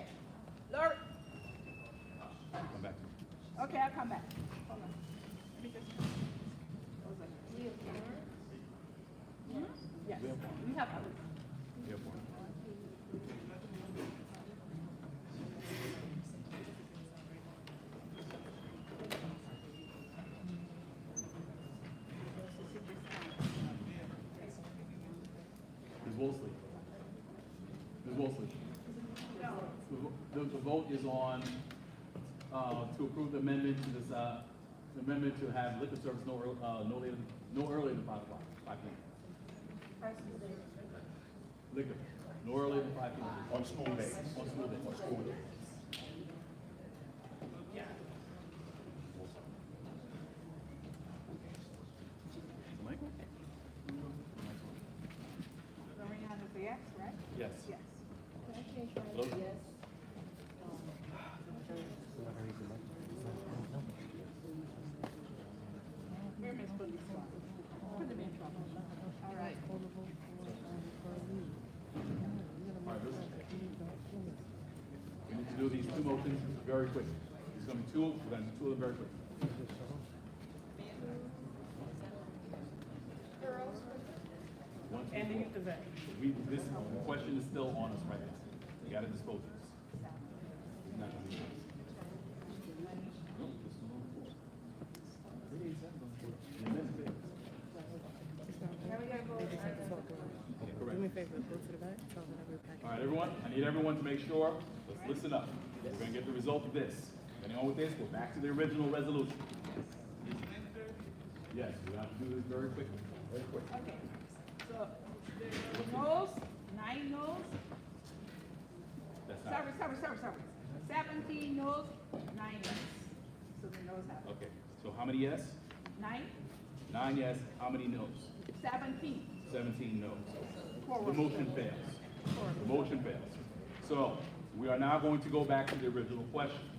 Come back. Okay, I'll come back. Hold on. Let me just. Yes, we have others. Ms. Wolseley. Ms. Wolseley. The vote is on to approve the amendment to this, the amendment to have liquor service no earlier than 5 o'clock, 5 p.m. Liquor, no earlier than 5 p.m. On school days. On school days. On school days. Lorianne is the yes, right? Yes. Yes. Hello? Where Miss Police? Put them in trouble. All right. All right, listen. We need to do these two motions very quickly. There's going to be two, we're going to do two of them very quickly. Once we And the vote. youth event. This question is still on us right now. We got to dispose of this. It's not gonna be on us. Now we gotta vote. Do me a favor, go to the back, so that every packet. All right, everyone, I need everyone to make sure, let's listen up. We're going to get the result of this. Anyone with this, go back to the original resolution. Yes, we have to do this very quickly, very quick. Okay, so the noes, 9 noes. That's not. Sorry. 17 noes, 9 yes. So the noes have it. Okay, so how many yes? 9, 9 yes, how many no's? 17. 17 no's. Quorum. The motion fails. The motion fails. So, We are now going to go back to the original question.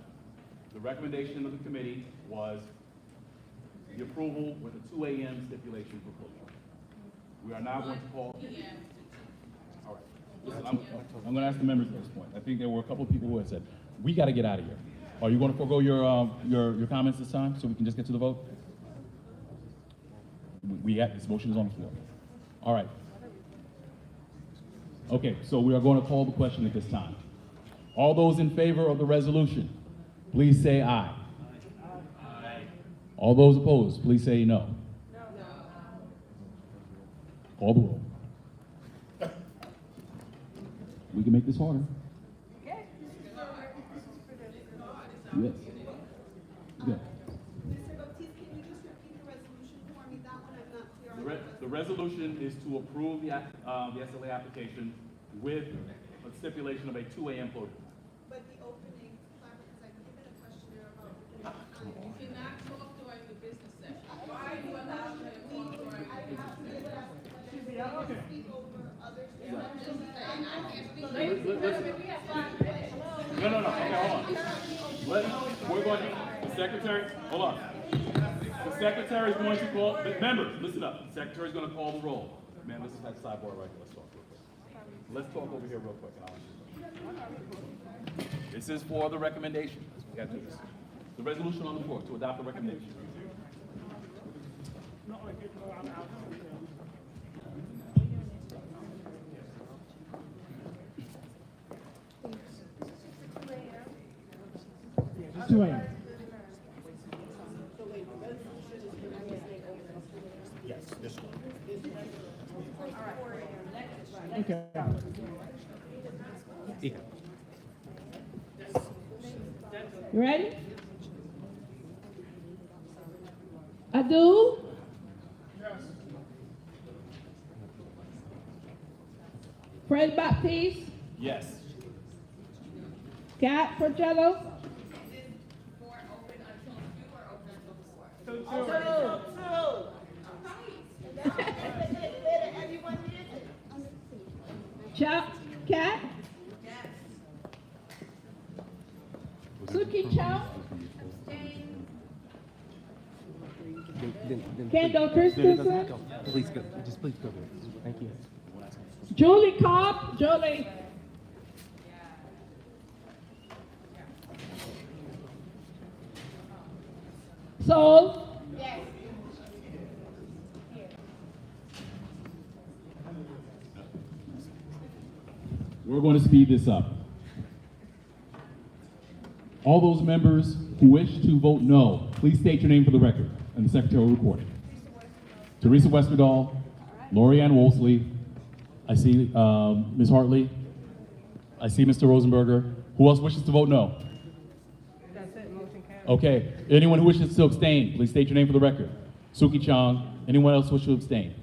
The recommendation of the committee was the approval with a 2 a.m. stipulation for closure. We are now going to call. All right. Listen, I'm going to ask the members at this point. I think there were a couple of people who had said, we got to get out of here. Are you going to forego your comments this time so we can just get to the vote? This motion is on the floor. All right. Okay, so we are going to call the question at this time. All those in favor of the resolution, please say aye. Aye. All those opposed, please say no. No. Call the roll. We can make this harder. Yes. Yeah. Mr. Baptiste, can you just repeat the resolution for me? That one I'm not clear on. The resolution is to approve the SLA application with a stipulation of a 2 a.m. closure. But the opening, because I've given a questionnaire about. You cannot talk during the business session. Why are you allowed to talk during the business session? Speak over others. No. Okay, hold on. We're going to, the secretary, hold on. The secretary is going to call, members, listen up. The secretary is going to call the roll. Man, this is that sidebar right here. Let's talk real quick. Let's talk over here real quick. This is for the recommendation. We got to do this. The resolution on the floor to adopt the recommendation. Just 2 a.m. Yes, this one. Okay. You ready? Adu? Fred Baptiste? Yes. Kat Porcello? Chuck? Kat? Suki Chow? Kendall Christensen? Please go. Just please go. Thank you. Julie Cobb? Julie? Soul? Yes. We're going to speed this up. All those members who wish to vote no, please state your name for the record, and the secretary will record it. Teresa Westerdahl, Lori Ann Wolseley, I see Ms. Hartley, I see Mr. Rosenberger. Who else wishes to vote no? That's it, motion carries. Okay, anyone who wishes to abstain, please state your name for the record. Suki Chong, anyone else wish to abstain?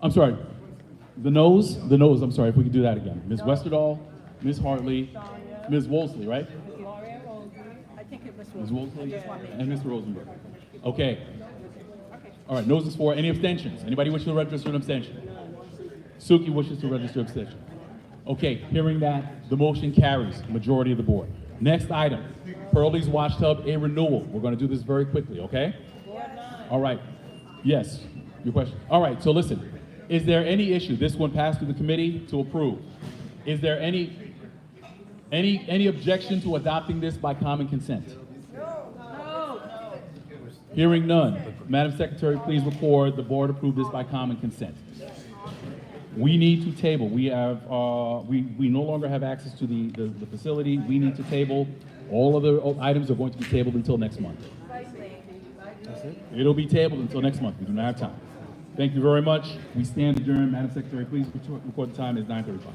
I'm sorry, the noes, I'm sorry, if we could do that again. Ms. Westerdahl, Ms. Hartley, Ms. Wolseley, right? I think it was. Ms. Wolseley and Mr. Rosenberg. Okay. All right, noes is 4. Any abstentions? Anybody wish to register an abstention? Suki wishes to register abstention. Okay, hearing that, the motion carries, majority of the board. Next item, Pearlie's Wash Tub, a renewal. We're going to do this very quickly, okay? All right. Yes, your question. All right, so listen. Is there any issue? This one passed through the committee to approve. Is there any objection to adopting this by common consent? No. Hearing none. Madam Secretary, please record the board approved this by common consent. We need to table. We have, we no longer have access to the facility. We need to table. All other items are going to be tabled until next month. It'll be tabled until next month. We do not have time. Thank you very much. We stand adjourned. Madam Secretary, please record the time. It's 9:35.